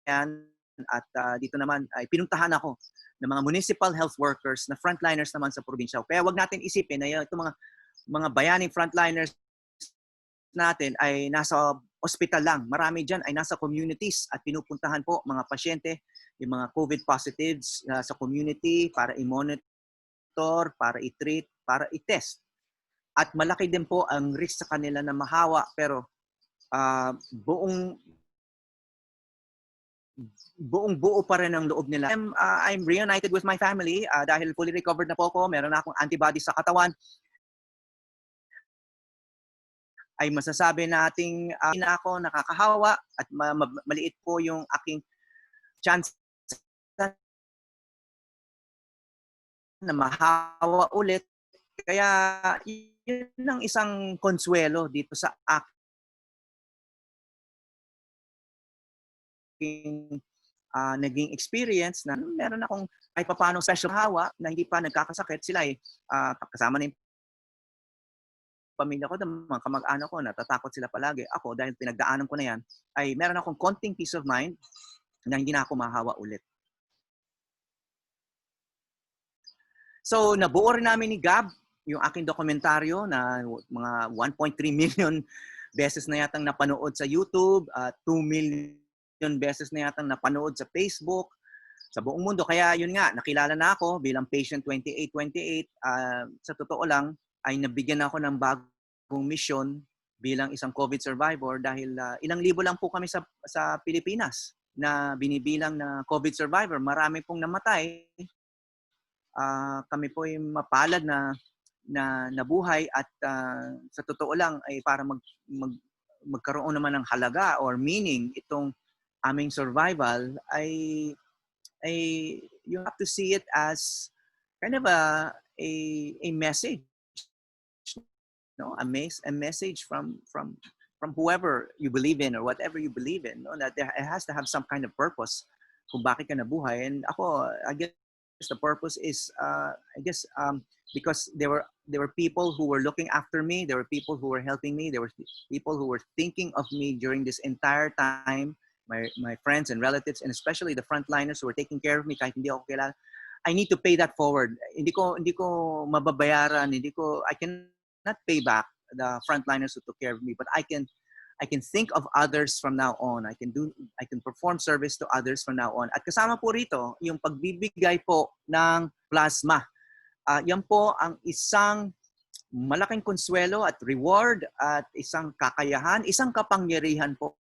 yan. At dito naman ay pinuntahan ako ng mga municipal health workers na frontliners naman sa probinsya. Kaya wag natin isipin na itong mga bayaning frontliners natin ay nasa ospital lang. Marami dyan ay nasa communities at pinupuntahan po mga pasyente, yung mga COVID positives sa community para i-monitor, para i-treat, para i-test. At malaki din po ang risk sa kanila na mahawa pero buo pa rin ang loob nila. I'm reunited with my family dahil fully recovered na po ako. Meron na akong antibodies sa katawan. Ay masasabi nating na ako nakakahawa at maliit po yung aking chance na mahawa ulit. Kaya yun ang isang konsuelo dito sa aking naging experience na meron akong kahit paano special hawa na hindi pa nagkakasakit. Sila kasama na yung pamilya ko, mga kamag-anak ko, natatakot sila palagi. Ako, dahil pinagdaanan ko na yan, ay meron akong konting peace of mind na hindi na ako mahawa ulit. So, nabuo rin namin ni Gab yung aking dokumentaryo na mga 1.3 million beses na yatang napanood sa YouTube, 2 million beses na yatang napanood sa Facebook, sa buong mundo. Kaya yun nga, nakilala na ako bilang patient 2828. Sa totoo lang, ay nabigyan ako ng bagong mission bilang isang COVID survivor dahil ilang libo lang po kami sa Pilipinas na binibilang na COVID survivor. Marami pong namatay. Kami po ay mapalad na nabuhay at sa totoo lang ay para magkaroon naman ng halaga or meaning itong aming survival ay you have to see it as kind of a message. No, a message from whoever you believe in or whatever you believe in, no, that it has to have some kind of purpose kung bakit ka nabuhay. And ako, I guess the purpose is because there were people who were looking after me, there were people who were helping me, there were people who were thinking of me during this entire time, my friends and relatives, and especially the frontliners who were taking care of me kahit hindi ako kilala. I need to pay that forward. Hindi ko mababayaran, I cannot pay back the frontliners who took care of me, but I can think of others from now on. I can perform service to others from now on. At kasama po rito yung pagbibigay po ng plasma. Yan po ang isang malaking konsuelo at reward at isang kakayahan, isang kapangyarihan po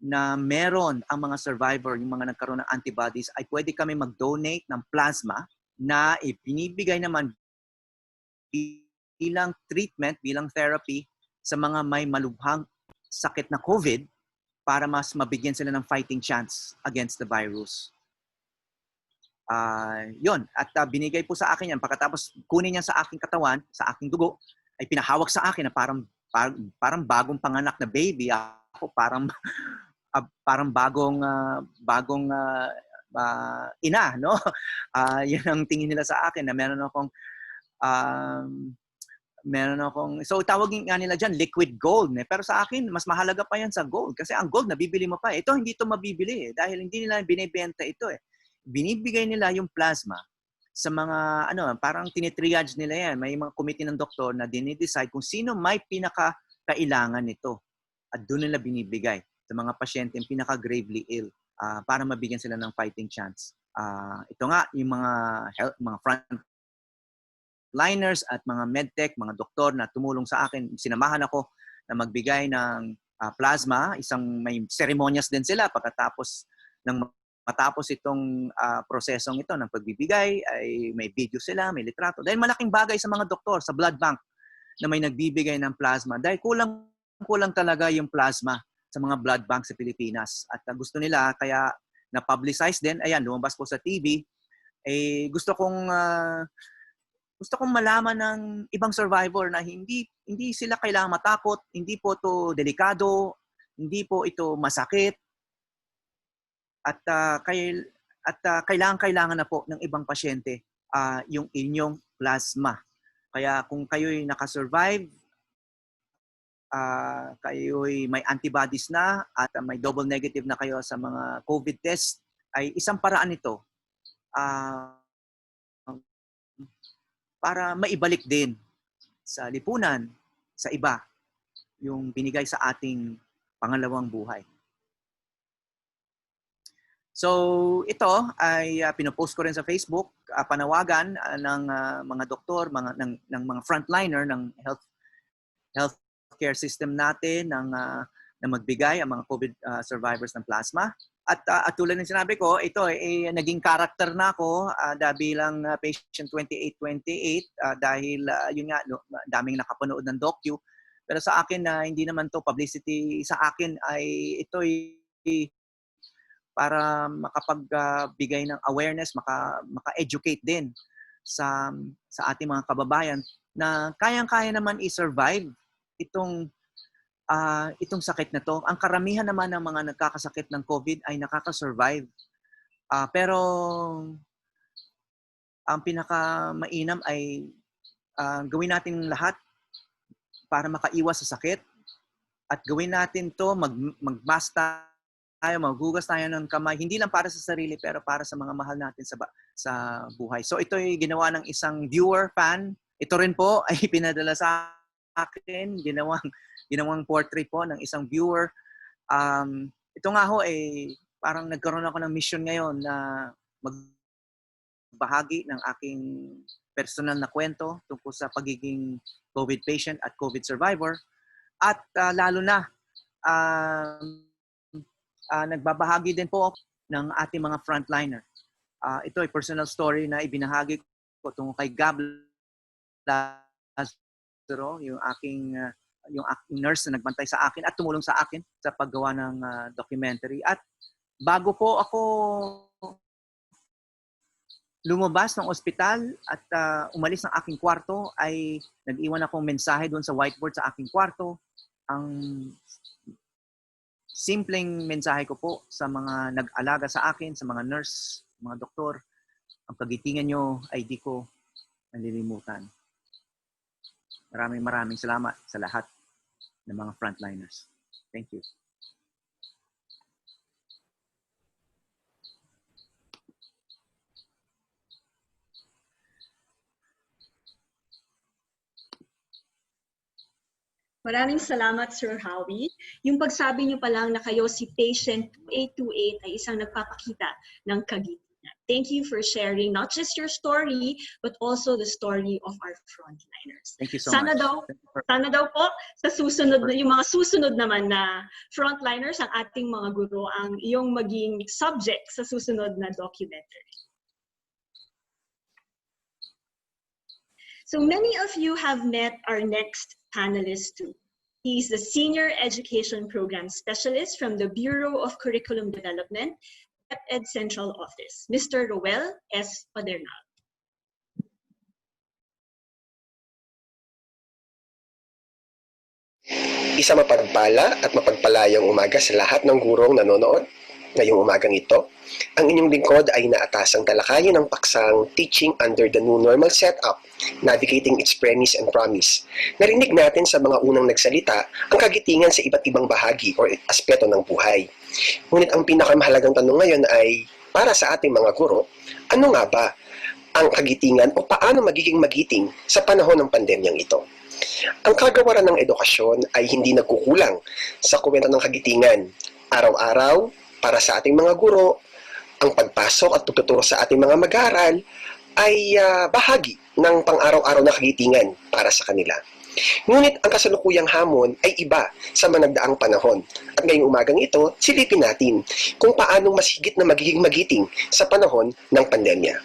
na meron ang mga survivor, yung mga nagkaroon ng antibodies, ay pwede kami mag-donate ng plasma na ibinibigay naman bilang treatment, bilang therapy sa mga may malubhang sakit na COVID para mas mabigyan sila ng fighting chance against the virus. Yun. At binigay po sa akin yan. Pagkatapos kunin niya sa aking katawan, sa aking dugo, ay pinahawak sa akin na parang bagong panganak na baby. Ako parang bagong ina, no? Yan ang tingin nila sa akin na meron akong so tawagin nga nila dyan liquid gold, pero sa akin mas mahalaga pa yan sa gold kasi ang gold nabibili mo pa. Ito hindi ito mabibili dahil hindi nila binibenta ito binibigay nila yung plasma sa mga parang tinitriage nila yan. May mga committee ng doktor na dinidecide kung sino may pinakakailangan nito at doon nila binibigay sa mga pasyente yung pinaka-gravely ill para mabigyan sila ng fighting chance. Ito nga, yung mga frontliners at mga medtech, mga doktor na tumulong sa akin, sinamahan ako na magbigay ng plasma. May seremonyas din sila pagkatapos ng matapos itong prosesong ito ng pagbibigay, ay may video sila, may litrato. Dahil malaking bagay sa mga doktor, sa blood bank na may nagbibigay ng plasma. Dahil kulang talaga yung plasma sa mga blood bank sa Pilipinas. At gusto nila, kaya na-publicize din. Ayan, lumabas po sa TV. Gusto kong malaman ng ibang survivor na hindi sila kailangang matakot, hindi po ito delikado, hindi po ito masakit. At kailangan na po ng ibang pasyente yung inyong plasma. Kaya kung kayo'y nakasurvive, kayo'y may antibodies na at may double negative na kayo sa mga COVID test, ay isang paraan ito para maibalik din sa lipunan, sa iba, yung binigay sa ating pangalawang buhay. So ito ay pinopost ko rin sa Facebook, panawagan ng mga doktor, ng mga frontliner ng healthcare system natin na magbigay ang mga COVID survivors ng plasma. At tulad ng sinabi ko, ito ay naging character na ako bilang patient 2828 dahil yun nga, daming nakapanood ng docu. Pero sa akin hindi naman to publicity. Sa akin ay ito para makapagbigay ng awareness, maka-educate din sa ating mga kababayan na kayang-kaya naman i-survive itong sakit na to. Ang karamihan naman ng mga nagkakasakit ng COVID ay nakaka-survive. Pero ang pinaka-mainam ay gawin natin lahat para makaiwas sa sakit at gawin natin to mag-mask tayo, maghugas tayo ng kamay, hindi lang para sa sarili pero para sa mga mahal natin sa buhay. So ito ay ginawa ng isang viewer, fan. Ito rin po ay pinadala sa akin, ginawang portrait po ng isang viewer. Ito nga ho ay parang nagkaroon ako ng mission ngayon na magbahagi ng aking personal na kwento tungkol sa pagiging COVID patient at COVID survivor. At lalo na nagbabahagi din po ng ating mga frontliner. Ito ay personal story na ibinahagi ko tungkol kay Gab Lazaro, yung aking nurse na nagbantay sa akin at tumulong sa akin sa paggawa ng documentary. At bago po ako lumabas ng ospital at umalis ng aking kwarto, ay nag-iwan akong mensahe doon sa whiteboard sa aking kwarto. Ang simpleng mensahe ko po sa mga nag-alaga sa akin, sa mga nurse, mga doktor, ang kagitingan nyo ay di ko malilimutan. Maraming salamat sa lahat ng mga frontliners. Thank you. Maraming salamat, Sir Howie. Yung pagsabi niyo pa lang na kayo si patient 2828 ay isang nagpapakita ng kagitna. Thank you for sharing not just your story, but also the story of our frontliners. Thank you so Sana much. sana daw po sa susunod, yung mga susunod naman na frontliners, ang ating mga guro, ang iyong maging subject sa susunod na documentary. So many of you have met our next panelist too. He's the Senior Education Program Specialist from the Bureau of Curriculum Development at Ed Central Office, Mr. Roel S. Padernal. Isa mapagpala at mapagpalayang umaga sa lahat ng gurong nanonood. Ngayong umagang ito, ang inyong lingkod ay naatasang talakayin ng paksang Teaching Under the New Normal Setup, Navigating its Premise and Promise. Narinig natin sa mga unang nagsalita ang kagitingan sa iba't ibang bahagi o aspeto ng buhay. Ngunit ang pinakamahalagang tanong ngayon ay, para sa ating mga guro, ano nga ba ang kagitingan o paano magiging magiting sa panahon ng pandemyang ito? Ang kagawaran ng edukasyon ay hindi nagkukulang sa kwento ng kagitingan. Araw-araw, para sa ating mga guro, ang pagpasok at pagtuturo sa ating mga mag-aaral ay bahagi ng pang-araw-araw na kagitingan para sa kanila. Ngunit ang kasalukuyang hamon ay iba sa managdaang panahon. At ngayong umagang ito, silipin natin kung paano mas higit na magiging magiting sa panahon ng pandemya.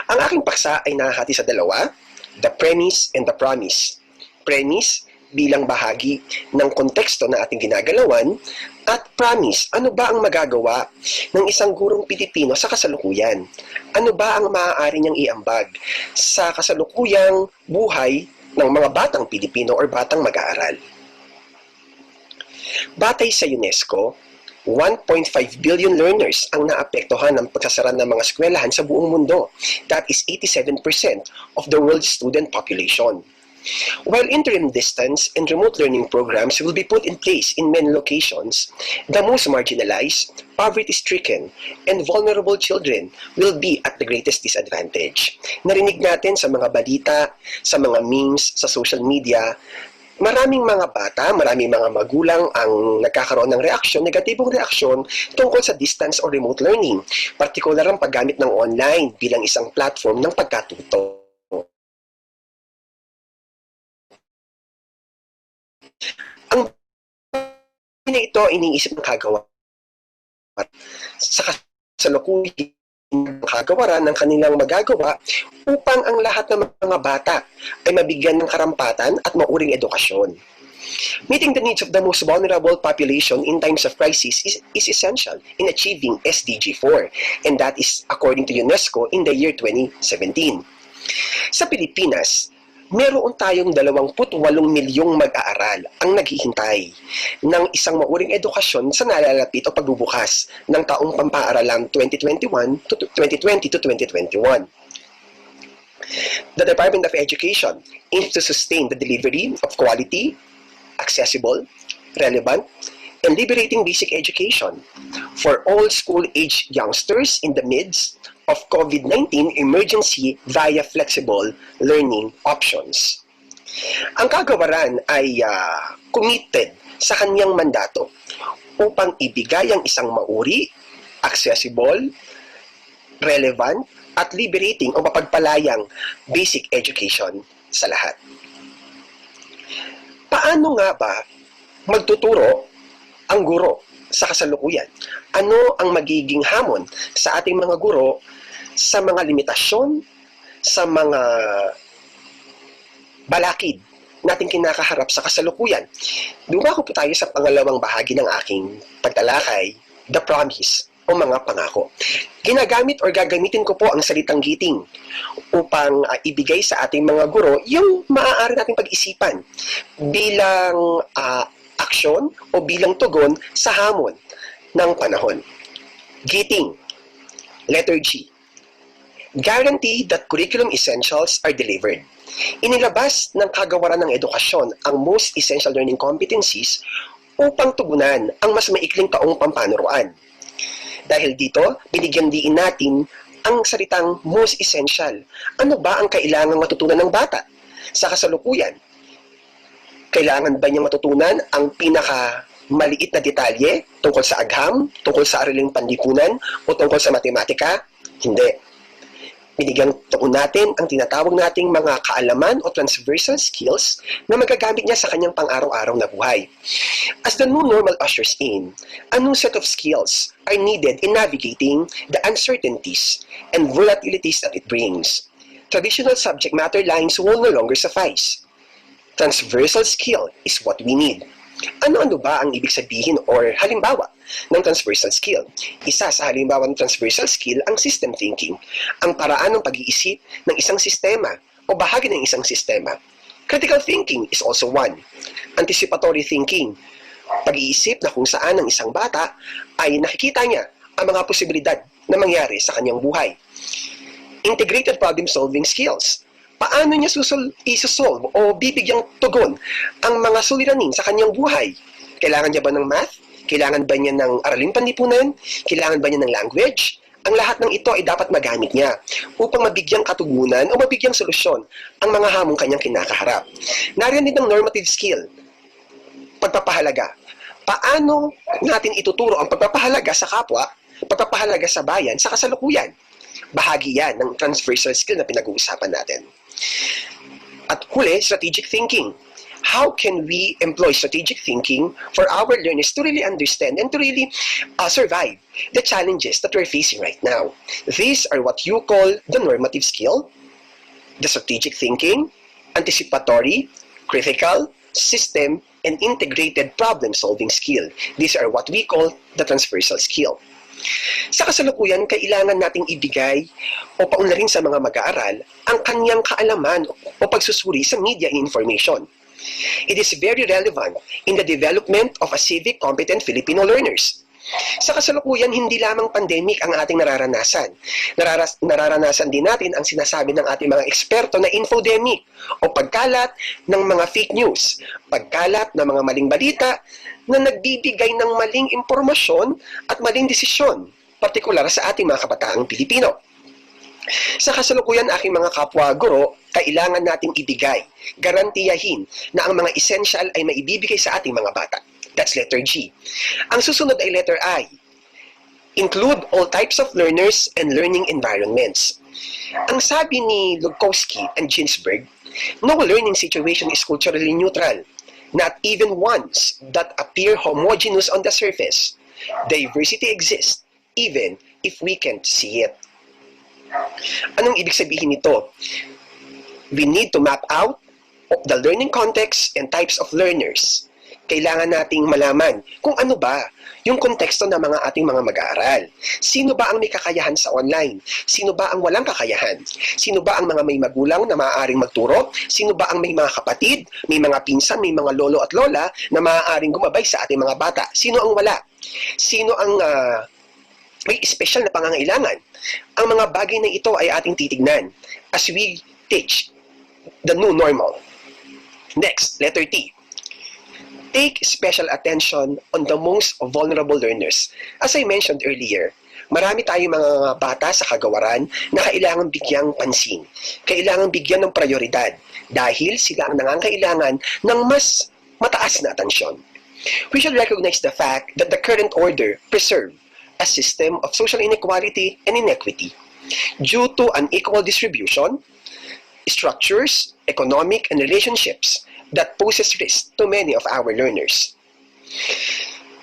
Ang aking paksa ay nahahati sa dalawa, the premise and the promise. Premise bilang bahagi ng konteksto na ating ginagalawan, at promise, ano ba ang magagawa ng isang gurong Pilipino sa kasalukuyan? Ano ba ang maaari niyang iambag sa kasalukuyang buhay ng mga batang Pilipino o batang mag-aaral? Batay sa UNESCO, 1.5 billion learners ang naapektuhan ng pagsasara ng mga eskwelahan sa buong mundo. That is 87% of the world's student population. While interim distance and remote learning programs will be put in place in many locations, the most marginalized, poverty-stricken, and vulnerable children will be at the greatest disadvantage. Narinig natin sa mga balita, sa mga memes, sa social media, maraming mga bata, maraming mga magulang ang nagkakaroon ng reaksyon, negatibong reaksyon tungkol sa distance or remote learning, partikular ang paggamit ng online bilang isang platform ng pagkatuto. Ang na ito iniisip ng kagawaran sa kasalukuyang kagawaran ng kanilang magagawa upang ang lahat ng mga bata ay mabigyan ng karampatan at mauring edukasyon. Meeting the needs of the most vulnerable population in times of crisis is essential in achieving SDG 4, and that is according to UNESCO in the year 2017. Sa Pilipinas, meron tayong 28 milyong mag-aaral ang naghihintay ng isang mauring edukasyon sa nalalapit o pagbubukas ng taong pampaaralang 2020 to 2021. The Department of Education aims to sustain the delivery of quality, accessible, relevant, and liberating basic education for all school-age youngsters in the midst of COVID-19 emergency via flexible learning options. Ang kagawaran ay committed sa kanyang mandato upang ibigay ang isang mauri, accessible, relevant, at liberating o mapagpalayang basic education sa lahat. Paano nga ba magtuturo ang guro sa kasalukuyan? Ano ang magiging hamon sa ating mga guro sa mga limitasyon, sa mga balakid nating kinakaharap sa kasalukuyan? Dumako po tayo sa pangalawang bahagi ng aking pagtalakay, the promise o mga pangako. Ginagamit or gagamitin ko po ang salitang giting upang ibigay sa ating mga guro yung maaari nating pag-isipan bilang aksyon o bilang tugon sa hamon ng panahon. Giting, letter G. Guarantee that curriculum essentials are delivered. Inilabas ng kagawaran ng edukasyon ang most essential learning competencies upang tugunan ang mas maikling taong pampanuruan. Dahil dito, binigyan diin natin ang salitang most essential. Ano ba ang kailangang matutunan ng bata sa kasalukuyan? Kailangan ba niyang matutunan ang maliit na detalye tungkol sa agham, tungkol sa araling panlipunan, o tungkol sa matematika? Hindi. Binigyang tuon natin ang tinatawag nating mga kaalaman o transversal skills na magagamit niya sa kanyang pang-araw-araw na buhay. As the new normal ushers in, a new set of skills are needed in navigating the uncertainties and volatilities that it brings. Traditional subject matter lines will no longer suffice. Transversal skill is what we need. Ano-ano ba ang ibig sabihin or halimbawa ng transversal skill? Isa sa halimbawa ng transversal skill ang system thinking, ang paraan ng pag-iisip ng isang sistema o bahagi ng isang sistema. Critical thinking is also one. Anticipatory thinking, pag-iisip na kung saan ang isang bata ay nakikita niya ang mga posibilidad na mangyari sa kanyang buhay. Integrated problem-solving skills, paano niya isosolve o bibigyang tugon ang mga suliranin sa kanyang buhay? Kailangan niya ba ng math? Kailangan ba niya ng araling panlipunan? Kailangan ba niya ng language? Ang lahat ng ito ay dapat magamit niya upang mabigyang katugunan o mabigyang solusyon ang mga hamong kanyang kinakaharap. Nariyan din ang normative skill, pagpapahalaga. Paano natin ituturo ang pagpapahalaga sa kapwa, pagpapahalaga sa bayan, sa kasalukuyan? Bahagi yan ng transversal skill na pinag-uusapan natin. At huli, strategic thinking. How can we employ strategic thinking for our learners to really understand and to really survive the challenges that we're facing right now? These are what you call the normative skill, the strategic thinking, anticipatory, critical, system, and integrated problem-solving skill. These are what we call the transversal skill. Sa kasalukuyan, kailangan nating ibigay o paunlarin sa mga mag-aaral ang kanyang kaalaman o pagsusuri sa media and information. It is very relevant in the development of a civic competent Filipino learners. Sa kasalukuyan, hindi lamang pandemic ang ating nararanasan. Nararanasan din natin ang sinasabi ng ating mga eksperto na infodemic o pagkalat ng mga fake news, pagkalat ng mga maling balita na nagbibigay ng maling impormasyon at maling desisyon, partikular sa ating mga kabataang Pilipino. Sa kasalukuyan, aking mga kapwa guro, kailangan nating ibigay, garantiyahin na ang mga essential ay maibibigay sa ating mga bata. That's letter G. Ang susunod ay letter I. Include all types of learners and learning environments. Ang sabi ni Lukowski and Ginsberg, no learning situation is culturally neutral, not even ones that appear homogeneous on the surface. Diversity exists, even if we can't see it. Anong ibig sabihin nito? We need to map out the learning context and types of learners. Kailangan nating malaman kung ano ba yung konteksto ng mga ating mga mag-aaral. Sino ba ang may kakayahan sa online? Sino ba ang walang kakayahan? Sino ba ang mga may magulang na maaaring magturo? Sino ba ang may mga kapatid, may mga pinsan, may mga lolo at lola na maaaring gumabay sa ating mga bata? Sino ang wala? Sino ang may special na pangangailangan? Ang mga bagay na ito ay ating titignan as we teach the new normal. Next, letter T. Take special attention on the most vulnerable learners. As I mentioned earlier, marami tayong mga bata sa kagawaran na kailangang bigyang pansin. Kailangang bigyan ng prioridad dahil sila ang nangangailangan ng mas mataas na atensyon. We should recognize the fact that the current order preserves a system of social inequality and inequity due to unequal distribution, structures, economic, and relationships that poses risk to many of our learners.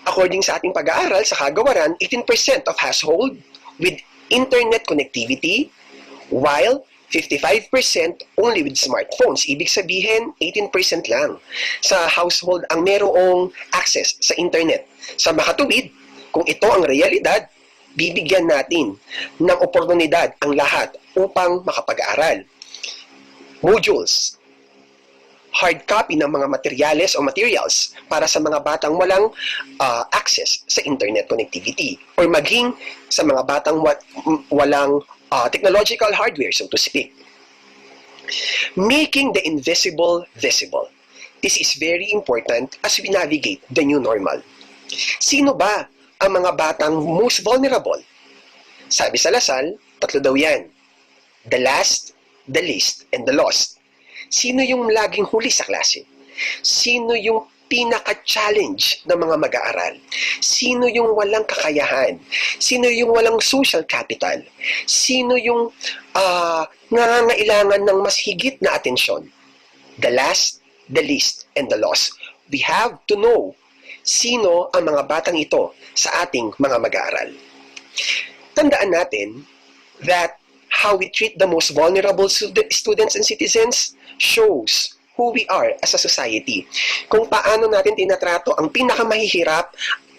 According sa ating pag-aaral sa kagawaran, 18% of household with internet connectivity, while 55% only with smartphones. Ibig sabihin, 18% lang sa household ang merong access sa internet. Sa makatuwid, kung ito ang realidad, bibigyan natin ng oportunidad ang lahat upang makapag-aaral. Modules, hard copy ng mga materials para sa mga batang walang access sa internet connectivity or maging sa mga batang walang technological hardware, so to speak. Making the invisible visible. This is very important as we navigate the new normal. Sino ba ang mga batang most vulnerable? Sabi sa Lasal, tatlo daw yan. The last, the least, and the lost. Sino yung laging huli sa klase? Sino yung pinaka-challenge ng mga mag-aaral? Sino yung walang kakayahan? Sino yung walang social capital? Sino yung nangangailangan ng mas higit na atensyon? The last, the least, and the lost. We have to know sino ang mga batang ito sa ating mga mag-aaral. Tandaan natin that how we treat the most vulnerable students and citizens shows who we are as a society. Kung paano natin tinatrato ang pinakamahihirap,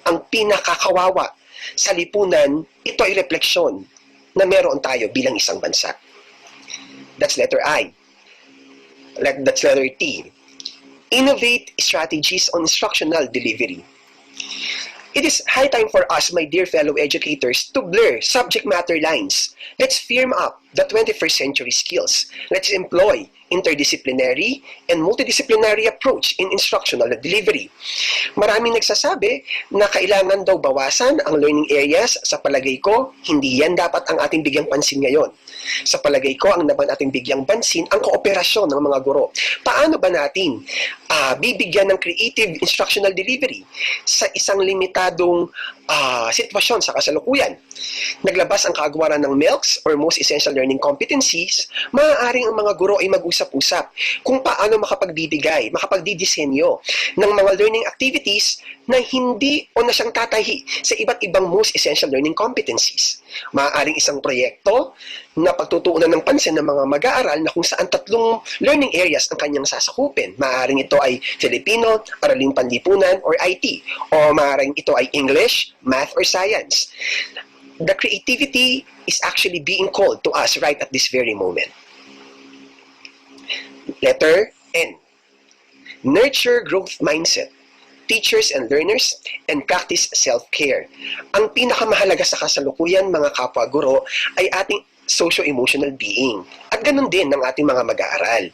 ang pinakakawawa sa lipunan, ito ay refleksyon na meron tayo bilang isang bansa. That's letter I. That's letter T. Innovate strategies on instructional delivery. It is high time for us, my dear fellow educators, to blur subject matter lines. Let's firm up the 21st century skills. Let's employ interdisciplinary and multidisciplinary approach in instructional delivery. Maraming nagsasabi na kailangan daw bawasan ang learning areas. Sa palagay ko, hindi yan dapat ang ating bigyang pansin ngayon. Sa palagay ko, ang dapat ating bigyang pansin ang kooperasyon ng mga guro. Paano ba natin bibigyan ng creative instructional delivery sa isang limitadong sitwasyon sa kasalukuyan? Naglabas ang kagawaran ng MELCs or Most Essential Learning Competencies, maaaring ang mga guro ay mag-usap-usap kung paano makapagdidisenyo ng mga learning activities na hindi o na siyang tatahi sa iba't ibang most essential learning competencies. Maaaring isang proyekto na pagtutuunan ng pansin ng mga mag-aaral na kung saan 3 learning areas ang kanyang sasakupin. Maaaring ito ay Filipino, Araling Panlipunan, or IT. O maaaring ito ay English, Math, or Science. The creativity is actually being called to us right at this very moment. Letter N. Nurture growth mindset. Teachers and learners, and practice self-care. Ang pinakamahalaga sa kasalukuyan, mga kapwa-guro, ay ating socio-emotional being. At ganun din ng ating mga mag-aaral.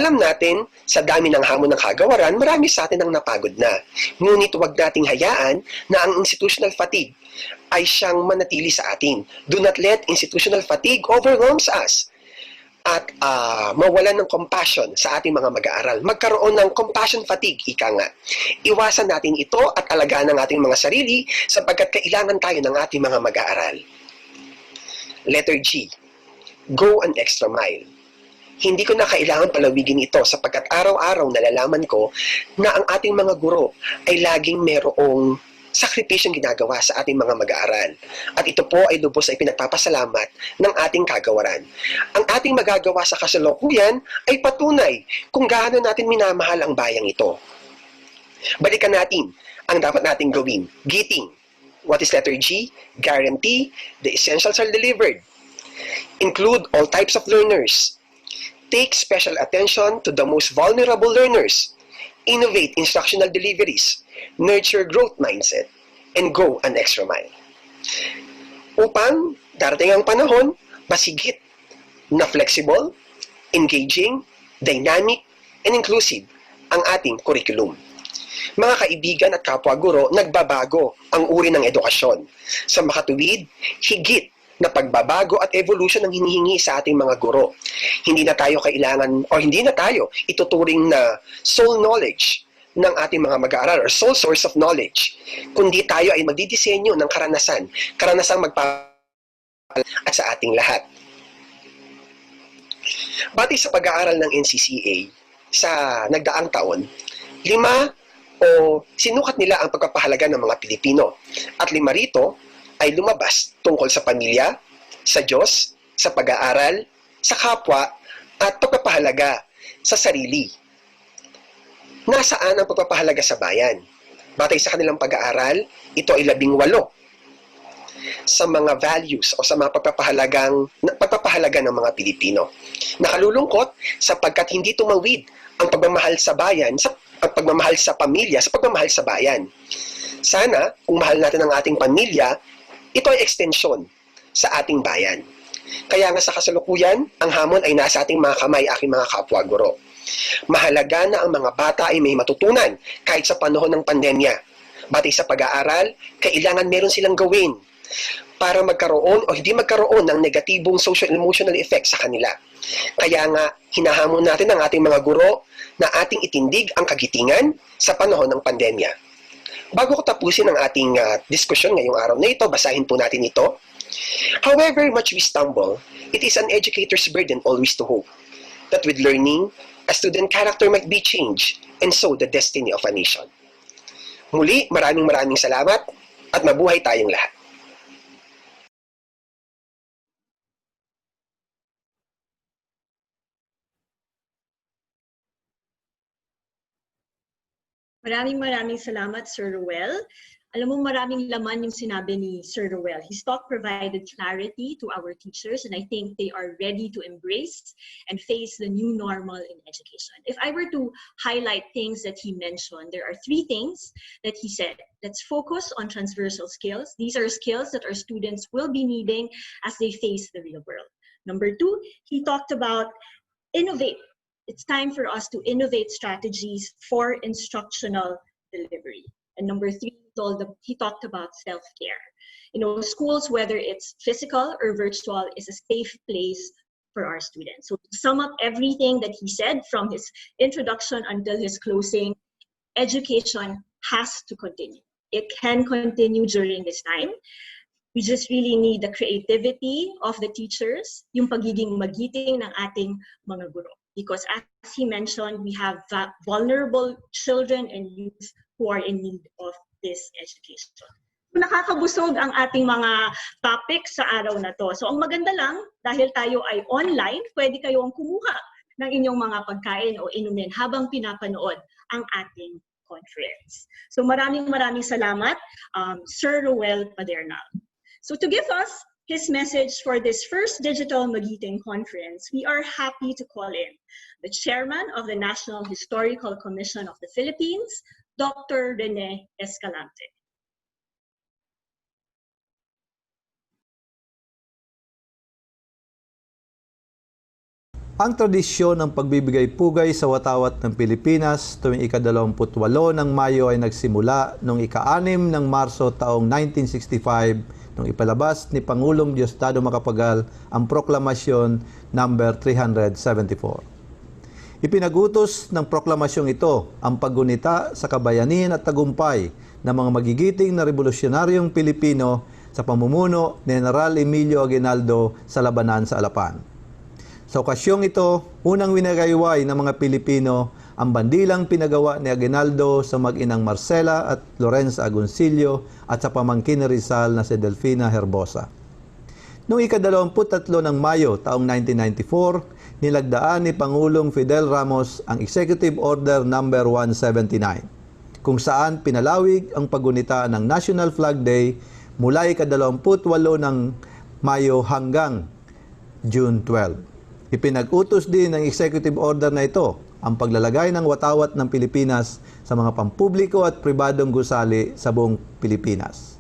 Alam natin, sa dami ng hamon ng kagawaran, marami sa atin ang napagod na. Ngunit huwag nating hayaan na ang institutional fatigue ay siyang manatili sa atin. Do not let institutional fatigue overwhelms us. At mawalan ng compassion sa ating mga mag-aaral. Magkaroon ng compassion fatigue, ika nga. Iwasan natin ito at alagaan ang ating mga sarili sapagkat kailangan tayo ng ating mga mag-aaral. Letter G. Go an extra mile. Hindi ko na kailangan palawigin ito sapagkat araw-araw nalalaman ko na ang ating mga guro ay laging merong sakripisyong ginagawa sa ating mga mag-aaral. At ito po ay lubos ay pinagpapasalamat ng ating kagawaran. Ang ating magagawa sa kasalukuyan ay patunay kung gaano natin minamahal ang bayang ito. Balikan natin ang dapat nating gawin. Gating. What is letter G? Guarantee the essentials are delivered. Include all types of learners. Take special attention to the most vulnerable learners. Innovate instructional deliveries. Nurture growth mindset, and go an extra mile. Upang darating ang panahon, masigit na flexible, engaging, dynamic, and inclusive ang ating curriculum. Mga kaibigan at kapwa-guro, nagbabago ang uri ng edukasyon. Sa makatuwid, higit na pagbabago at evolution ang hinihingi sa ating mga guro. Hindi na tayo kailangan, o hindi na tayo ituturing na sole knowledge ng ating mga mag-aaral or sole source of knowledge, kundi tayo ay magdidisenyo ng karanasang at sa ating lahat. Batay sa pag-aaral ng NCCA sa nagdaang taon, 5 sinukat nila ang pagpapahalaga ng mga Pilipino at 5 rito ay lumabas tungkol sa pamilya, sa Diyos, sa pag-aaral, sa kapwa at pagpapahalaga sa sarili. Nasaan ang pagpapahalaga sa bayan? Batay sa kanilang pag-aaral, ito ay 18 sa mga values o sa mga pagpapahalaga ng mga Pilipino. Nakalulungkot sapagkat hindi tumawid ang pagmamahal sa bayan, ang pagmamahal sa pamilya, sa pagmamahal sa bayan. Sana, kung mahal natin ang ating pamilya, ito ay extensyon sa ating bayan. Kaya nga sa kasalukuyan, ang hamon ay nasa ating mga kamay, aking mga kapwa-guro. Mahalaga na ang mga bata ay may matutunan kahit sa panahon ng pandemya. Batay sa pag-aaral, kailangan meron silang gawin para magkaroon o hindi magkaroon ng negatibong social emotional effect sa kanila. Kaya nga, hinahamon natin ang ating mga guro na ating itindig ang kagitingan sa panahon ng pandemya. Bago ko tapusin ang ating diskusyon ngayong araw na ito, basahin po natin ito. However much we stumble, it is an educator's burden always to hope that with learning, a student character might be changed and so the destiny of a nation. Muli, maraming salamat at mabuhay tayong lahat. Maraming salamat, Sir Ruel. Alam mo, maraming laman yung sinabi ni Sir Ruel. His talk provided clarity to our teachers, and I think they are ready to embrace and face the new normal in education. If I were to highlight things that he mentioned, there are 3 things that he said. Let's focus on transversal skills. These are skills that our students will be needing as they face the real world. Number 2, he talked about innovate. It's time for us to innovate strategies for instructional delivery. And number 3, he talked about self-care. You know, schools, whether it's physical or virtual, is a safe place for our students. So to sum up everything that he said from his introduction until his closing, education has to continue. It can continue during this time. We just really need the creativity of the teachers, yung pagiging magiting ng ating mga guro. Because as he mentioned, we have vulnerable children and youth who are in need of this education. So, nakakabusog ang ating mga topics sa araw na to. So ang maganda lang, dahil tayo ay online, pwede kayong kumuha ng inyong mga pagkain o inumin habang pinapanood ang ating conference. So maraming salamat, Sir Ruel Padernal. So to give us his message for this First Digital Magiting Conference, we are happy to call in the Chairman of the National Historical Commission of the Philippines, Dr. Rene Escalante. Ang tradisyon ng pagbibigay-pugay sa watawat ng Pilipinas tuwing ika-28 ng Mayo ay nagsimula noong ika-6 ng Marso taong 1965 nung ipalabas ni Pangulong Diosdado Macapagal ang Proklamasyon number 374. Ipinagutos ng proklamasyong ito ang paggunita sa kabayanihan at tagumpay ng mga magigiting na revolusyonaryong Pilipino sa pamumuno ni General Emilio Aguinaldo sa labanan sa Alapan. Sa okasyong ito, unang winagayway ng mga Pilipino ang bandilang pinagawa ni Aguinaldo sa mag-inang Marcela at Lorenza Agoncillo at sa pamangkin ni Rizal na si Delfina Herbosa. Noong ika-23 ng Mayo taong 1994, nilagdaan ni Pangulong Fidel Ramos ang Executive Order number 179, kung saan pinalawig ang paggunita ng National Flag Day mula ika-28 ng Mayo hanggang June 12. Ipinag-utos din ng Executive Order na ito ang paglalagay ng watawat ng Pilipinas sa mga pampubliko at pribadong gusali sa buong Pilipinas.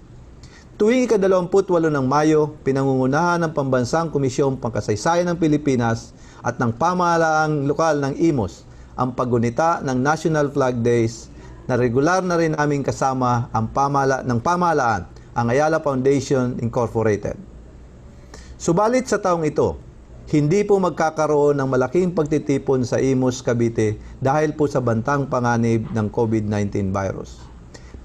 Tuwing ika-28 ng Mayo, pinangungunahan ng Pambansang Komisyong Pangkasaysayan ng Pilipinas at ng pamahalaang lokal ng IMOS ang paggunita ng National Flag Days na regular na rin naming kasama ang pamahalaan, ang Ayala Foundation Incorporated. Subalit sa taong ito, hindi po magkakaroon ng malaking pagtitipon sa IMOS Cavite dahil po sa bantang panganib ng COVID-19 virus.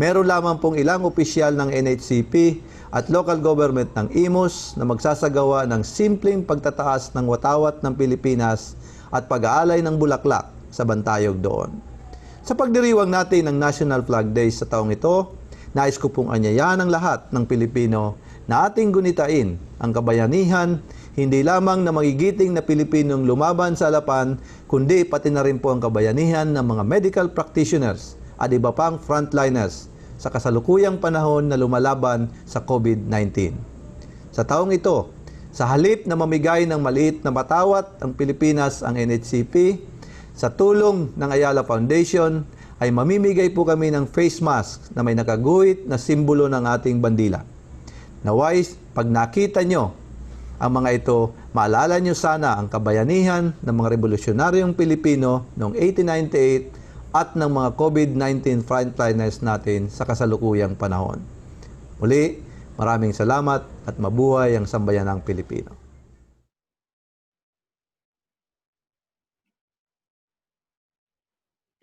Meron lamang pong ilang opisyal ng NHCP at local government ng IMOS na magsasagawa ng simpleng pagtataas ng watawat ng Pilipinas at pag-aalay ng bulaklak sa bantayog doon. Sa pagdiriwang natin ng National Flag Day sa taong ito, nais ko pong anyayahan ng lahat ng Pilipino na ating gunitain ang kabayanihan, hindi lamang na magigiting na Pilipinong lumaban sa Alapan, kundi pati na rin po ang kabayanihan ng mga medical practitioners at iba pang frontliners sa kasalukuyang panahon na lumalaban sa COVID-19. Sa taong ito, sa halip na mamigay ng maliit na matawat ang Pilipinas ang NHCP, sa tulong ng Ayala Foundation ay mamimigay po kami ng face mask na may nakaguhit na simbolo ng ating bandila. Naway, pag nakita nyo ang mga ito, maalala nyo sana ang kabayanihan ng mga revolusyonaryong Pilipino noong 1898 at ng mga COVID-19 frontliners natin sa kasalukuyang panahon. Muli, maraming salamat at mabuhay ang sambayanang Pilipino.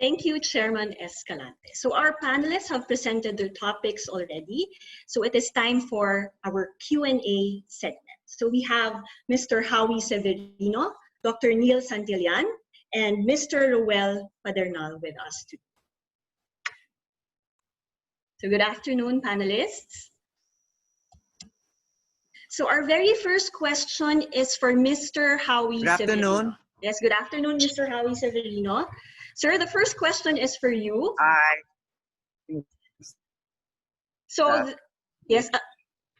Thank you, Chairman Escalante. So our panelists have presented their topics already. So it is time for our Q&A segment. So we have Mr. Howie Severino, Dr. Neil Santillan, and Mr. Roel Padernal with us today. So good afternoon, panelists. So our very first question is for Mr. Howie Good afternoon. Severino. Yes, good afternoon, Mr. Howie Severino. Sir, the first question is for you. So, yes,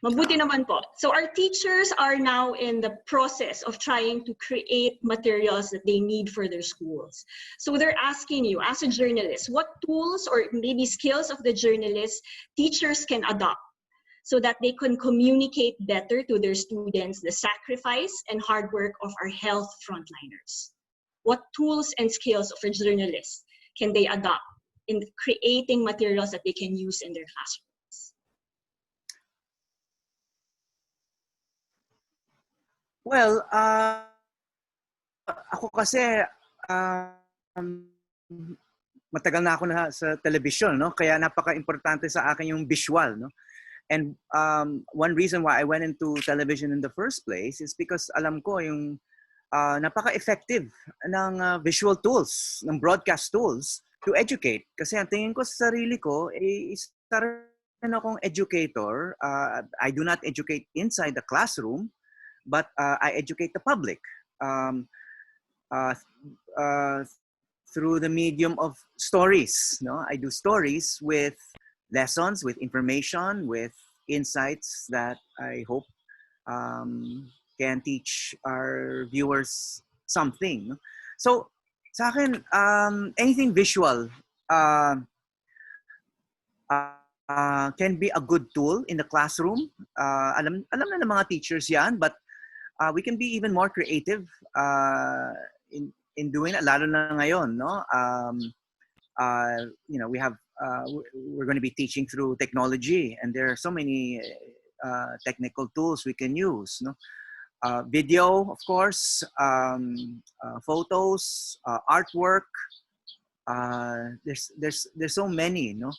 mabuti naman po. So our teachers are now in the process of trying to create materials that they need for their schools. So they're asking you, as a journalist, what tools or maybe skills of the journalist teachers can adopt so that they can communicate better to their students the sacrifice and hard work of our health frontliners. What tools and skills of a journalist can they adopt in creating materials that they can use in their classrooms? Well, ako kasi matagal na ako na sa television, no? Kaya napaka-importante sa akin yung visual, no? And one reason why I went into television in the first place is because alam ko yung napaka-effective ng visual tools, ng broadcast tools to educate. Kasi ang tingin ko sa sarili ko, isa rin akong educator. I do not educate inside the classroom, but I educate the public through the medium of stories. No? I do stories with lessons, with information, with insights that I hope can teach our viewers something. So, sa akin, anything visual can be a good tool in the classroom. Alam na ng mga teachers yan, but we can be even more creative in doing it, lalo na ngayon, no? You know, we're going to be teaching through technology, and there are so many technical tools we can use, no? Video, of course, photos, artwork. There's so many, no?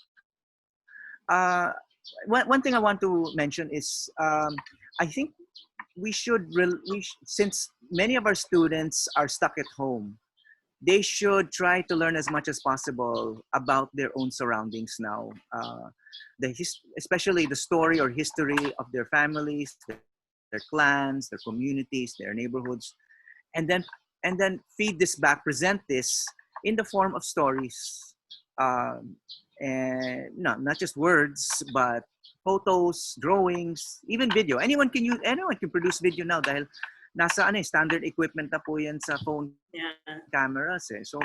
One thing I want to mention is I think since many of our students are stuck at home, they should try to learn as much as possible about their own surroundings now, especially the story or history of their families, their clans, their communities, their neighborhoods, and then feed this back, present this in the form of stories, and not just words, but photos, drawings, even video. Anyone can produce video now dahil nasa standard equipment na po yan sa phone cameras. So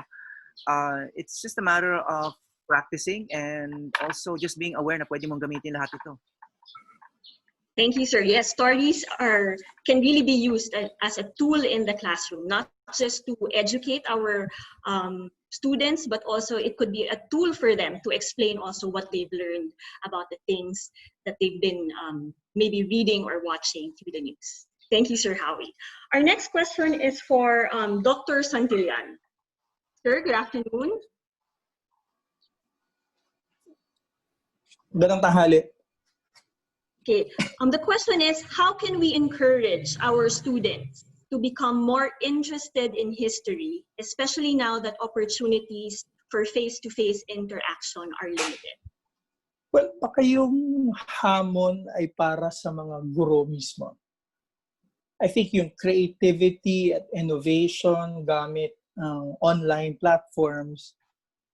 it's just a matter of practicing and also just being aware na pwede mong gamitin lahat ito. Thank you, sir. Yes, stories can really be used as a tool in the classroom, not just to educate our students, but also it could be a tool for them to explain also what they've learned about the things that they've been maybe reading or watching through the news. Thank you, Sir Howie. Our next question is for Dr. Santillan. Sir, good afternoon. Ganang tanghali. Okay, the question is, how can we encourage our students to become more interested in history, especially now that opportunities for face-to-face interaction are limited? Well, baka yung hamon ay para sa mga guro mismo. I think yung creativity at innovation gamit ang online platforms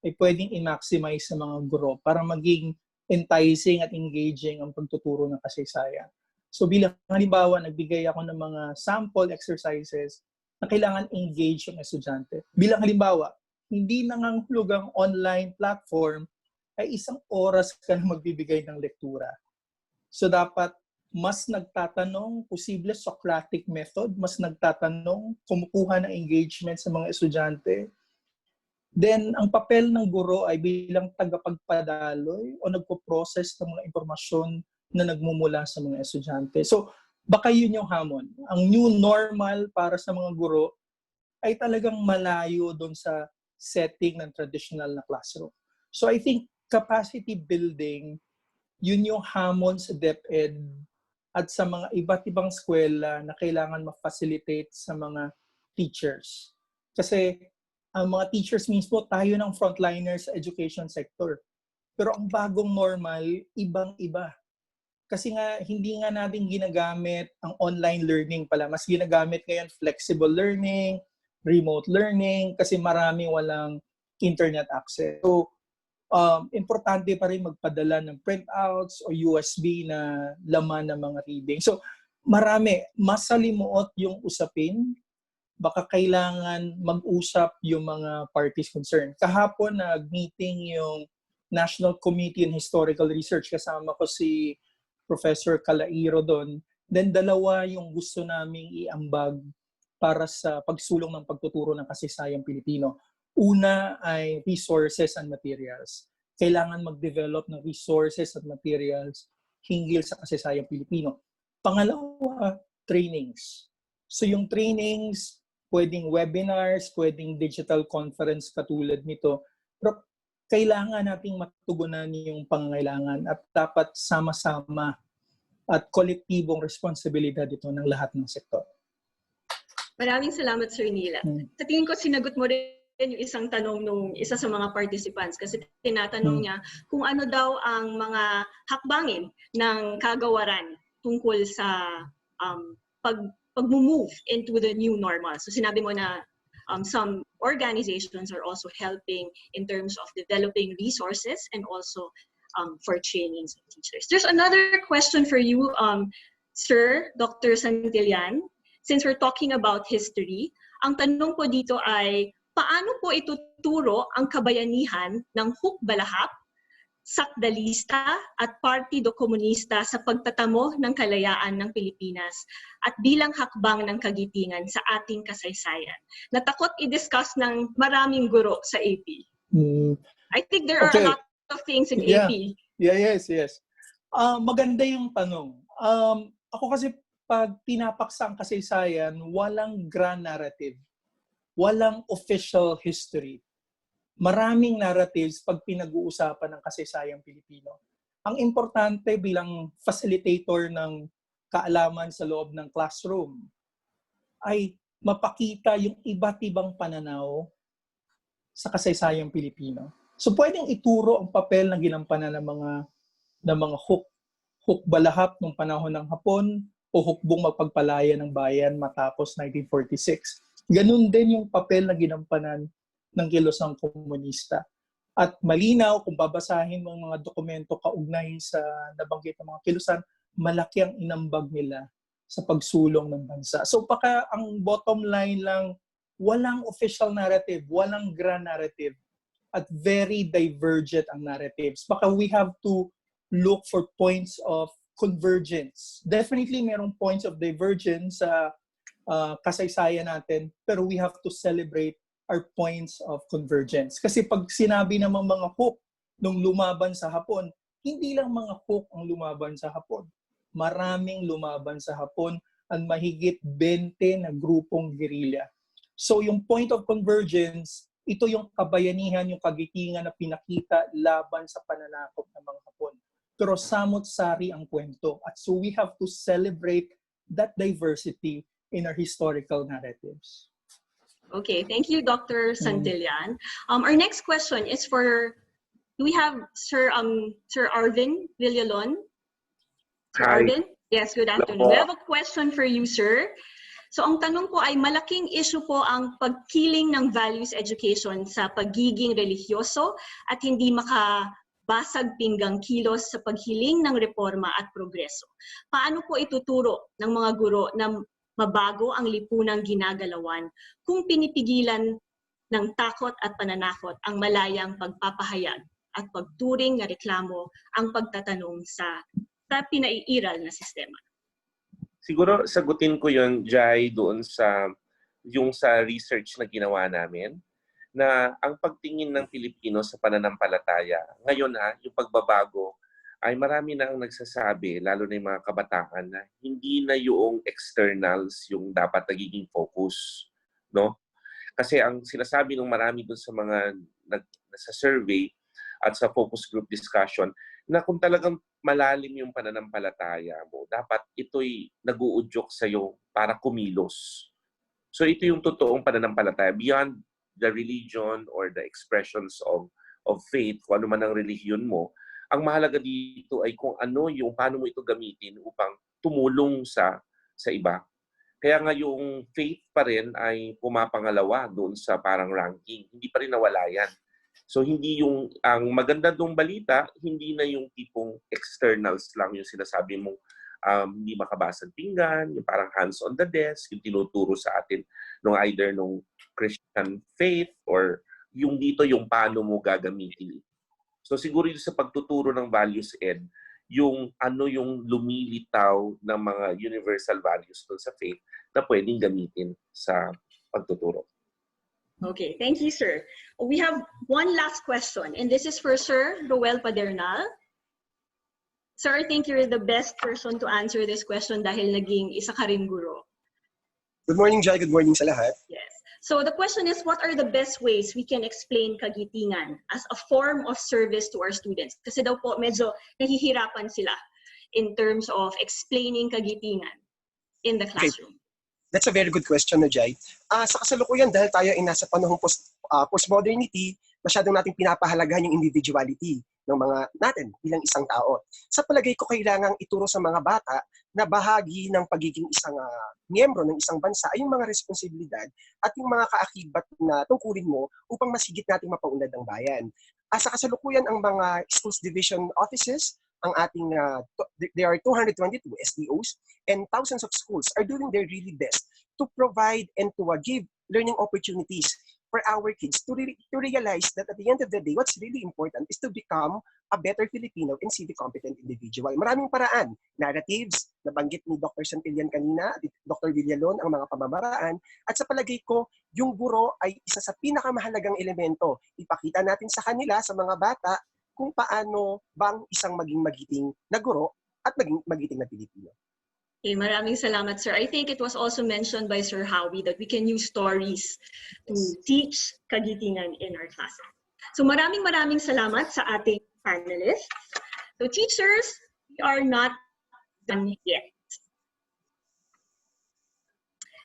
ay pwedeng i-maximize sa mga guro para maging enticing at engaging ang pagtuturo ng kasaysayan. So bilang halimbawa, nagbigay ako ng mga sample exercises na kailangan engage yung estudyante. Bilang halimbawa, hindi nangangahulug ang online platform ay 1 oras ka na magbibigay ng lektura. So dapat mas nagtatanong, posible Socratic method, mas nagtatanong, kumukuha ng engagement sa mga estudyante. Then, ang papel ng guro ay bilang tagapagpadaloy o nagpo-process ng mga impormasyon na nagmumula sa mga estudyante. So, baka yun yung hamon. Ang new normal para sa mga guro ay talagang malayo doon sa setting ng traditional na classroom. So, I think capacity building, yun yung hamon sa DepEd at sa mga iba't ibang eskwela na kailangan ma-facilitate sa mga teachers. Kasi ang mga teachers mismo, tayo ng frontliners sa education sector. Pero ang bagong normal, ibang-iba. Kasi nga, hindi nga natin ginagamit ang online learning pala. Mas ginagamit ngayon flexible learning, remote learning, kasi maraming walang internet access. So, importante pa rin magpadala ng printouts o USB na laman ng mga reading. So, marami. Masalimuot yung usapin. Baka kailangan mag-usap yung mga parties concerned. Kahapon, nag-meeting yung National Committee on Historical Research. Kasama ko si Professor Calairo doon. Then, dalawa yung gusto naming iambag para sa pagsulong ng pagtuturo ng kasaysayang Pilipino. Una ay resources and materials. Kailangan mag-develop ng resources at materials hinggil sa kasaysayang Pilipino. Pangalawa, trainings. So yung trainings, pwedeng webinars, pwedeng digital conference katulad nito. Pero kailangan nating matugunan yung pangangailangan at dapat sama-sama at kolektibong responsibilidad ito ng lahat ng sektor. Maraming salamat, Sir Nila. Sa tingin ko, sinagot mo rin yung isang tanong nung isa sa mga participants kasi tinatanong niya kung ano daw ang mga hakbangin ng kagawaran tungkol sa pag-move into the new normal. So sinabi mo na some organizations are also helping in terms of developing resources and also for trainings of teachers. There's another question for you, Sir Dr. Santillan. Since we're talking about history, ang tanong po dito ay, paano po ituturo ang kabayanihan ng hukbalahap, sakdalista at Partido Komunista sa pagtatamo ng kalayaan ng Pilipinas at bilang hakbang ng kagitingan sa ating kasaysayan? Natakot i-discuss ng maraming guro sa AP. I think there are a lot of things in AP. Yes. Maganda yung tanong. Ako kasi pag tinapaksa ang kasaysayan, walang grand narrative. Walang official history. Maraming narratives pag pinag-uusapan ng kasaysayang Pilipino. Ang importante bilang facilitator ng kaalaman sa loob ng classroom ay mapakita yung iba't ibang pananaw sa kasaysayang Pilipino. So pwedeng ituro ang papel na ginampanan ng mga hukbalahap nung panahon ng Hapon o hukbong mapagpalaya ng bayan matapos 1946. Ganun din yung papel na ginampanan ng kilosang komunista. At malinaw, kung babasahin mo ang mga dokumento kaugnay sa nabanggit ng mga kilusan, malaki ang inambag nila sa pagsulong ng bansa. So baka ang bottom line lang, walang official narrative, walang grand narrative, at very divergent ang narratives. Baka we have to look for points of convergence. Definitely merong points of divergence sa kasaysayan natin, pero we have to celebrate our points of convergence. Kasi pag sinabi naman mga hook nung lumaban sa Hapon, hindi lang mga hook ang lumaban sa Hapon. Maraming lumaban sa Hapon at mahigit 20 na grupong gerilya. So yung point of convergence, ito yung kabayanihan, yung kagitingan na pinakita laban sa pananakop ng mga Hapon. Pero samot-sari ang kwento. At so we have to celebrate that diversity in our historical narratives. Okay, thank you, Dr. Santillan. Our next question is for, do we have Sir Arvin Villalon? Sir Arvin? Yes, good afternoon. We have a question for you, sir. So ang tanong po ay, malaking issue po ang pagkiling ng values education sa pagiging religyoso at hindi basag pinggang kilos sa paghiling ng reforma at progreso. Paano po ituturo ng mga guro na mabago ang lipunang ginagalawan kung pinipigilan ng takot at pananakot ang malayang pagpapahayag at pagturing na reklamo ang pagtatanong sa pinaiiral na sistema? Siguro sagutin ko yon, Jai, doon sa research na ginawa namin, na ang pagtingin ng Pilipino sa pananampalataya, ngayon yung pagbabago ay marami na ang nagsasabi, lalo na yung mga kabataan, na hindi na yung externals yung dapat nagiging focus, no? Kasi ang sinasabi ng marami dun sa mga sa survey at sa focus group discussion, na kung talagang malalim yung pananampalataya mo, dapat ito'y nag-uudyok sa'yo para kumilos. So ito yung totoong pananampalataya, beyond the religion or the expressions of faith, kung ano man ang relihiyon mo. Ang mahalaga dito ay kung ano yung paano mo ito gamitin upang tumulong sa iba. Kaya nga yung faith pa rin ay pumapangalawa doon sa parang ranking. Hindi pa rin nawala yan. So hindi yung, ang maganda dong balita, hindi na yung tipong externals lang yung sinasabi mong hindi makabasag pinggan, yung parang hands on the desk, yung tinuturo sa atin either nung Christian faith or yung dito yung paano mo gagamitin. So siguro yung sa pagtuturo ng values ed, yung ano yung lumilitaw ng mga universal values dun sa faith na pwedeng gamitin sa pagtuturo. Okay, thank you, sir. We have one last question, and this is for Sir Roel Padernal. Sir, I think you're the best person to answer this question dahil naging isa ka rin guro. Good morning, Jai. Good morning sa lahat. Yes. So the question is, what are the best ways we can explain kagitingan as a form of service to our students? Kasi daw po medyo nahihirapan sila in terms of explaining kagitingan in the classroom. Okay. That's a very good question, no, Jai. Sa kasalukuyan, dahil tayo ay nasa panahong postmodernity, masyadong nating pinapahalagahan yung individuality ng mga natin bilang isang tao. Sa palagay ko, kailangang ituro sa mga bata na bahagi ng pagiging isang miyembro ng isang bansa ay yung mga responsibilidad at yung mga kaakibat na tungkulin mo upang masigit nating mapaunlad ang bayan. Sa kasalukuyan, ang mga schools division offices, ang ating, there are 222 SDOs and thousands of schools are doing their really best to provide and to give learning opportunities for our kids to realize that at the end of the day, what's really important is to become a better Filipino and civic competent individual. Maraming paraan, narratives, nabanggit ni Dr. Santillan kanina, at Dr. Villalon, ang mga pamamaraan, at sa palagay ko, yung guro ay isa sa pinakamahalagang elemento. Ipakita natin sa kanila, sa mga bata, kung paano bang isang maging magiting na guro at maging magiting na Pilipino. Okay, maraming salamat, sir. I think it was also mentioned by Sir Howie that we can use stories to teach kagitingan in our classroom. So maraming salamat sa ating panelists. So teachers, we are not done yet.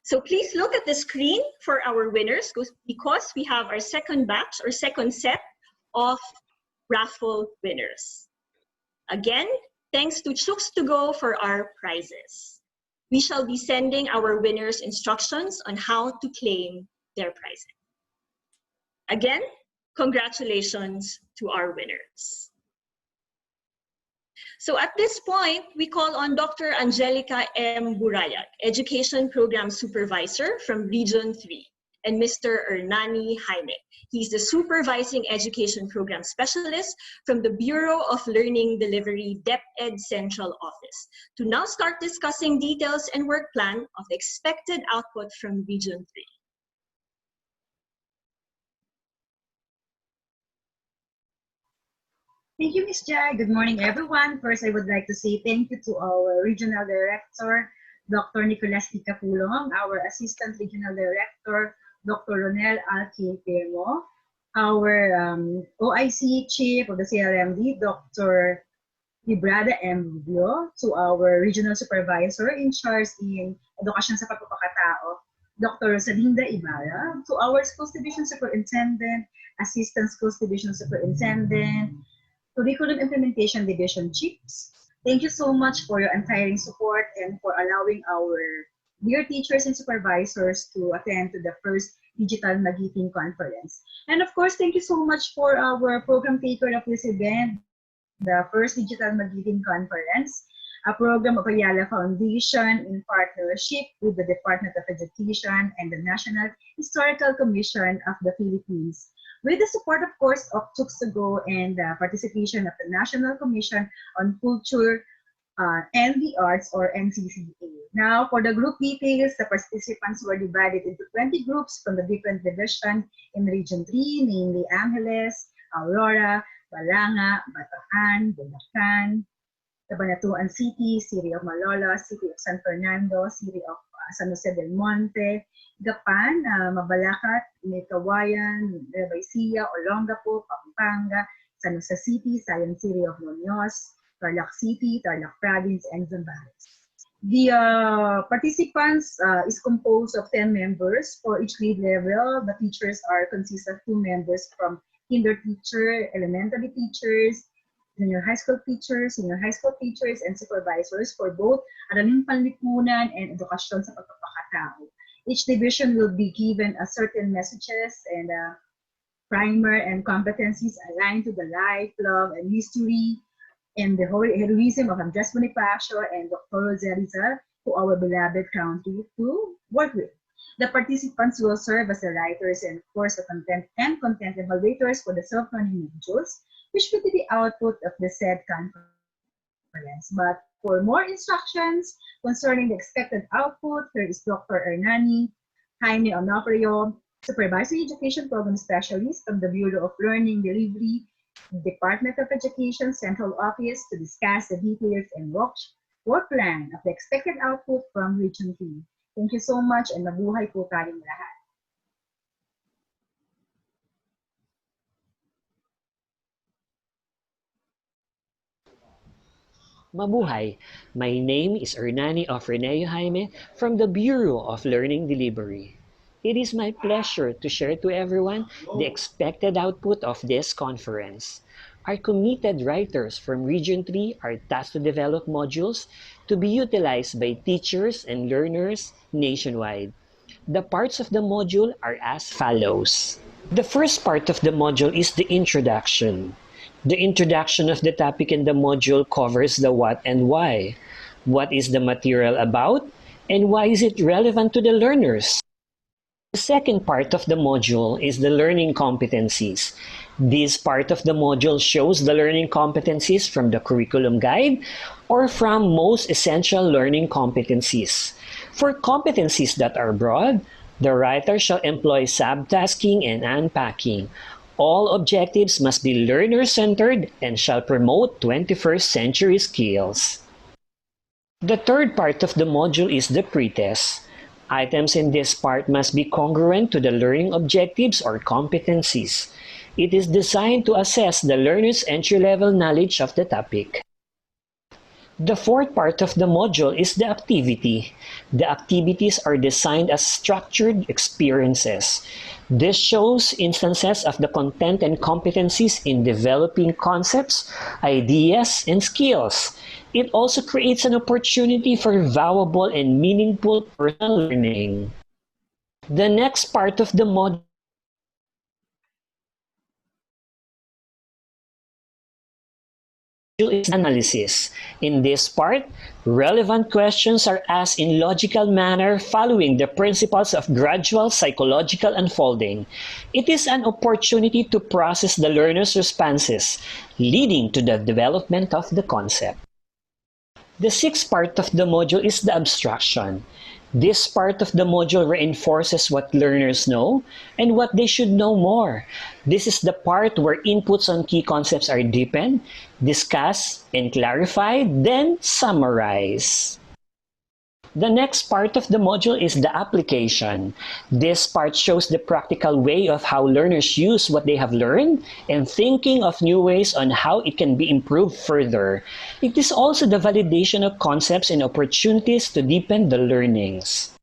So please look at the screen for our winners because we have our second batch or second set of raffle winners. Again, thanks to Chooks to Go for our prizes. We shall be sending our winners instructions on how to claim their prizes. Again, congratulations to our winners. So at this point, we call on Dr. Angelica M. Burayag, Education Program Supervisor from Region 3, and Mr. Ernani Jaime. He's the Supervising Education Program Specialist from the Bureau of Learning Delivery DepEd Central Office, to now start discussing details and work plan of the expected output from Region 3. Thank you, Ms. Jai. Good morning, everyone. First, I would like to say thank you to our Regional Director, Dr. Nicolas T. Capulong, our Assistant Regional Director, Dr. Ronel Alquipemo, our OIC Chief of the CLMD, Dr. Librada M. Rubio, to our Regional Supervisor in charge in Edukasyon sa Pagpapakatao, Dr. Rosalinda Ibarra, to our Schools Division Superintendent, Assistant Schools Division Superintendent, Curriculum Implementation Division Chiefs. Thank you so much for your untiring support and for allowing our dear teachers and supervisors to attend to the First Digital Magiting Conference. And of course, thank you so much for our program taker of this event, the First Digital Magiting Conference, a program of Ayala Foundation in partnership with the Department of Education and the National Historical Commission of the Philippines, with the support, of course, of Chooks to Go and the participation of the National Commission on Culture and the Arts, or NCCA. Now, for the group details, the participants were divided into 20 groups from the different divisions in Region 3, namely Angeles, Aurora, Balanga, Batahan, Bulacan, Cabanatuan City, City of Malolos, City of San Fernando, City of San Jose del Monte, Gapan, Mabalacat, Metawayan, Nueva Ecija, Olongapo, Pampanga, San Jose City, Sayan City of Muñoz, Tarlac City, Tarlac Province, and Zambales. The participants is composed of 10 members for each grade level. The teachers consist of 2 members from kinder teacher, elementary teachers, junior high school teachers, senior high school teachers, and supervisors for both Araling Panlipunan and Edukasyon sa Pagpapakatao. Each division will be given a certain messages and primer and competencies aligned to the life, love, and history and the heroism of Andres Bonifacio and Dr. Rizal to our beloved country to work with. The participants will serve as the writers and, of course, the content evaluators for the self-learning modules, which will be the output of the said conference. But for more instructions concerning the expected output, here is Dr. Hernani Jaime Onofrio, Supervisory Education Program Specialist from the Bureau of Learning Delivery, Department of Education Central Office, to discuss the details and work plan of the expected output from Region 3. Thank you so much and mabuhay po tayong lahat. Mabuhay! My name is Hernani Ofreneo Jaime from the Bureau of Learning Delivery. It is my pleasure to share to everyone the expected output of this conference. Our committed writers from Region 3 are tasked to develop modules to be utilized by teachers and learners nationwide. The parts of the module are as follows. The first part of the module is the introduction. The introduction of the topic in the module covers the what and why. What is the material about? And why is it relevant to the learners? The second part of the module is the learning competencies. This part of the module shows the learning competencies from the curriculum guide or from most essential learning competencies. For competencies that are broad, the writer shall employ subtasking and unpacking. All objectives must be learner-centered and shall promote 21st century skills. The third part of the module is the pretest. Items in this part must be congruent to the learning objectives or competencies. It is designed to assess the learner's entry-level knowledge of the topic. The fourth part of the module is the activity. The activities are designed as structured experiences. This shows instances of the content and competencies in developing concepts, ideas, and skills. It also creates an opportunity for valuable and meaningful personal learning. The next part of the module is analysis. In this part, relevant questions are asked in logical manner following the principles of gradual psychological unfolding. It is an opportunity to process the learner's responses, leading to the development of the concept. The sixth part of the module is the abstraction. This part of the module reinforces what learners know and what they should know more. This is the part where inputs on key concepts are deepened, discussed, and clarified, then summarized. The next part of the module is the application. This part shows the practical way of how learners use what they have learned and thinking of new ways on how it can be improved further. It is also the validation of concepts and opportunities to deepen the learnings.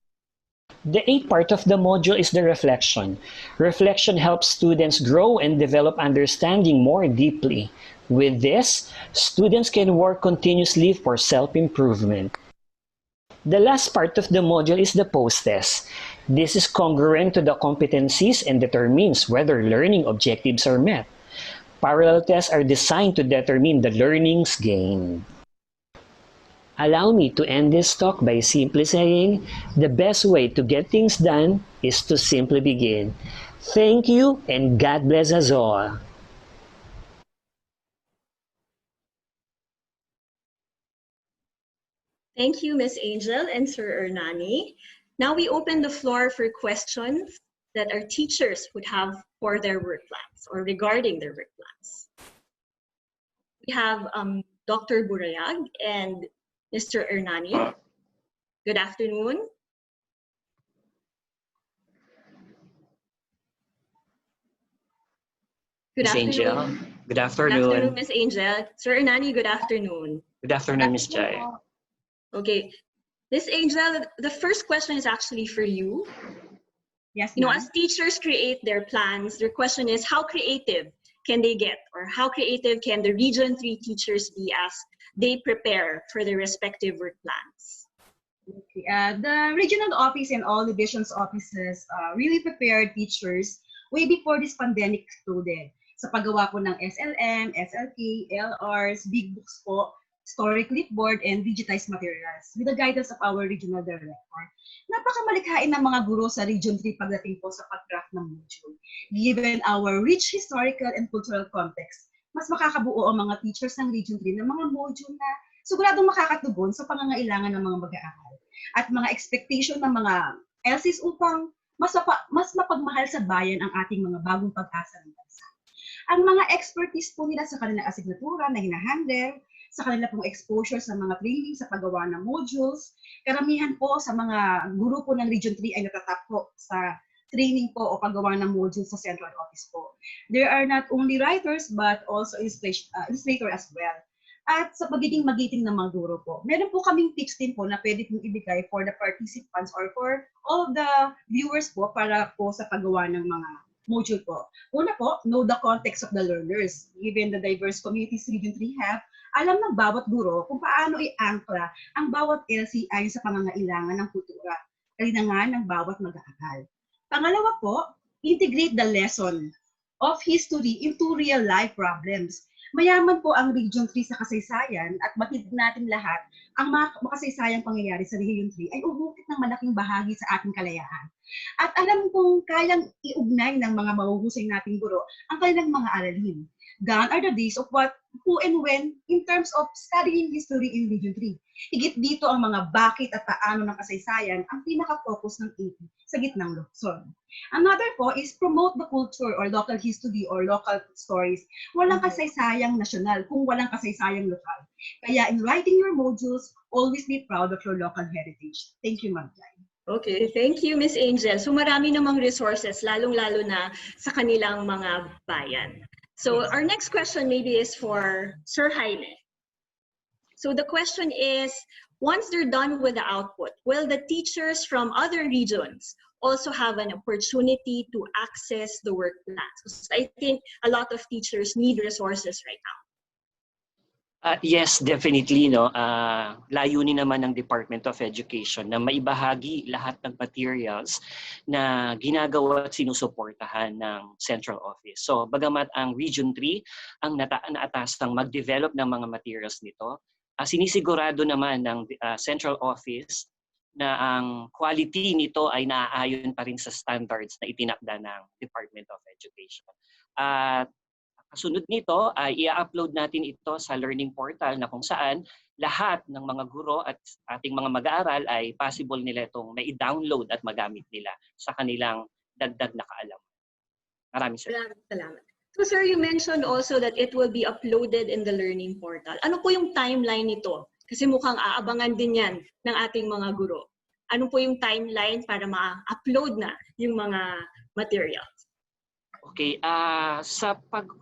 The eighth part of the module is the reflection. Reflection helps students grow and develop understanding more deeply. With this, students can work continuously for self-improvement. The last part of the module is the post-test. This is congruent to the competencies and determines whether learning objectives are met. Parallel tests are designed to determine the learnings gained. Allow me to end this talk by simply saying, the best way to get things done is to simply begin. Thank you and God bless us all. Thank you, Ms. Angel and Sir Ernani. Now we open the floor for questions that our teachers would have for their work plans or regarding their work plans. We have Dr. Burayag and Mr. Ernani. Good afternoon. Good Miss Angel, afternoon. good Good afternoon, afternoon. Miss Angel. Sir Ernani, good afternoon. Good afternoon, Miss Jai. Okay, Miss Angel, the first question is actually for you. Yes, You know, ma'am. as teachers create their plans, their question is how creative can they get, or how creative can the Region 3 teachers be as they prepare for their respective work plans? Okay. The regional office and all divisions offices really prepared teachers way before this pandemic exploded. Sa paggawa po ng SLM, SLK, LRs, big books po, story clipboard, and digitized materials with the guidance of our regional director. Napakamalikhain ng mga guro sa Region 3 pagdating po sa pag-draft ng module. Given our rich historical and cultural context, mas makakabuo ang mga teachers ng Region 3 ng mga module na siguradong makakatugon sa pangangailangan ng mga mag-aaral at mga expectation ng mga LCs upang mas mapagmahal sa bayan ang ating mga bagong pag-asa ng bansa. Ang mga expertise po nila sa kanilang asignatura na hinahandle, sa kanila pong exposure sa mga training sa paggawa ng modules, karamihan po sa mga guro po ng Region 3 ay natatap po sa training po o paggawa ng modules sa central office po. There are not only writers but also illustrator as well. At sa pagiging magiting ng mga guro po, meron po kaming tips din po na pwede kong ibigay for the participants or for all the viewers po para po sa paggawa ng mga module po. Una po, know the context of the learners. Given the diverse communities Region 3 have, alam ng bawat guro kung paano i-angkla ang bawat LC ayon sa pangangailangan ng kultura, kalinangan ng bawat mag-aaral. Pangalawa po, integrate the lesson of history into real-life problems. Mayaman po ang Region 3 sa kasaysayan at batid natin lahat ang mga makasaysayang pangyayari sa Region 3 ay umuukit ng malaking bahagi sa ating kalayaan. At alam kong kayang iugnay ng mga mahuhusay nating guro ang kanilang mga aralin. Gone are the days of what, who, and when in terms of studying history in Region 3. Higit dito ang mga bakit at paano ng kasaysayan ang pinaka-focus ng AP sa gitnang lungsod. Another po is promote the culture or local history or local stories. Walang kasaysayang nasyonal kung walang kasaysayang lokal. Kaya in writing your modules, always be proud of your local heritage. Thank you, Ma'am Jai. Okay, thank you, Miss Angel. So marami namang resources, lalong-lalo na sa kanilang mga bayan. So our next question maybe is for Sir Jaime. So the question is, once they're done with the output, will the teachers from other regions also have an opportunity to access the work plans? So I think a lot of teachers need resources right now. Yes, definitely. No? Layunin naman ng Department of Education na maibahagi lahat ng materials na ginagawa at sinusuportahan ng Central Office. So, bagamat ang Region 3 ang naatasang mag-develop ng mga materials nito, sinisigurado naman ng Central Office na ang quality nito ay naaayon pa rin sa standards na itinakda ng Department of Education. Kasunod nito ay i-upload natin ito sa learning portal na kung saan lahat ng mga guro at ating mga mag-aaral ay possible nila itong mai-download at magamit nila sa kanilang dagdag na kaalaman. Maraming salamat. Salamat. So sir, you mentioned also that it will be uploaded in the learning portal. Ano po yung timeline nito? Kasi mukhang aabangan din yan ng ating mga guro. Ano po yung timeline para ma-upload na yung mga materials? Okay, sa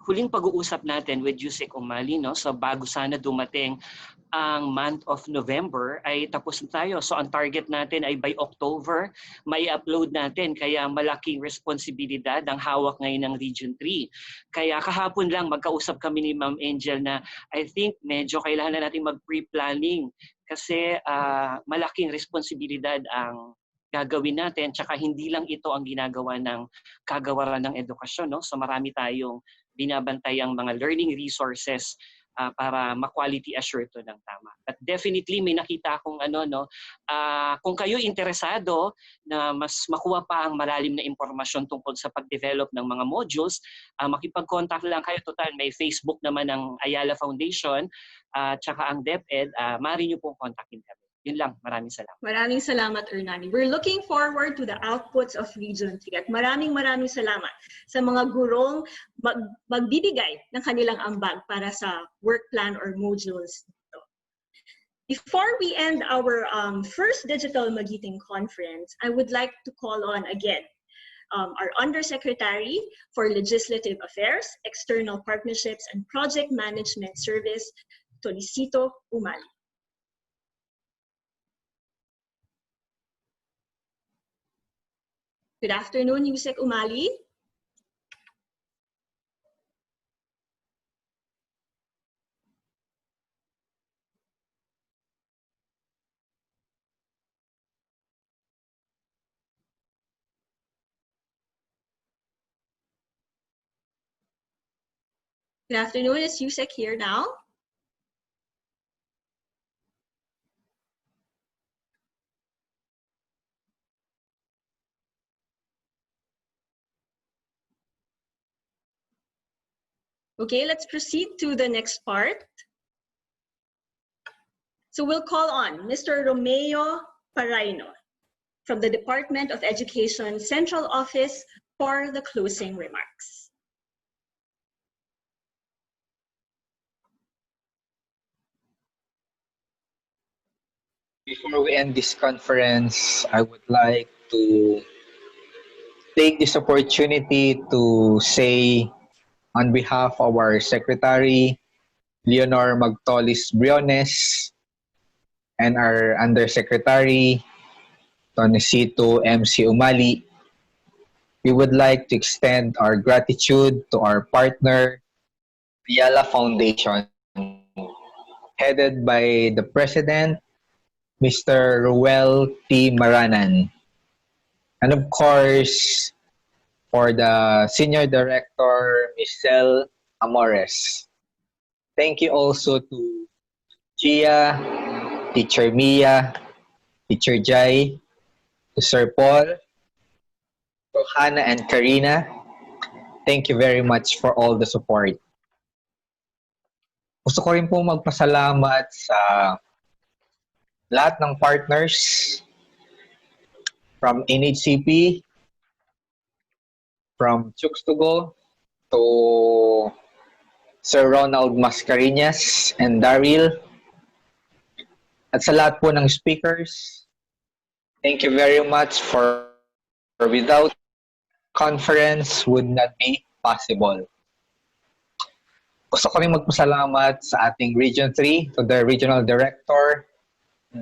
huling pag-uusap natin with Yusek Umali, no, so bago sana dumating ang month of November ay tapos na tayo. So ang target natin ay by October, may upload natin. Kaya malaking responsibilidad ang hawak ngayon ng Region 3. Kaya kahapon lang magkausap kami ni Ma'am Angel na I think medyo kailangan na natin mag-pre-planning kasi malaking responsibilidad ang gagawin natin, tsaka hindi lang ito ang ginagawa ng kagawaran ng edukasyon, no? So marami tayong binabantayang mga learning resources para ma-quality assure to ng tama. But definitely may nakita akong kung kayo interesado na mas makuha pa ang malalim na impormasyon tungkol sa pag-develop ng mga modules, makipag-contact lang kayo. Total, may Facebook naman ng Ayala Foundation, tsaka ang DepEd, maaari nyo pong kontakin kami. Yun lang, maraming salamat. Maraming salamat, Ernani. We're looking forward to the outputs of Region 3 at maraming salamat sa mga gurong magbibigay ng kanilang ambag para sa work plan or modules. Before we end our First Digital Magiting Conference, I would like to call on again our Undersecretary for Legislative Affairs, External Partnerships and Project Management Service, Tolisito Umali. Good afternoon, Yusek Umali. Good afternoon, is Yusek here now? Okay, let's proceed to the next part. So we'll call on Mr. Romeo Paraino from the Department of Education Central Office for the closing remarks. Before we end this conference, I would like to take this opportunity to say on behalf of our Secretary, Leonor Magtolis Briones, and our Undersecretary, Tonisito MC Umali, we would like to extend our gratitude to our partner, Ayala Foundation, headed by the President, Mr. Ruel T. Maranan. And of course, for the Senior Director, Michelle Amores. Thank you also to Gia, Teacher Mia, Teacher Jai, to Sir Paul, to Hannah and Karina. Thank you very much for all the support. Gusto ko rin po magpasalamat sa lahat ng partners from NHCP, from Chooks to Go, to Sir Ronald Mascareñas and Daryl, at sa lahat po ng speakers. Thank you very much for without conference would not be possible. Gusto ko rin magpasalamat sa ating Region 3, to the Regional Director,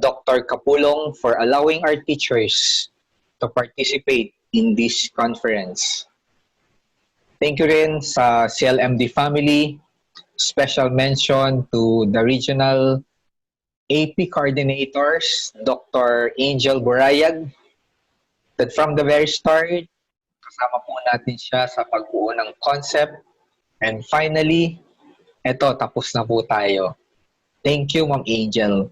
Dr. Kapulong, for allowing our teachers to participate in this conference. Thank you rin sa CLMD family. Special mention to the regional AP coordinators, Dr. Angel Borayag, that from the very start, kasama po natin siya sa pagbuo ng concept. And finally, eto, tapos na po tayo. Thank you, Ma'am Angel.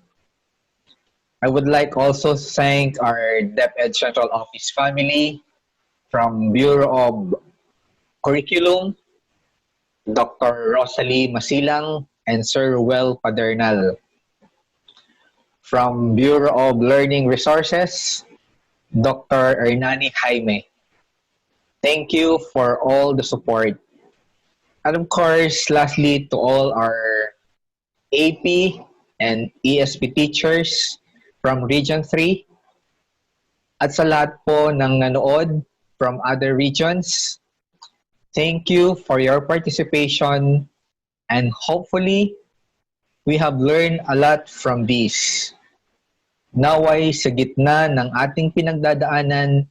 I would like also to thank our DepEd Central Office family from Bureau of Curriculum, Dr. Rosalie Masilang and Sir Ruel Padernal. From Bureau of Learning Resources, Dr. Ernani Jaime. Thank you for all the support. And of course, lastly, to all our AP and ESP teachers from Region 3 at sa lahat po ng nanood from other regions, thank you for your participation and hopefully we have learned a lot from this. Naway sa gitna ng ating pinagdadaanan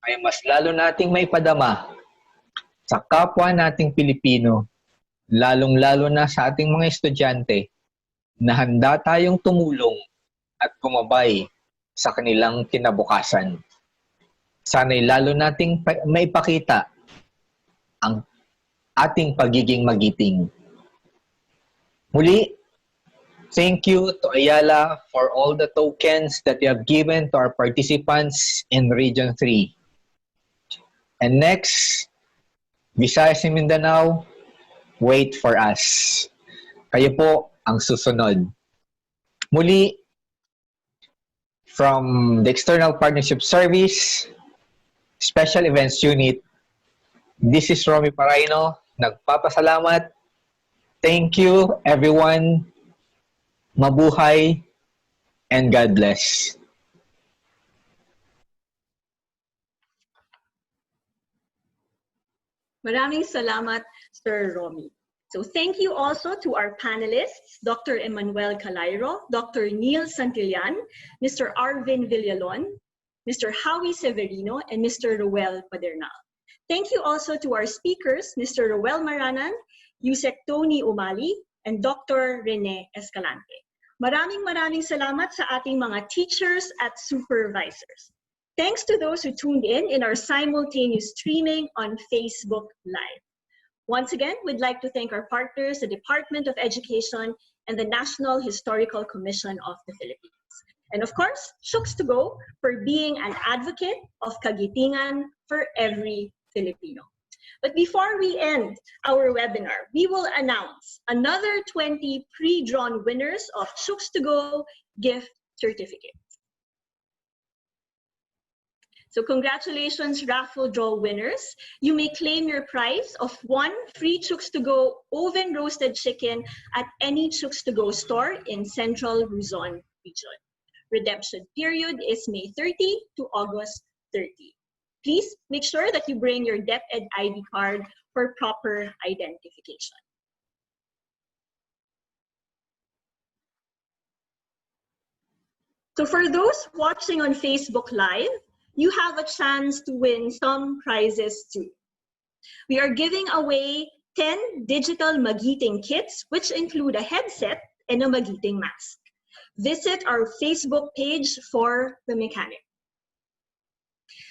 ay mas lalo nating maipadama sa kapwa nating Pilipino, lalong-lalo na sa ating mga estudyante, na handa tayong tumulong at gumabay sa kanilang kinabukasan. Sana'y lalo nating maipakita ang ating pagiging magiting. Muli, thank you to Ayala for all the tokens that you have given to our participants in Region 3. And next, Visayas and Mindanao, wait for us. Kayo po ang susunod. Muli, from the External Partnership Service, Special Events Unit, this is Romy Paraino, nagpapasalamat. Thank you, everyone. Mabuhay, and God bless. Maraming salamat, Sir Romy. So thank you also to our panelists, Dr. Emmanuel Calairo, Dr. Neil Santillan, Mr. Arvin Villalon, Mr. Howie Severino, and Mr. Roel Padernal. Thank you also to our speakers, Mr. Roel Maranan, Yusek Tony Umali, and Dr. Rene Escalante. Maraming salamat sa ating mga teachers at supervisors. Thanks to those who tuned in our simultaneous streaming on Facebook Live. Once again, we'd like to thank our partners, the Department of Education and the National Historical Commission of the Philippines. And of course, Shooks to Go for being an advocate of kagitingan for every Filipino. But before we end our webinar, we will announce another 20 pre-drawn winners of Shooks to Go gift certificates. So congratulations, raffle draw winners. You may claim your prize of 1 free Chooks to Go oven roasted chicken at any Chooks to Go store in Central Luzon region. Redemption period is May 30 to August 30. Please make sure that you bring your DepEd ID card for proper identification. So for those watching on Facebook Live, you have a chance to win some prizes too. We are giving away 10 digital magiting kits, which include a headset and a magiting mask. Visit our Facebook page for the mechanic.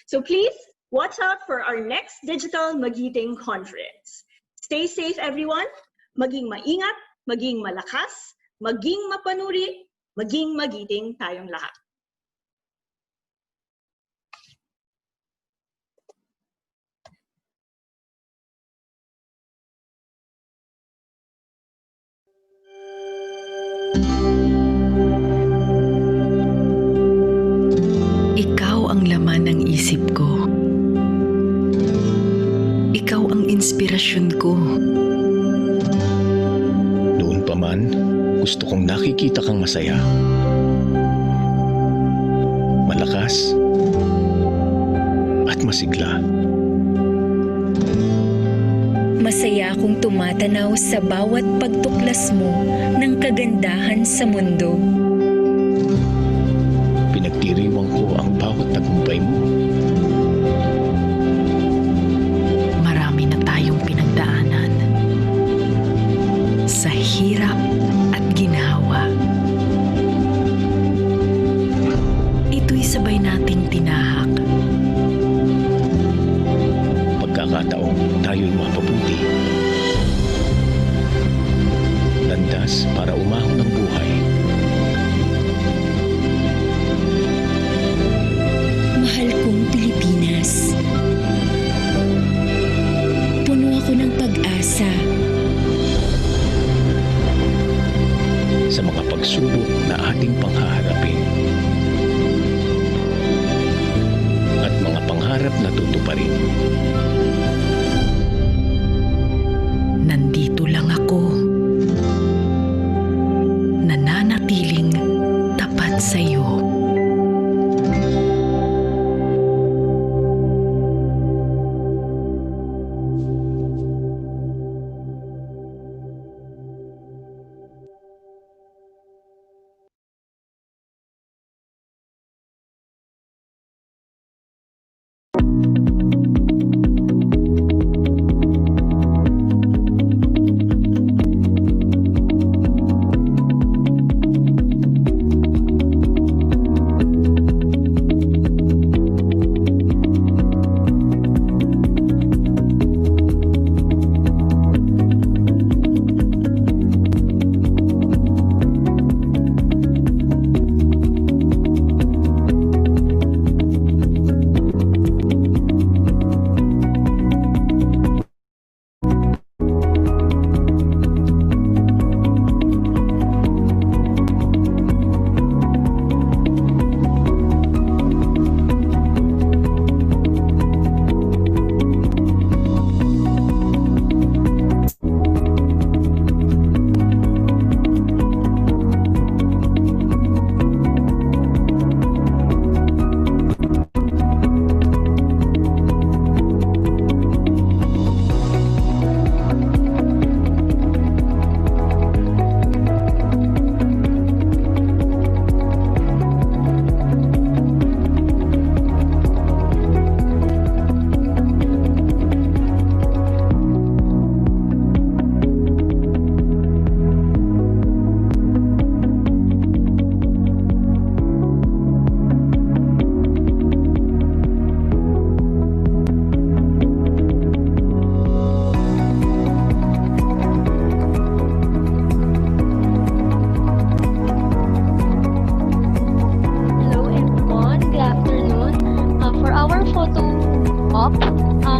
So please watch out for our next digital magiting conference. Stay safe, everyone. Maging maingat, maging malakas, maging mapanuri, maging magiting tayong lahat. Ikaw ang laman ng isip ko. Ikaw ang inspirasyon ko. Noon pa man, gusto kong nakikita kang masaya. Malakas at masigla. Masaya akong tumatanaw sa bawat pagtuklas mo ng kagandahan sa mundo. Pinagdiriwang ko ang bawat tagumpay mo. Marami na tayong pinagdaanan. Sa hirap at ginhawa. Ito'y sabay nating tinahak. Pagkakataong tayo'y mapabuti. Landas para umahon ng buhay. Mahal kong Pilipinas. Puno ako ng pag-asa. Sa mga pagsubok na ating panghaharapin. At mga pangarap na tutuparin. Nandito lang ako. Nananatiling tapat sa'yo.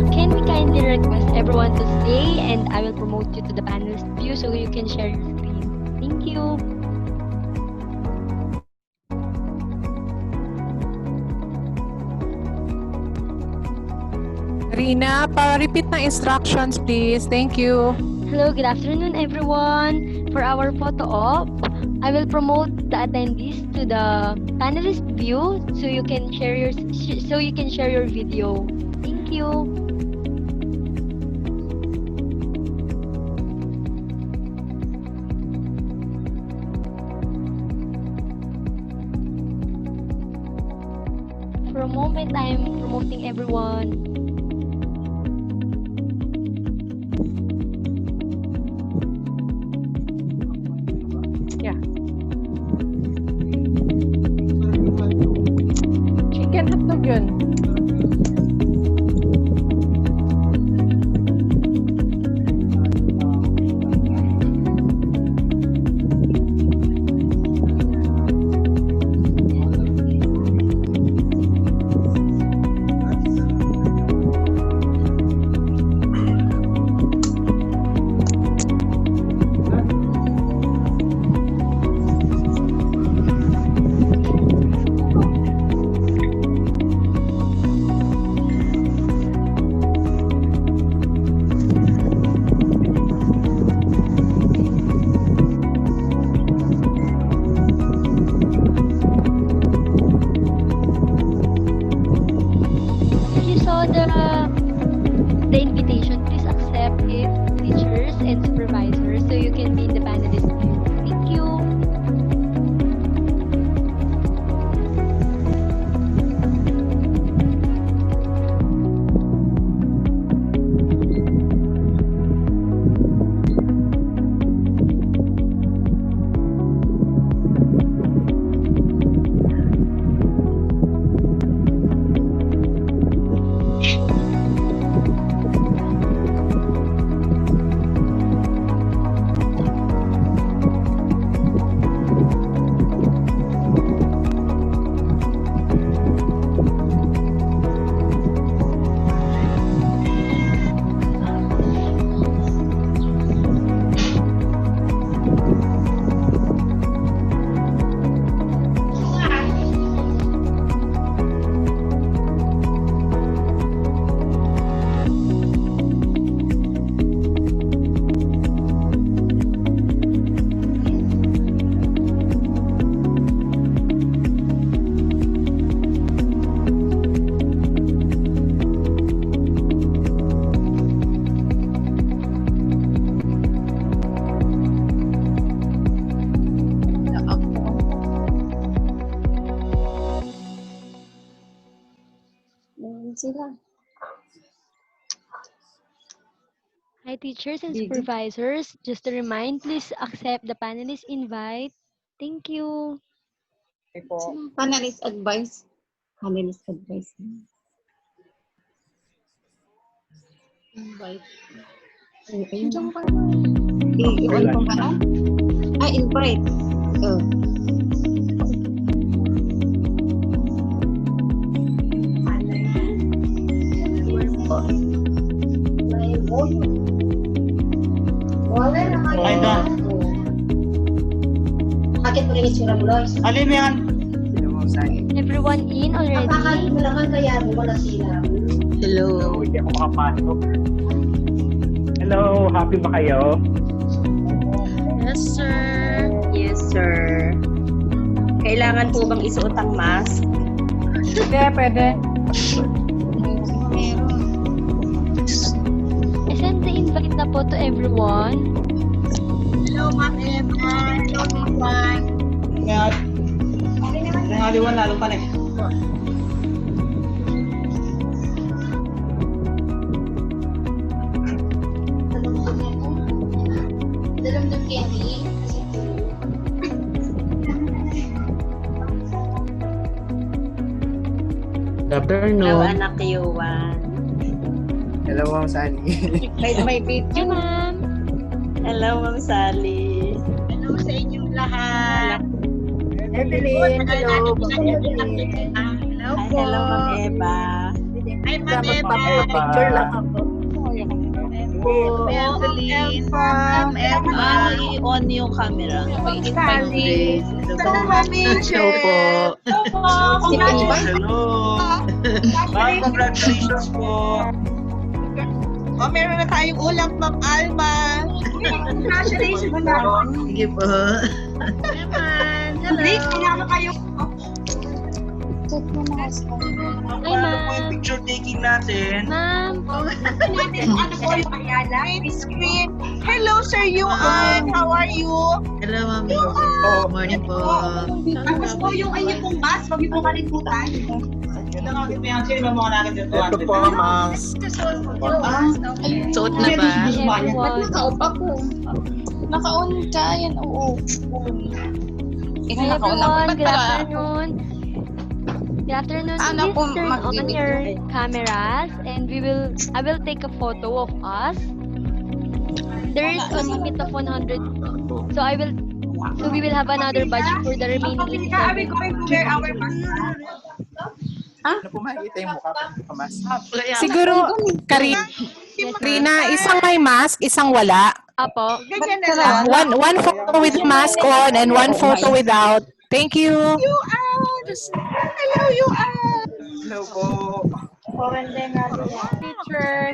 Can we kindly request everyone to stay, and I will promote you to the panelist view so you can share your screen. Thank you. Rina, pa-repeat ng instructions please. Thank you. Hello, good afternoon everyone. For our photo op, I will promote the attendees to the panelist view so you can share your video. Thank you. For a moment, I am promoting everyone. Chicken hotdog yun. The invitation, please accept it, teachers and supervisors, so you can be in the panelist view. Thank you. Hi teachers and supervisors, just to remind, please accept the panelist invite. Thank you. Panelist advice. Panelist advice. Invite. Diyan ka na. I-on ko ba na? Invite. Bakit mo rin itsura mo, Lois? Alin yan? Everyone in already? Napakali mo naman kaya wala sila. Hello. Hindi ako makapasok. Hello, happy ba kayo? Yes, sir. Yes, sir. Kailangan po bang isuot ang mask? Pwede. I sent the invite na po to everyone. Hello, Ma'am Eva. Hello, everyone. Nangaliwan lalo pa na. Dalam-dam candy. Good afternoon. Hello, anak Yuan. Hello, Ma'am Sally. May video, ma'am. Hello, Ma'am Sally. Hello sa inyong lahat. Evelyn, hello. Hello po. Hello, Ma'am Eva. Hi, Magpa-picture lang ako. Evelyn, Ma'am Emma, i-on yung camera. Mag-invite si Grace. Hello po. Hello. Ma'am, congratulations po. Oh, meron na tayong ulam, Ma'am Alma. Congratulations, Ma'am. Sige po. Grace, kailangan kayo. Paano po yung picture taking natin? Ma'am. Ano po yung Ayala? Screen. Hello, Sir Yuan. How are you? Hello, Ma'am. Good morning po. Tapos po yung inyo pong bus, huwag niyo pong kalimutan. Ito po, ma'am. Suot na ba? Everyone. Naka-on ka. Yan, oo. Hi everyone, good afternoon. Good afternoon. Please turn on your cameras and I will take a photo of us. There is a limit of 100. So we will have another batch for the remaining Are we 87. going to wear our mask? Ano po makikita yung mukha ko, mas? Siguro, Karina, isang may mask, isang wala. Apo. Ganyan na lang. One photo with mask on and one photo without. Thank you. Hello, Yuan. Hello po. Teachers.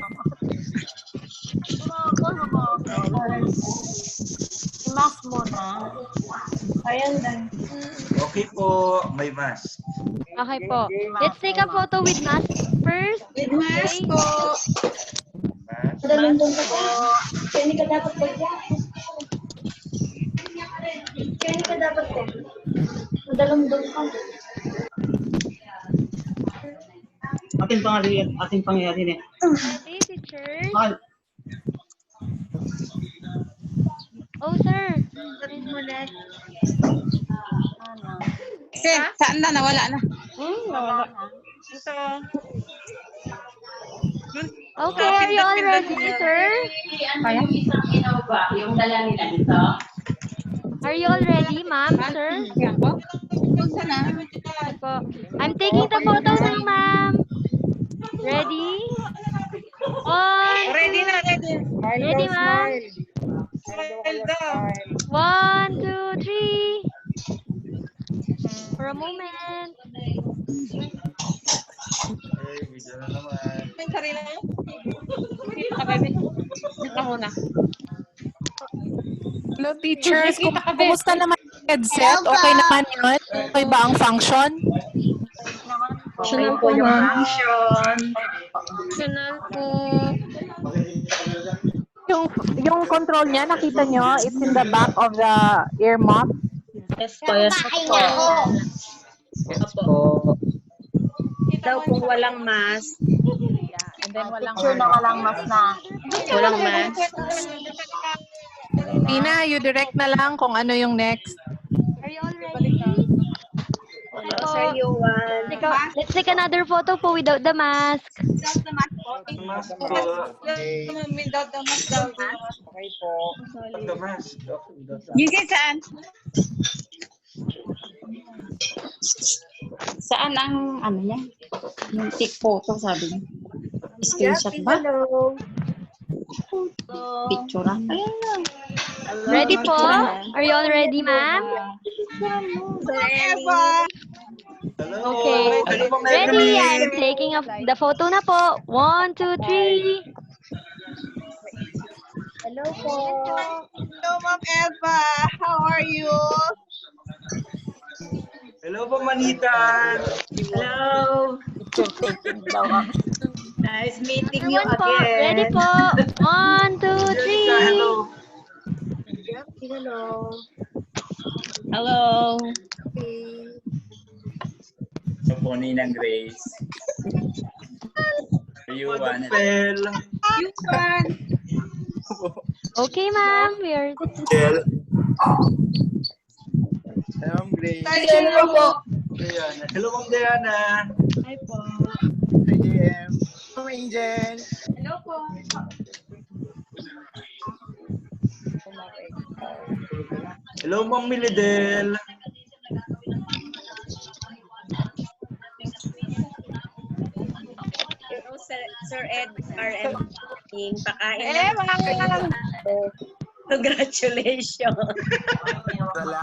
I-mask mo na. Ayan na. Okay po, may mask. Okay po. Let's take a photo with mask first. With mask po. Madalong doon ka. Kaya ka dapat bagyan. Kaya ka dapat bagyan. Madalong doon ka. Ating pangyayari niya. Ready, teacher? Oh, sir. Saan na? Nawala na. Nawala na. Ito. Okay, are you all ready, sir? Yung dala nila dito. Are you all ready, ma'am, sir? I'm taking the photo now, ma'am. Ready? Ready na, ready. Ready, ma'am? 1, 2, 3. For a moment. Video na naman. Sarili na. Dito muna. Hello, teachers. Kumusta naman yung headset? Okay naman yun? Okay ba ang function? Optional po yung function. Optional po. Yung control niya, nakita nyo? It's in the back of the ear muff. Yes po, yes po. Po. Daw kung walang mask. And then walang picture na walang mask na. Walang mask. Tina, you direct na lang kung ano yung next. Are you all ready? Hello, Sir Yuan. Let's take another photo po without the mask. Mask po. Without the mask daw. Okay po. Without the mask. Gising saan? Saan ang ano niya? Yung take photo sabi niya. Screenshot ba? Picture ah. Ayan na. Ready po? Are you all ready, ma'am? Okay. Ready? I'm taking the photo na po. 1, 2, 3. Hello po. Hello, Ma'am Eva. How are you? Hello po, Manita. Hello. Nice meeting you Everyone po, again. ready po. 1, 2, 3. Hello. Hello. Hello. Sa po ni ng Grace. You want it? Okay, ma'am. We are... Hello, Ma'am Grace. Hello po. Diana. Hello, Ma'am Diana. Hi po. Hi, JM. Hello, Angel. Hello po. Hello, Ma'am Milidel. Sir Edgar and King. Pakain Ewan! Congratulations.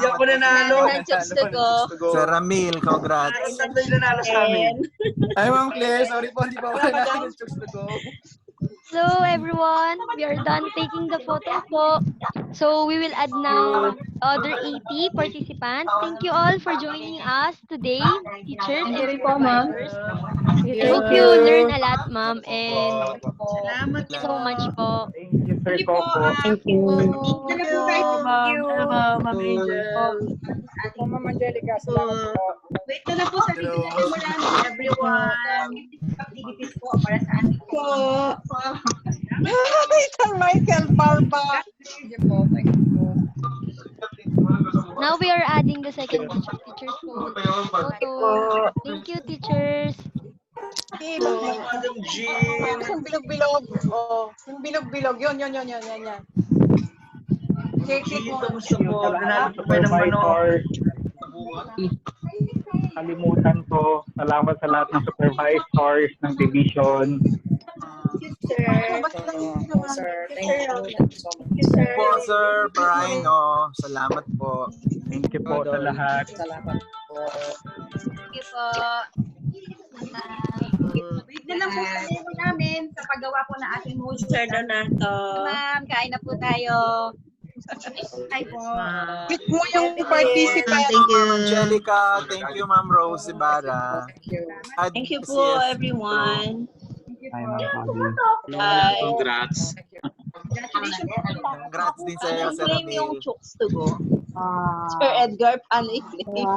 Di ako nanalo. Ng chips to go. Sir Ramil, congrats. Tatlo yung nanalo sa amin. Ay, Ma'am Claire, sorry po, hindi pa ako nanalo ng chooks to go. So everyone, we are done taking the photo po. So we will add now other 80 participants. Thank you all for joining us today, teachers and supervisors. I hope you learn a lot, ma'am, and thank you so much po. Thank you, sir Coco. Thank you. Thank you. Ma'am Angel. Ma'am Angelica, salamat po. Wait na lang po sa video na simula ng everyone. Activities po para sa ating po. Sir Michael Parba. Thank you po. Thank you po. Now we are adding the second batch of teachers po. Photo. Thank you, teachers. Madam Jean. Yung bilog-bilog. Oh, yung bilog-bilog. Yun. Check mo. Kamusta po? Nanalo po kayo ng Supervisors. Kalimutan ko. Salamat sa lahat ng supervisors ng division. Sir, thank you so much. Po, Sir Paano, salamat po. Thank you po sa lahat. Salamat po. Thank you po. Wait na lang po sa video namin sa paggawa po ng ating motion. Sir Donato. Ma'am, kain na po tayo. Hi po. Meet mo yung participant. Thank you. Angelica, thank you, Ma'am Rose Ibarra. Thank you po, everyone. Hi, Ma'am. Bye. Congrats. Congrats din sa iyo, Sir Claim yung Ramil. chooks to go. Sir Edgar, paano i-claim?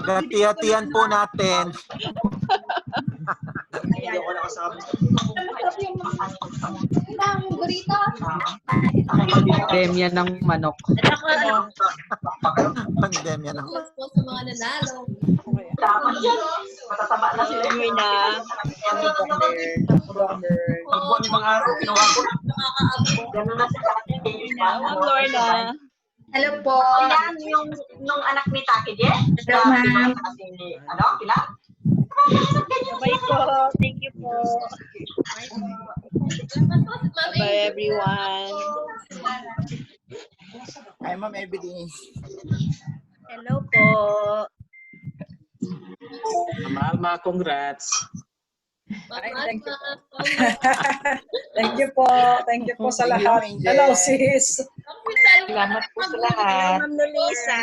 Hati-hatian po natin. Pandemya ng manok. Pandemya ng Sa mga nanalo. Matataba na sila. Ma'am Lorna. Hello po. Ilan yung nung anak ni Taki Jess? Hello, ma'am. Ano? Ilan? Bye po. Thank you po. Bye everyone. Hi, Ma'am Ebony. Hello po. Ma'am, congrats. Thank you. Thank you po. Thank you po sa lahat. Hello, sis. Salamat po sa lahat. Ma'am Nolisa.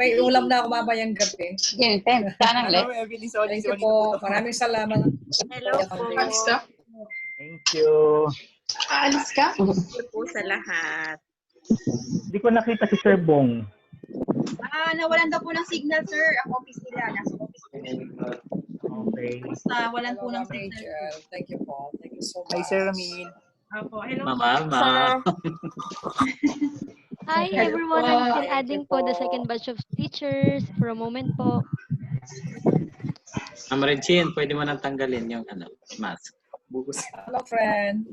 May ulam na ako mamayang gabi. Ma'am Ebony, sorry. Thank you po. Maraming salamat. Hello po. Thank you. Aalis ka? Thank you po sa lahat. Hindi ko nakita si Sir Bong. Nawalan daw po ng signal, sir. Ang office nila. Nasa office nila. Okay. Basta walan po ng signal. Thank you po. Thank you so much. Hi, Sir Ramil. Opo, hello Mama. Hi everyone, I'm still adding po the second batch of teachers for a moment po. Ma'am Regine, pwede mo nang tanggalin yung mask. Hello, friend.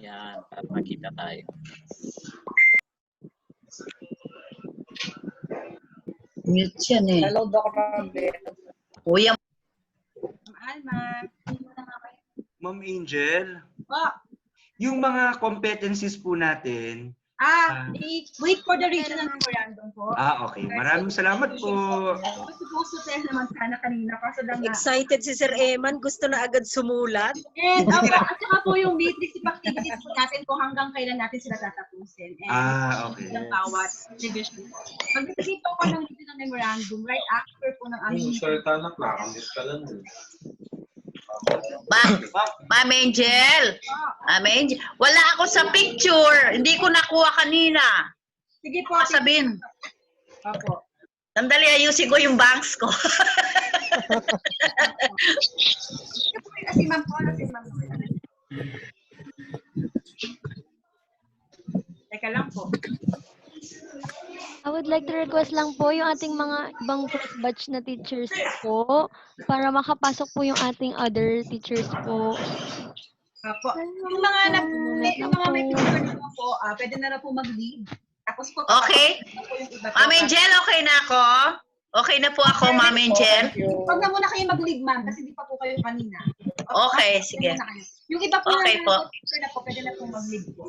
Yan, para makita tayo. Mute yan eh. Hello, Dr. Kuya. Alma. Ma'am Angel, Po. yung mga competencies po natin. Wait for the regional memorandum po. Okay. Maraming salamat po. Gusto test naman sana kanina. Kaso lang Excited si Sir Eman. Gusto na agad sumulat. And at saka po yung matrix activities po natin kung hanggang kailan natin sila tatapusin. And Okay. ng bawat division po. Magbibigay po ako ng regional memorandum right after po ng aming Ma'am Angel. Ma'am Angel. Wala ako sa picture. Hindi ko nakuha kanina. Sige po. Sabihin. Opo. Sandali, ayusin ko yung banks ko. Si Ma'am po. Teka lang po. I would like to request lang po yung ating mga ibang first batch na teachers po para makapasok po yung ating other teachers po. Yung mga may picture na po, pwede na po mag-leave. Tapos po, Okay? po yung iba po. Ma'am Angel, okay na ako? Okay na po ako, Ma'am Angel. Huwag na muna kayo mag-lead, ma'am, kasi di pa po kayo kanina. Okay, sige. Muna kayo. Yung iba po Okay po. na po, pwede na po mag-lead po.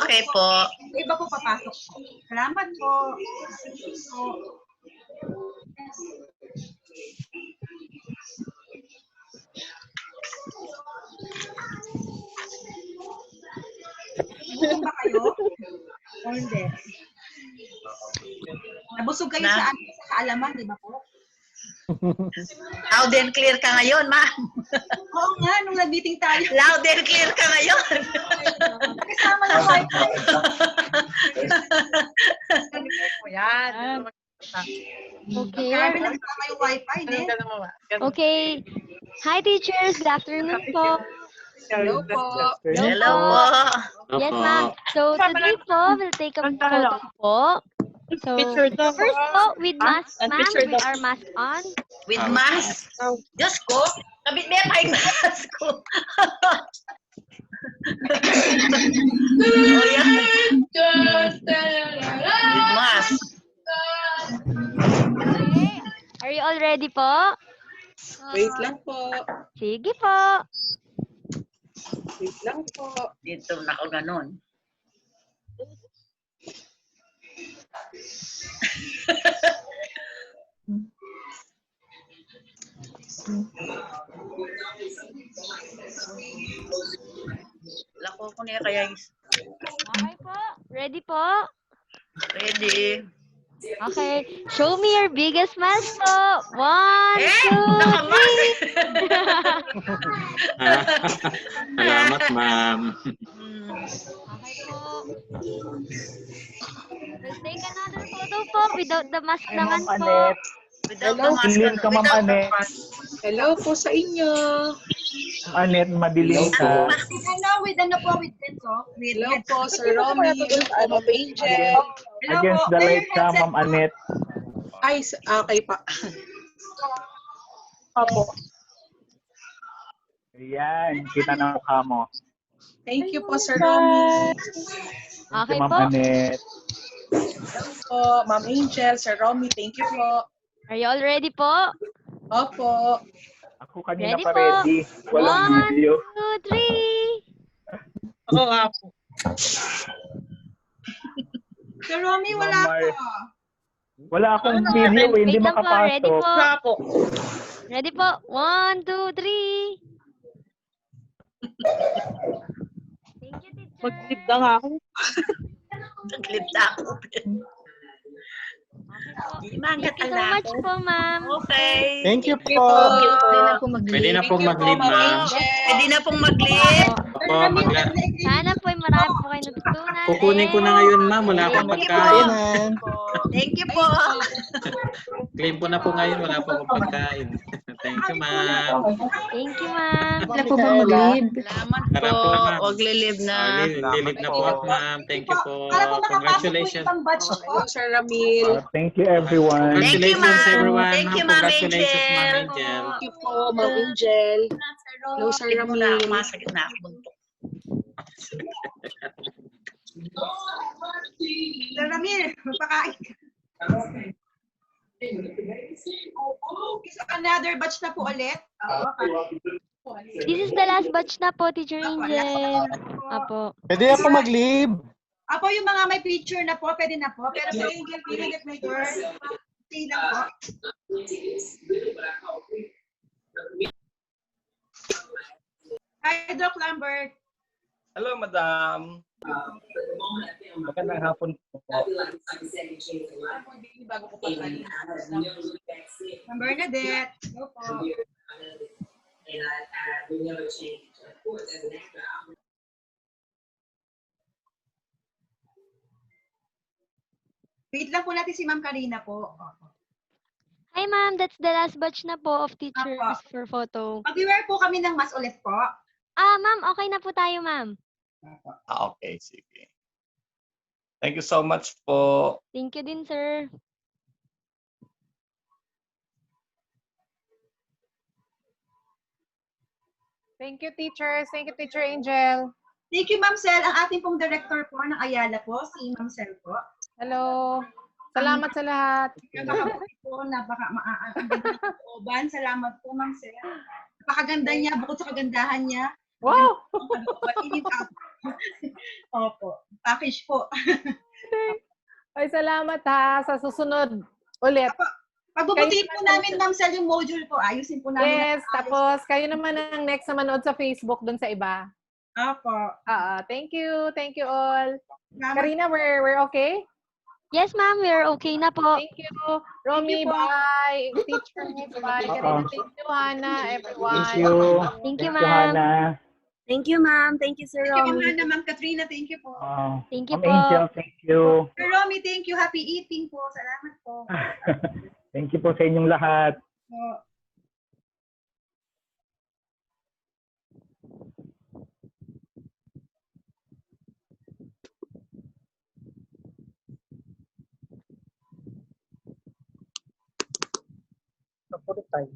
Okay po. Yung iba po papasok po. Salamat po. Gutom ba kayo? O hindi? Nabusog kayo Na? sa kaalaman, di ba po? Loud and clear ka ngayon, ma'am. Oo nga, nung nag-meeting tayo. Loud and clear ka ngayon. Kasama na wifi. Yan. Okay. Grabe, nagkaka yung wifi din. Okay. Hi, teachers. Good afternoon po. Hello po. Hello po. Yes, ma'am. So, today po, we'll take a photo po. So, first po, with mask, ma'am, with our mask on. With mask? Diyos ko, kabit mo pa yung mask ko. Oh, yan. With mask. Okay. Are you all ready po? Wait lang po. Sige po. Wait lang po. Dito na ako ganun. Lako ko niya kaya Okay po. Ready po? ready. Okay. Show me your biggest mask po. 1, 2, 3. Salamat, ma'am. Okay po. We'll take another photo po without the mask naman po. Without the mask. Clean ka, Ma'am Anet. Hello po sa inyo. Anet, madilim ka. Hello, with ano po, with pencil. Hello po, Sir Romy. Hello po, Ma'am Angel. Against the light ka, Ma'am Anet. Ay, okay pa. Opo. Ayan, kita na mukha mo. Thank you po, Sir Romy. Okay Ma'am po. Anet. Hello po, Ma'am Angel, Sir Romy. Thank you po. Are you all ready po? Opo. Ako kanina Ready pa po. ready. Walang 1, video. 2, 3. Oo nga po. Sir Romy, wala Ma'am po. Wala akong video, hindi Wait lang po. Ready makapasok. po. Wala po. Ready po. 1, 2, 3. Thank you, teacher. Mag-tip na nga ako. Naglip na ako. Thank you so much po, ma'am. Okay. Thank you po. Pwede na pong mag-leave, ma'am. Pwede na pong mag-leave. Opo, Sana po ay marami po kayo natutunan. kukunin ko na ngayon, ma'am. Wala akong pagkain. Thank you po. Claim ko na po ngayon. Wala po akong pagkain. Thank you, ma'am. Thank you, ma'am. Wala po bang mag-leave? Salamat Tara po. po, ma'am. Huwag lilib na. Lilib na po ako, ma'am. Thank you po. Para po makapasok po Congratulations. ibang batch po. Hello, Sir Ramil. Thank you, everyone. Thank you, Congratulations, ma'am. everyone. Thank you, Ma'am Congratulations, Ma'am Angel. Angel. Thank you po, Ma'am Angel. Hello, Sir Ramil. Masakit na ako. Sir Ramil, magpakain ka. So, another batch na po ulit. This is the last batch na po, Teacher Angel. Apo. Pwede ako mag-leave. Apo, yung mga may picture na po, pwede na po. Pero Sir Angel, feeling it may turn. Stay lang po. Hi, Doc Lambert. Hello, madam. Magandang hapon po. Bago ko pa tayo. Ma'am Bernadette. Hello po. Wait lang po natin si Ma'am Karina po. Hi, ma'am. That's the last batch na po of teachers for photo. Mag-wear po kami ng mask ulit po. Ma'am, okay na po tayo, ma'am. Okay, sige. Thank you so much po. Thank you din, sir. Thank you, teachers. Thank you, Teacher Angel. Thank you, Ma'am Sel. Ang ating pong director po ng Ayala po, si Ma'am Sel po. Hello. Salamat sa lahat. Napakabuti po, napaka-maaangan. Salamat po, Ma'am Sel. Napakaganda niya, bukod sa kagandahan niya. Wow! Opo, package po. Ay, salamat ha. Sa susunod ulit. Pagbubutihin po namin, Ma'am Sel, yung module po. Ayusin po namin. Yes, tapos kayo naman ang next na manood sa Facebook doon sa iba. Opo. Thank you. Thank you all. Salamat. Karina, we're okay? Yes, ma'am. We're okay na po. Thank you. Romy, bye. Teacher, bye. Karina, thank you, Hannah, everyone. Thank you. Thank you, Thank you, ma'am. Hannah. Thank you, ma'am. Thank you, Sir Thank you, Romy. Ma'am Ma'am Katrina. Thank you po. Thank you Ma'am po. Angel, thank you. Sir Romy, thank you. Happy eating po. Salamat po. Thank you po sa inyong lahat. Puro time.